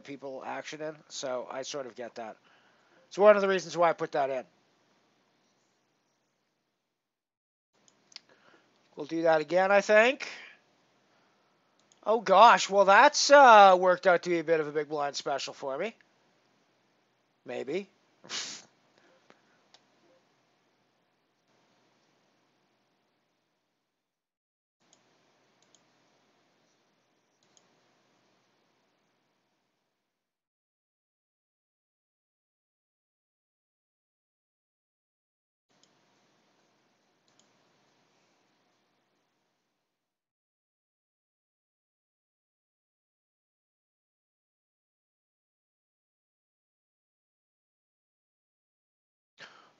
people action in. So I sort of get that. It's one of the reasons why I put that in. We'll do that again, I think. Oh gosh, well that's worked out to be a bit of a big blind special for me. Maybe.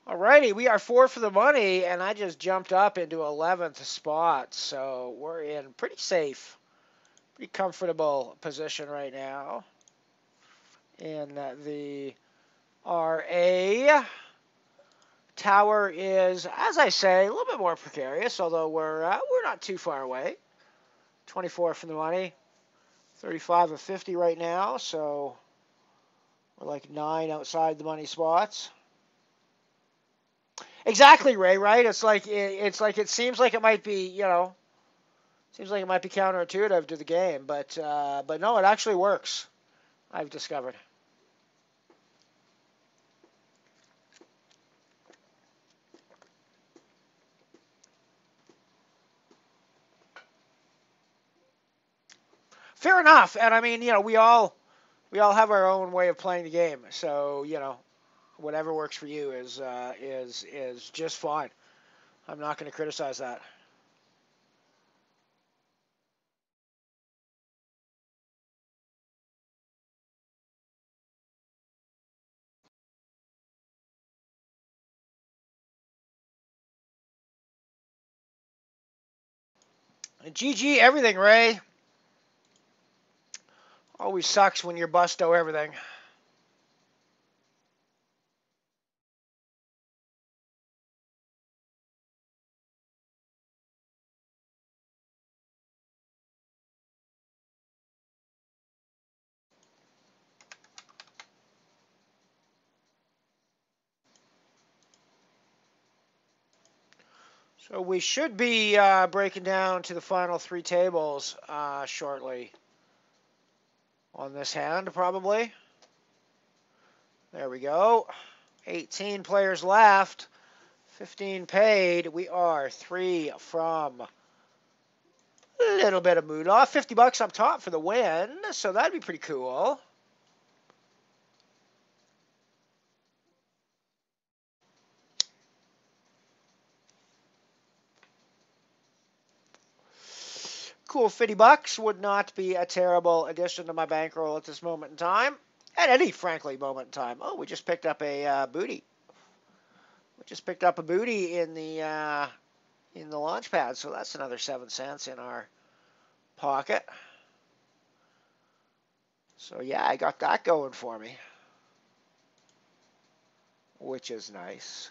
Alrighty, we are 4 for the money, and I just jumped up into 11th spot, so we're in pretty safe, pretty comfortable position right now in the RA. Tower is, as I say, a little bit more precarious, although we're not too far away. 24 for the money, 35 of 50 right now, so we're like 9 outside the money spots. Exactly, Ray. Right? It's like it seems like it might be, seems like it might be counterintuitive to the game, but no, it actually works. I've discovered. Fair enough, and I mean, we all have our own way of playing the game, so whatever works for you is just fine. I'm not going to criticize that. And GG everything, Ray. Always sucks when you're busto everything. So we should be breaking down to the final 3 tables shortly on this hand, probably. There we go. 18 players left, 15 paid. We are 3 from a little bit of mood off. $50 up top for the win, so that'd be pretty cool. Cool, $50 would not be a terrible addition to my bankroll at this moment in time. At any, frankly, moment in time. Oh, we just picked up a booty. We just picked up a booty in the launch pad, so that's another 7 cents in our pocket. So yeah, I got that going for me, which is nice.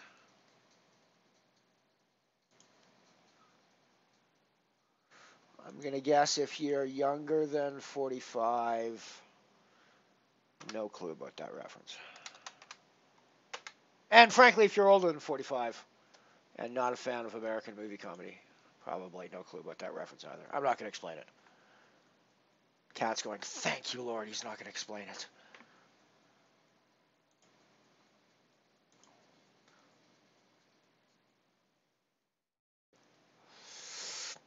I'm going to guess if you're younger than 45, no clue about that reference. And frankly, if you're older than 45 and not a fan of American movie comedy, probably no clue about that reference either. I'm not going to explain it. Cat's going, thank you, Lord, he's not going to explain it.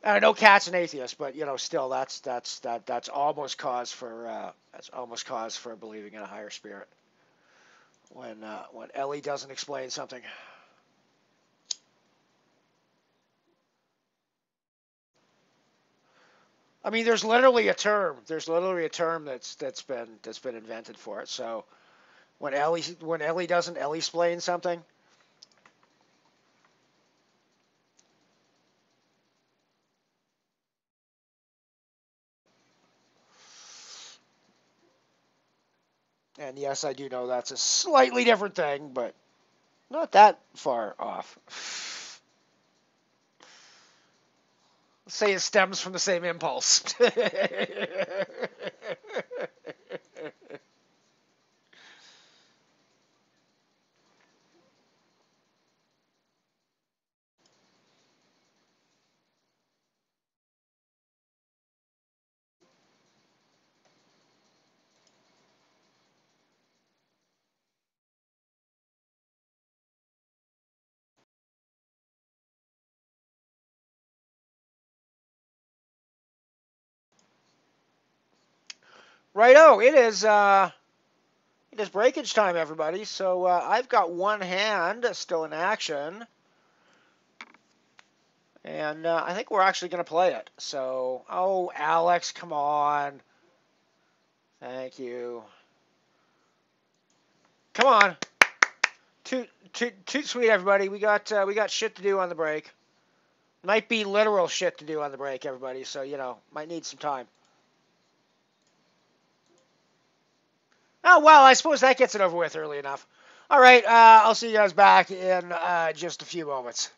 I know Cat's an atheist, but still, that's almost cause for believing in a higher spirit. When Ellie doesn't explain something. I mean, there's literally a term. There's literally a term that's been invented for it. So when Ellie doesn't Ellie explain something. And yes, I do know that's a slightly different thing, but not that far off. Let's say it stems from the same impulse. Righto, it is breakage time, everybody. So I've got one hand still in action, and I think we're actually going to play it. So, oh, Alex, come on. Thank you. Come on. Toot sweet, everybody. We got shit to do on the break. Might be literal shit to do on the break, everybody. So might need some time. Oh well, I suppose that gets it over with early enough. All right, I'll see you guys back in just a few moments.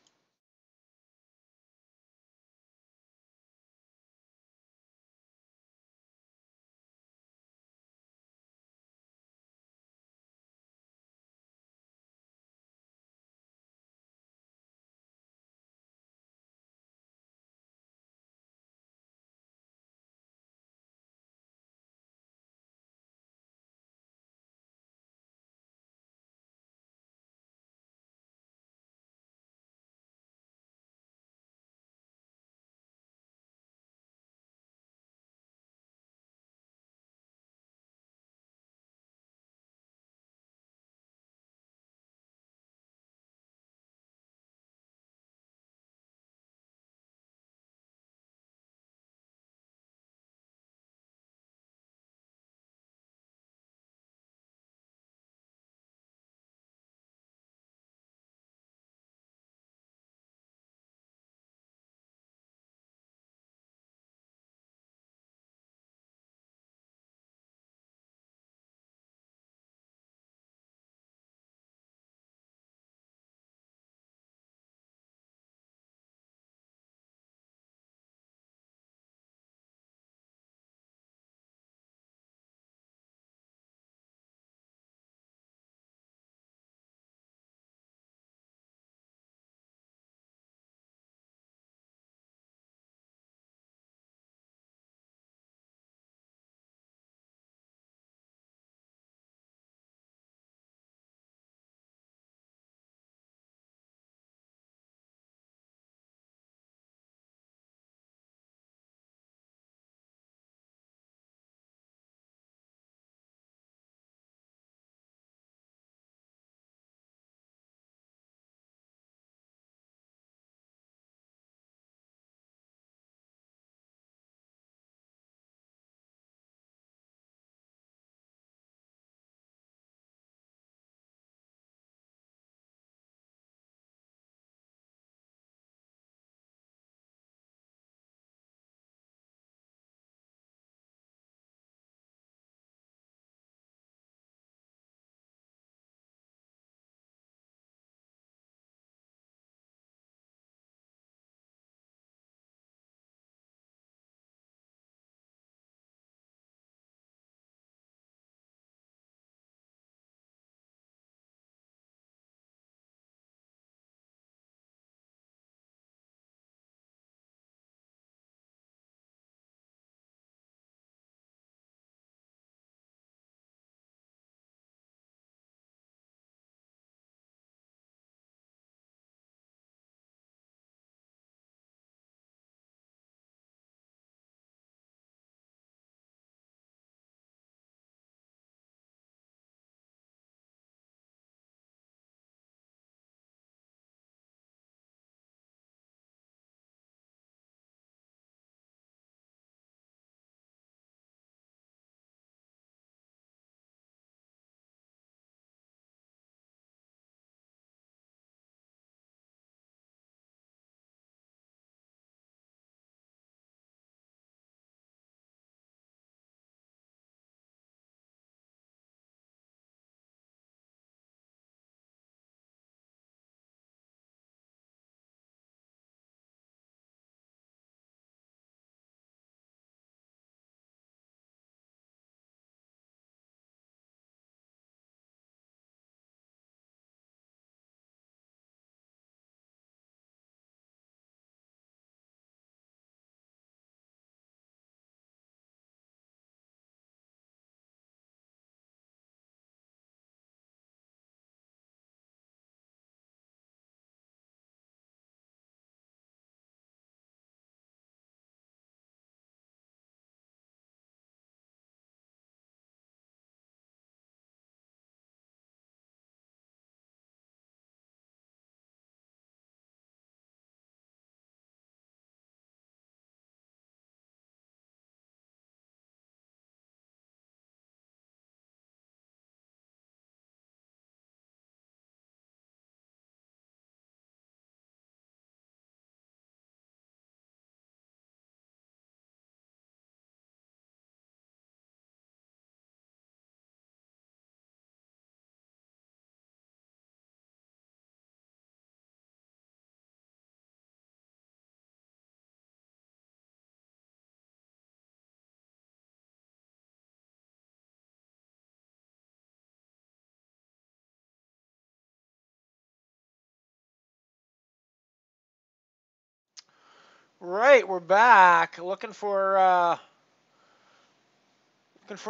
Right, we're back. Looking for an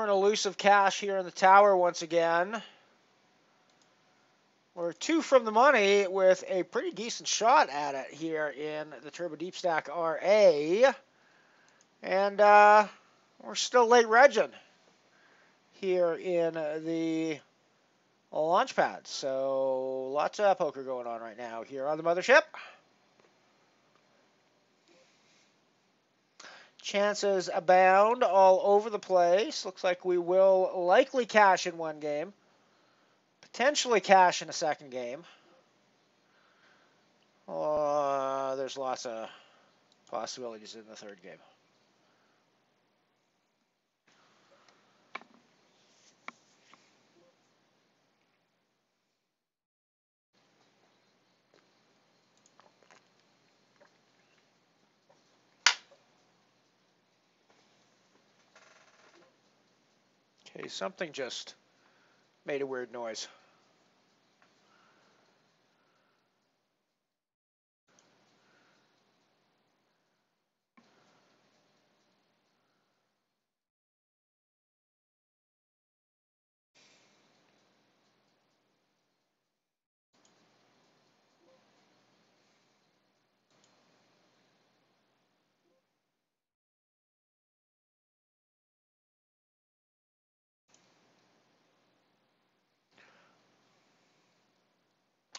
elusive cash here in the tower once again. We're 2 from the money with a pretty decent shot at it here in the Turbo Deep Stack RA. And we're still late regging here in the launch pad. So lots of poker going on right now here on the mothership. Chances abound all over the place. Looks like we will likely cash in one game. Potentially cash in a second game. There's lots of possibilities in the third game. Okay, something just made a weird noise.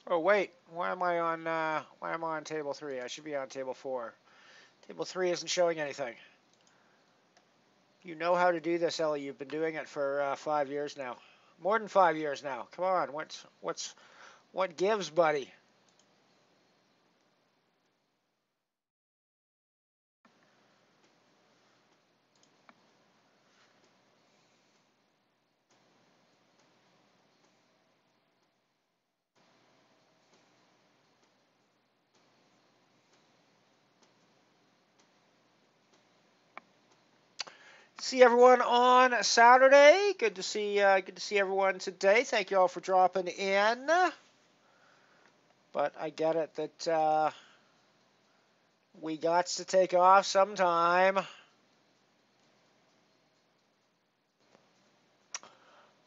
Oh wait, why am I on table 3? I should be on table 4. Table 3 isn't showing anything. You know how to do this, Ellie. You've been doing it for 5 years now. More than 5 years now. Come on, what gives, buddy? See everyone on Saturday. Good to see everyone today. Thank you all for dropping in. But I get it that we got to take off sometime.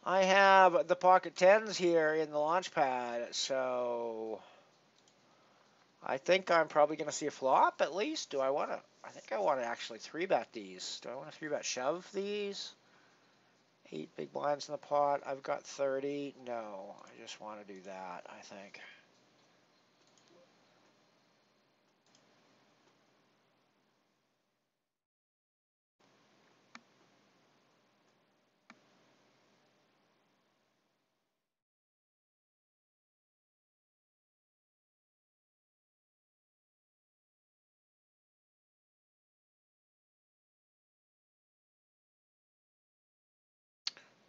I have the pocket 10s here in the launch pad, so I think I'm probably going to see a flop at least. Do I want to? I think I want to actually 3-bet these. Do I want to 3-bet shove these? 8 big blinds in the pot. I've got 30. No, I just want to do that, I think.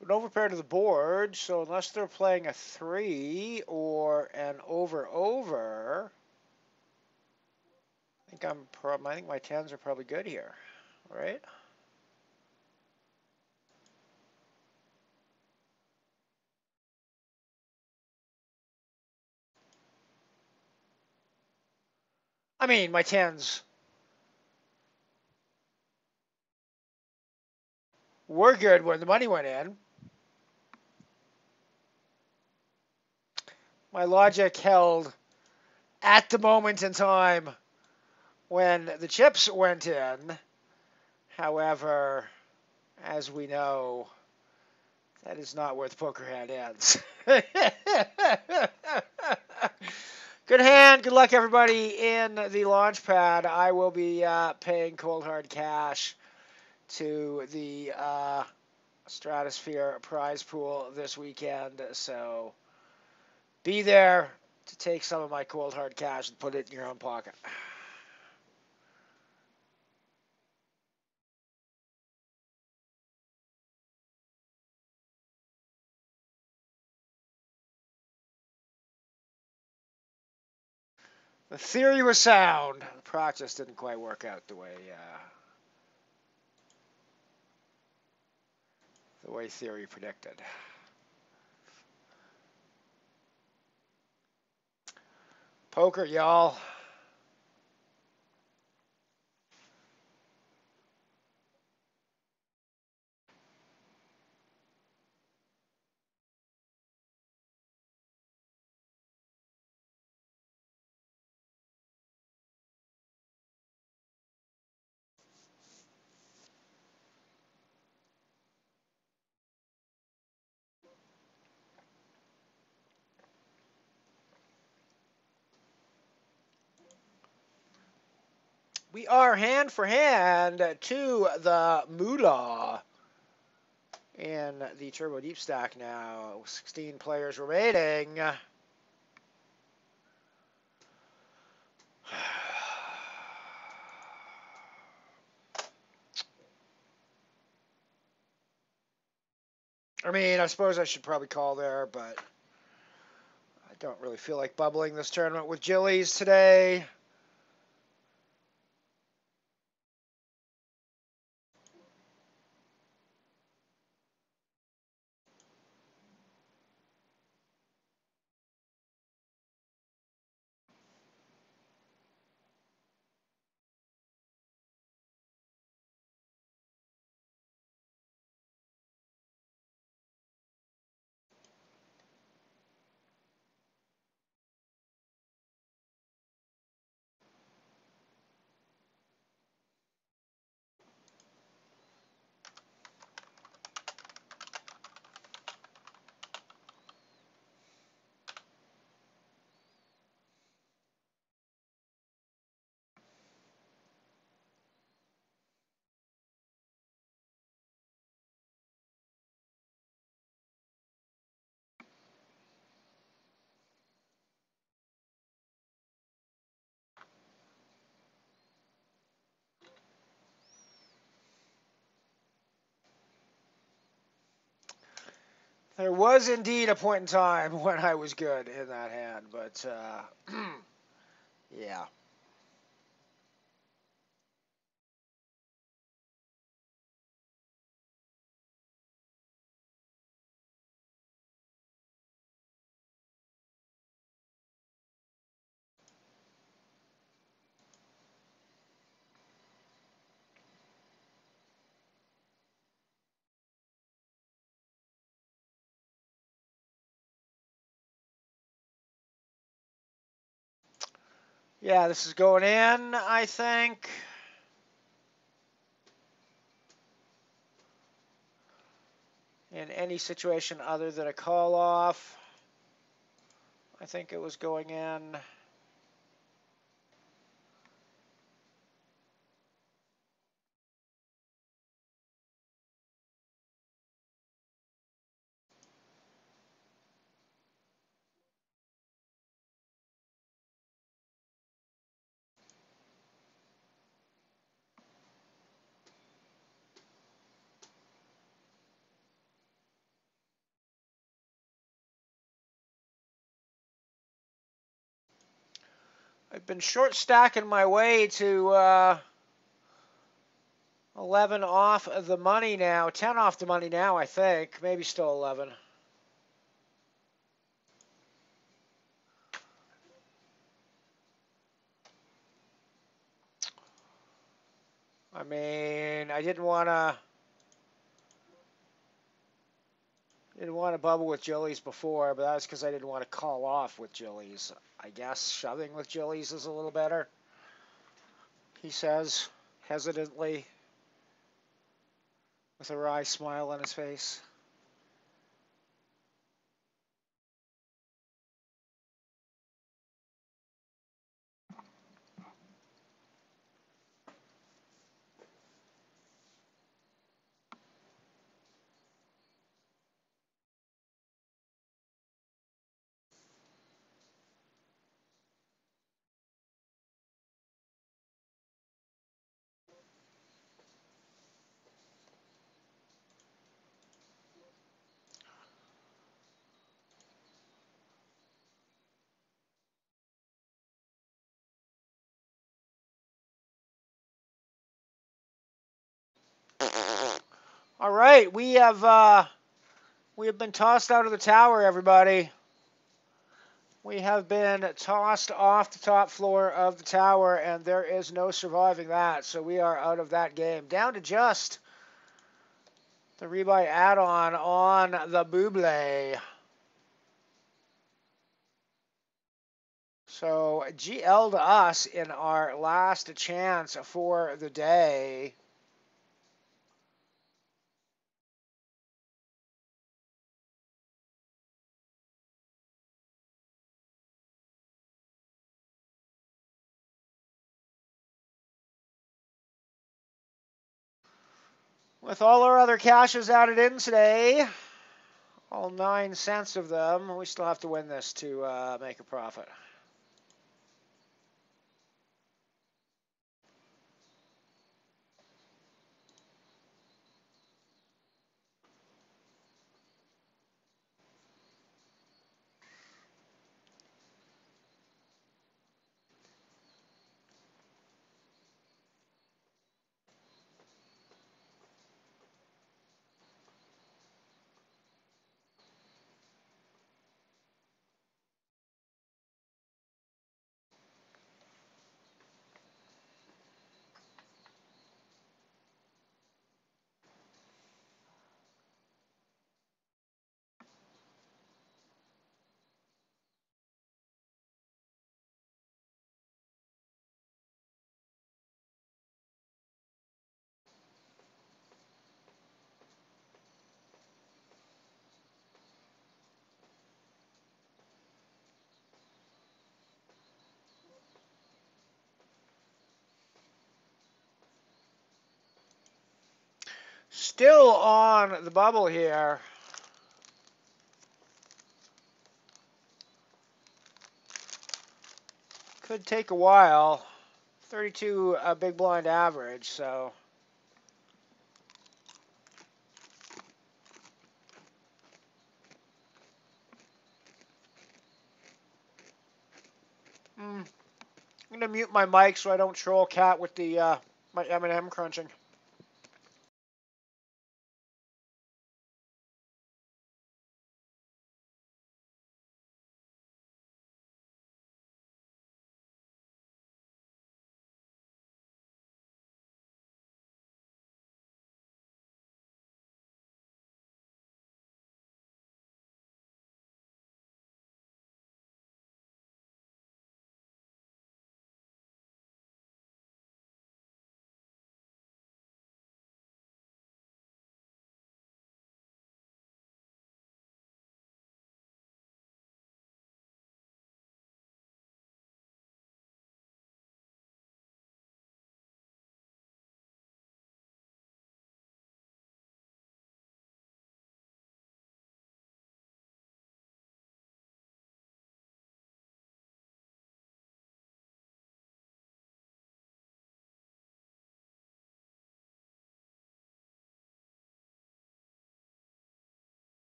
An overpair to the board, so unless they're playing a 3 or an over, I think my 10s are probably good here, right? I mean, my 10s were good when the money went in. My logic held at the moment in time when the chips went in. However, as we know, that is not where the poker hand ends. Good hand. Good luck, everybody, in the launch pad. I will be paying cold hard cash to the Stratosphere prize pool this weekend. So be there to take some of my cold hard cash and put it in your own pocket. The theory was sound. The practice didn't quite work out the way theory predicted. Poker, y'all. We are hand for hand to the moolah in the Turbo Deep Stack now. 16 players remaining. I mean, I suppose I should probably call there, but I don't really feel like bubbling this tournament with Jillies today. There was indeed a point in time when I was good in that hand, but yeah. Yeah, this is going in, I think. In any situation other than a call off, I think it was going in. I've been short stacking my way to 11 off the money now, 10 off the money now, I think. Maybe still 11. I mean, I didn't want to bubble with Jillies before, but that was because I didn't want to call off with Jillies. I guess shoving with Jillies is a little better, he says, hesitantly, with a wry smile on his face. All right, we have been tossed out of the tower, everybody. We have been tossed off the top floor of the tower, and there is no surviving that. So we are out of that game. Down to just the rebuy add-on on the Buble. So GL to us in our last chance for the day. With all our other cashes added in today, all 9 cents of them, we still have to win this to make a profit. Still on the bubble here. Could take a while. 32 big blind average, so. I'm going to mute my mic so I don't troll Cat with the my M&M crunching.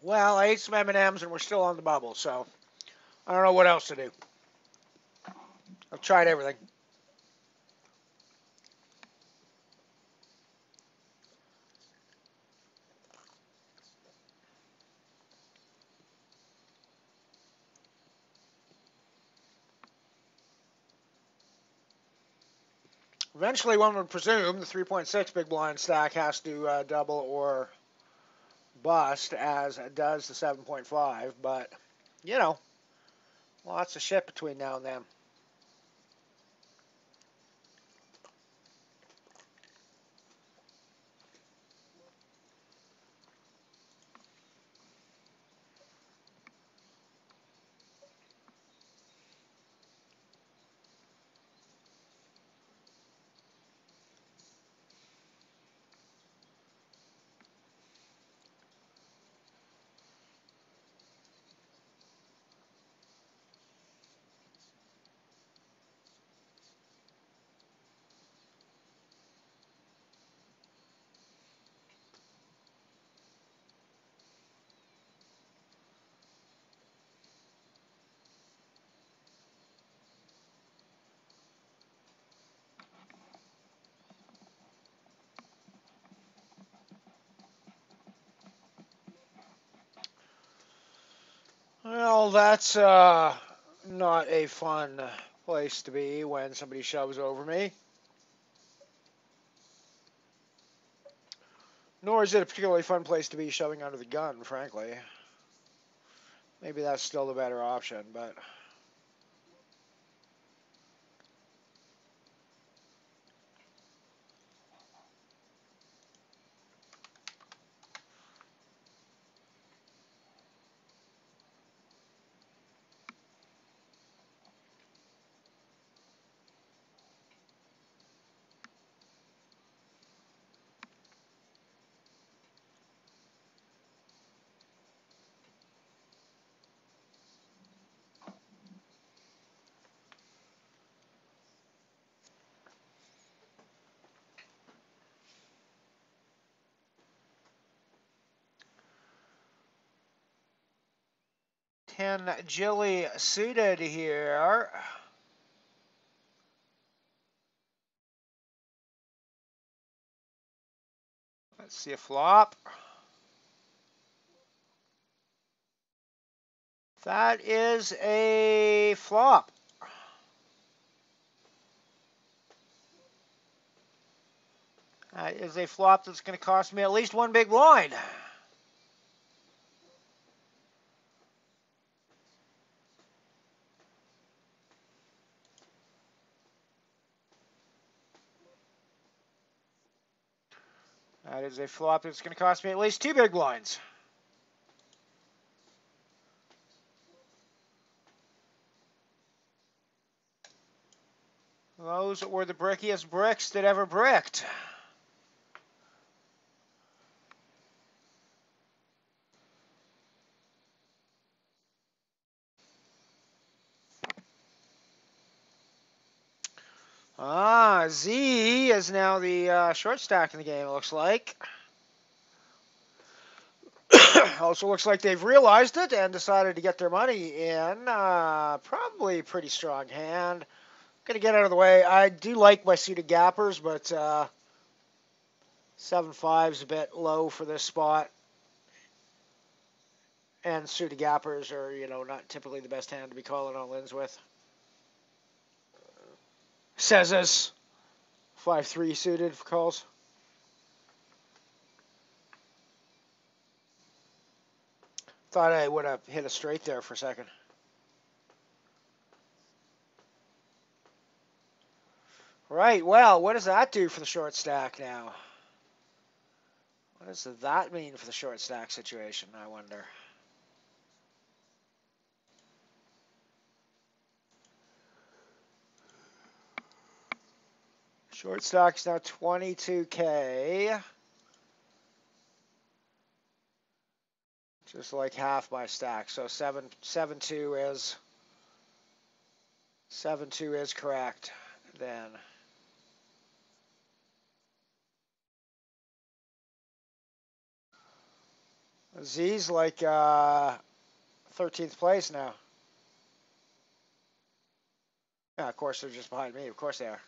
Well, I ate some M&Ms and we're still on the bubble, so I don't know what else to do. I've tried everything. Eventually, one would presume the 3.6 big blind stack has to double or bust, as does the 7.5, but, you know, lots of shit between now and then. Well, that's not a fun place to be when somebody shoves over me. Nor is it a particularly fun place to be shoving under the gun, frankly. Maybe that's still the better option, but 10 Jilly suited here. Let's see a flop. That is a flop. That is a flop that's going to cost me at least one big blind. That is a flop that's going to cost me at least two big blinds. Those were the brickiest bricks that ever bricked. Z is now the short stack in the game, it looks like. Also looks like they've realized it and decided to get their money in. Probably a pretty strong hand. Gonna get out of the way. I do like my suited gappers, but 7-5 is a bit low for this spot. And suited gappers are, not typically the best hand to be calling all ins with. Says this 5-3 suited for calls. Thought I would have hit a straight there for a second. Right, well, what does that do for the short stack now? What does that mean for the short stack situation, I wonder? Short stack's now 22K. Just like half my stack. So 7-2 is correct then. Z's like 13th place now. Yeah, of course they're just behind me. Of course they are.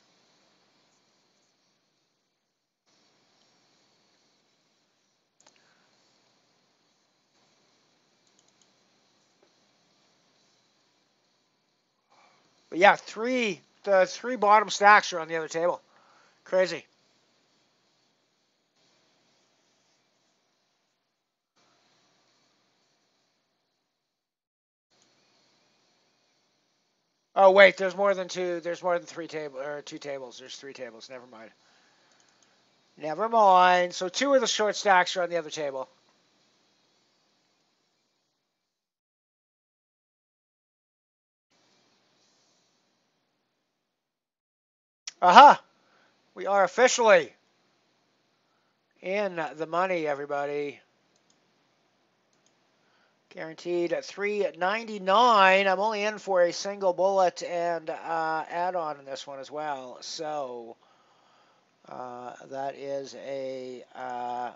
But yeah, the three bottom stacks are on the other table. Crazy. Oh wait, there's more than two. There's more than two tables. There's three tables. Never mind. Never mind. So two of the short stacks are on the other table. Aha! We are officially in the money, everybody. Guaranteed at $3.99. I'm only in for a single bullet and add-on in this one as well. So that is a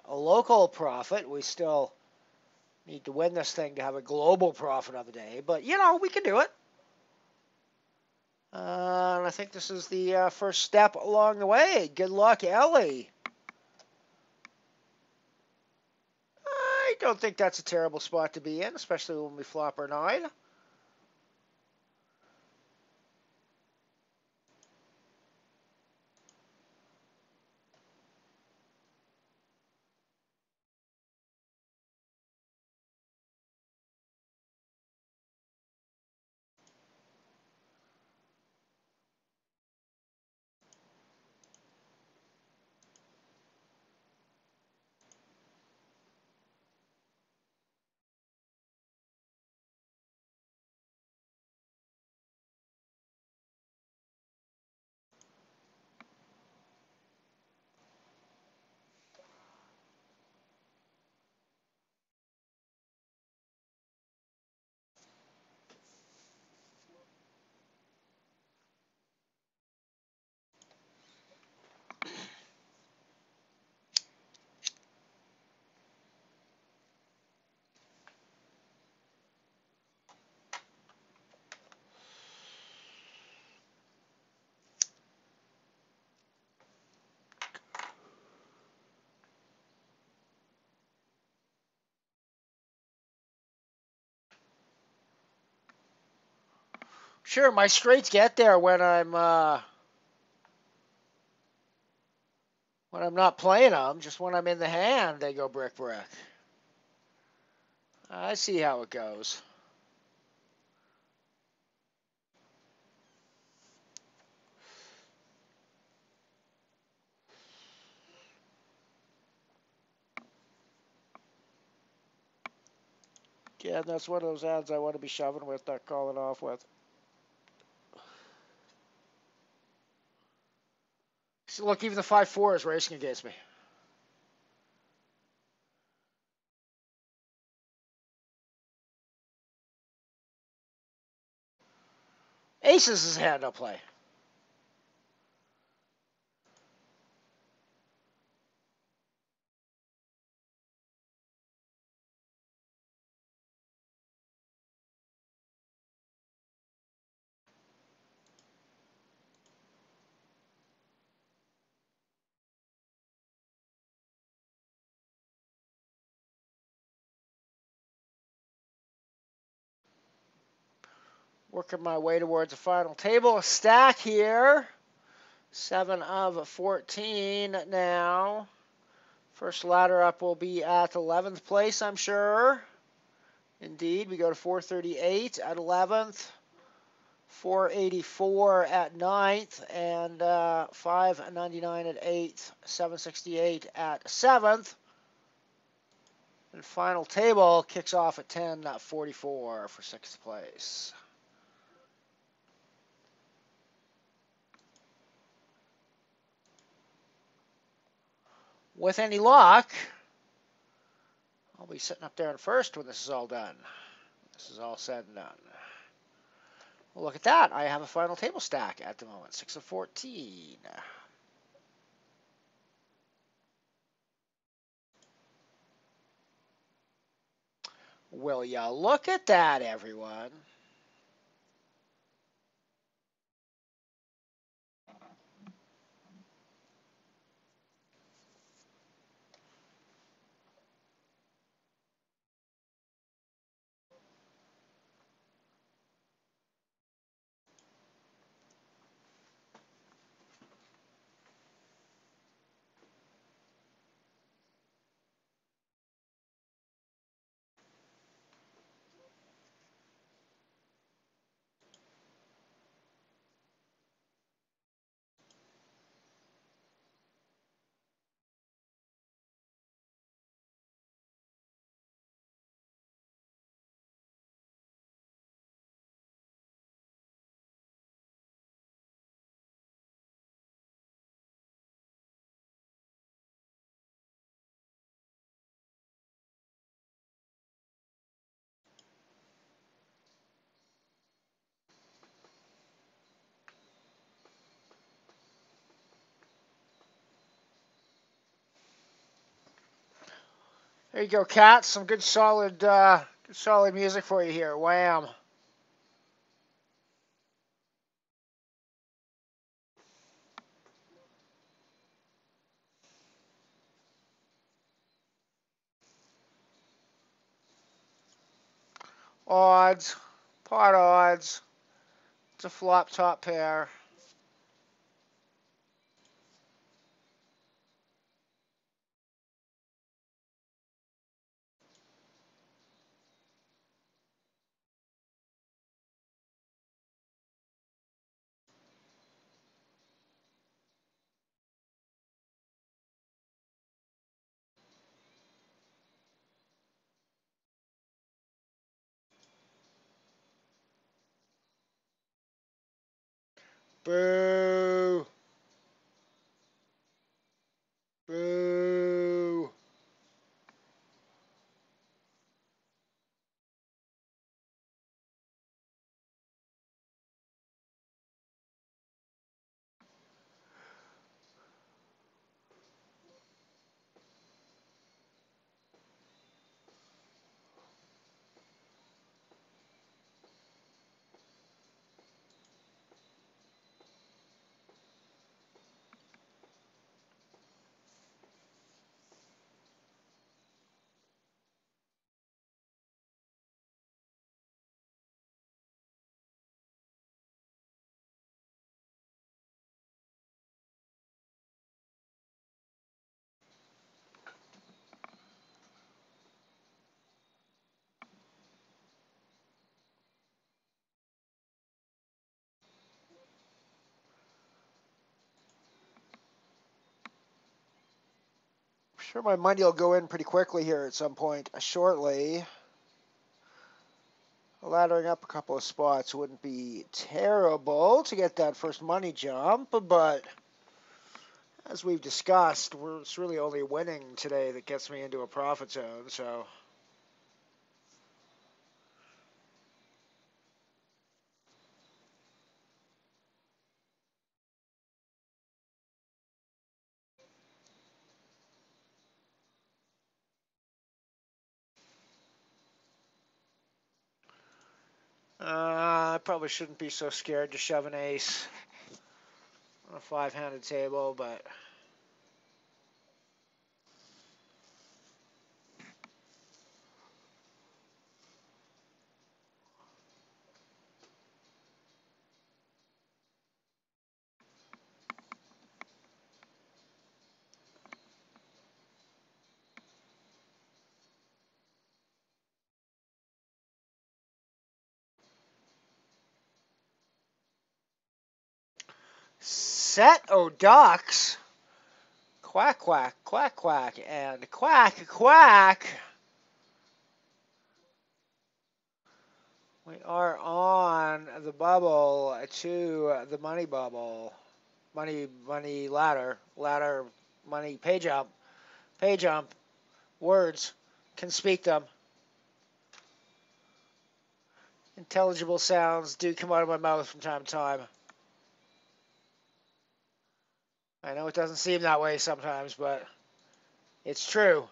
local profit. We still need to win this thing to have a global profit of the day. But, we can do it. And I think this is the first step along the way. Good luck, Ellie. I don't think that's a terrible spot to be in, especially when we flop our 9. Sure, my straights get there when I'm not playing them. Just when I'm in the hand, they go brick brick. I see how it goes. Yeah, that's one of those ads I want to be shoving with, not calling off with. See, look, even the 5-4 is racing against me. Aces is a hand I'll play. Working my way towards the final table. A stack here. 7 of 14 now. First ladder up will be at 11th place, I'm sure. Indeed, we go to 438 at 11th, 484 at 9th, and 599 at 8th, 768 at 7th. And final table kicks off at 10:44 for 6th place. With any luck, I'll be sitting up there in first when this is all done. This is all said and done. Well, look at that. I have a final table stack at the moment, 6 of 14. Will ya look at that, everyone? There you go, Kat. Some good solid music for you here. Wham. Odds, pot odds. It's a flop top pair. Boo. Boo. Sure, my money will go in pretty quickly here at some point shortly. Laddering up a couple of spots wouldn't be terrible to get that first money jump, but as we've discussed, it's really only winning today that gets me into a profit zone, so. I probably shouldn't be so scared to shove an ace on a five-handed table, but set o' ducks. Quack, quack, quack, quack, and quack, quack. We are on the bubble to the money bubble. Money ladder, money, pay jump, words, can speak them. Intelligible sounds do come out of my mouth from time to time. I know it doesn't seem that way sometimes, but it's true.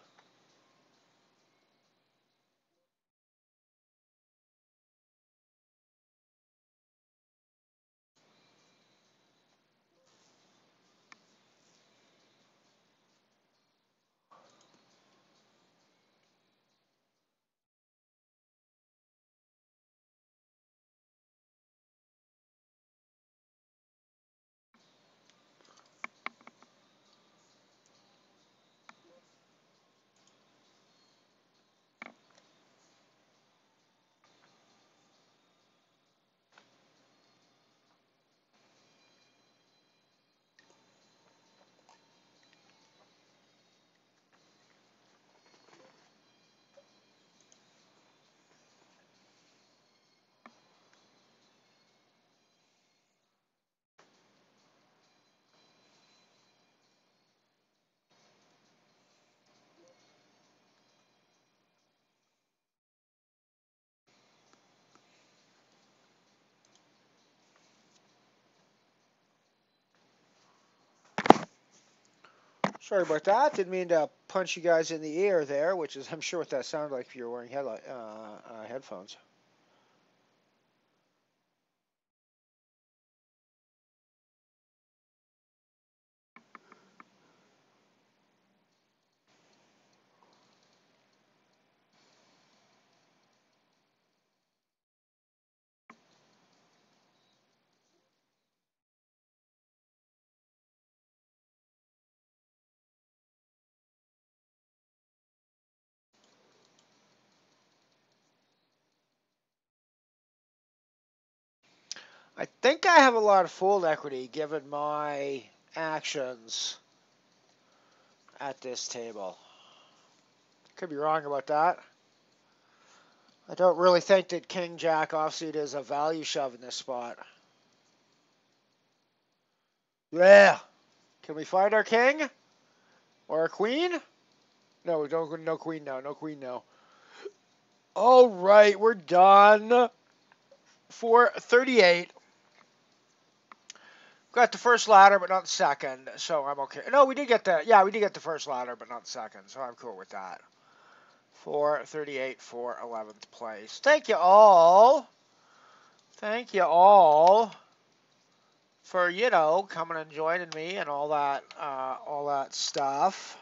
Sorry about that. Didn't mean to punch you guys in the ear there, which is, I'm sure, what that sounded like if you were wearing headphones. I think I have a lot of fold equity given my actions at this table. Could be wrong about that. I don't really think that King Jack offsuit is a value shove in this spot. Yeah. Can we find our king? Or our queen? No, we don't. No queen now. No queen now. All right, we're done. 438. Got the first ladder, but not the second, so I'm okay. No, we did get the first ladder, but not the second, so I'm cool with that. 438 for 11th place. Thank you all. Thank you all for, coming and joining me and all that stuff.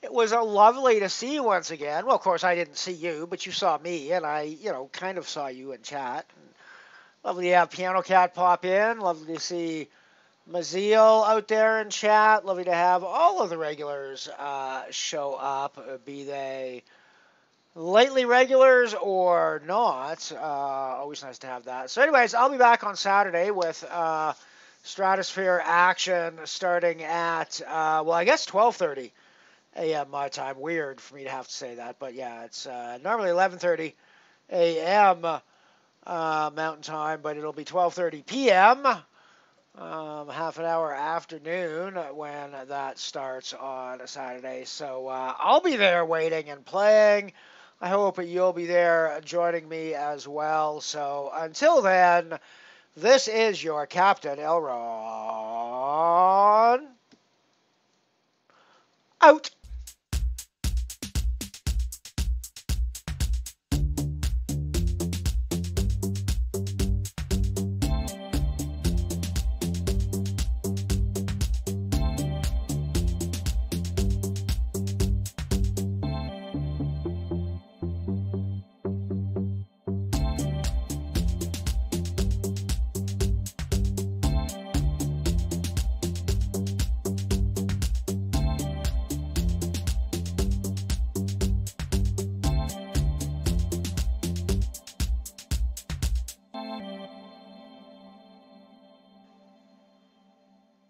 It was lovely to see you once again. Well, of course, I didn't see you, but you saw me, and I, kind of saw you in chat. Lovely to have Piano Cat pop in. Lovely to see Maziel out there in chat. Lovely to have all of the regulars show up, be they lately regulars or not. Always nice to have that. So anyways, I'll be back on Saturday with Stratosphere action starting at, well, I guess 12:30 a.m. my time. Weird for me to have to say that, but yeah, it's normally 11:30 a.m. Mountain Time, but it'll be 12:30 p.m. Half an hour afternoon when that starts on a Saturday. So I'll be there waiting and playing. I hope you'll be there joining me as well. So until then, this is your Captain Elron out.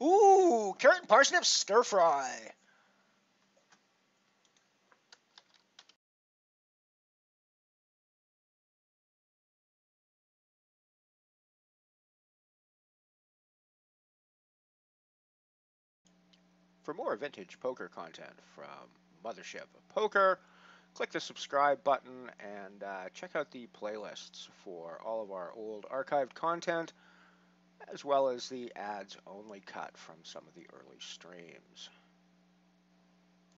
Ooh, carrot and parsnip stir fry. For more vintage poker content from MotherShip Poker, click the subscribe button and check out the playlists for all of our old archived content, as well as the ads only cut from some of the early streams.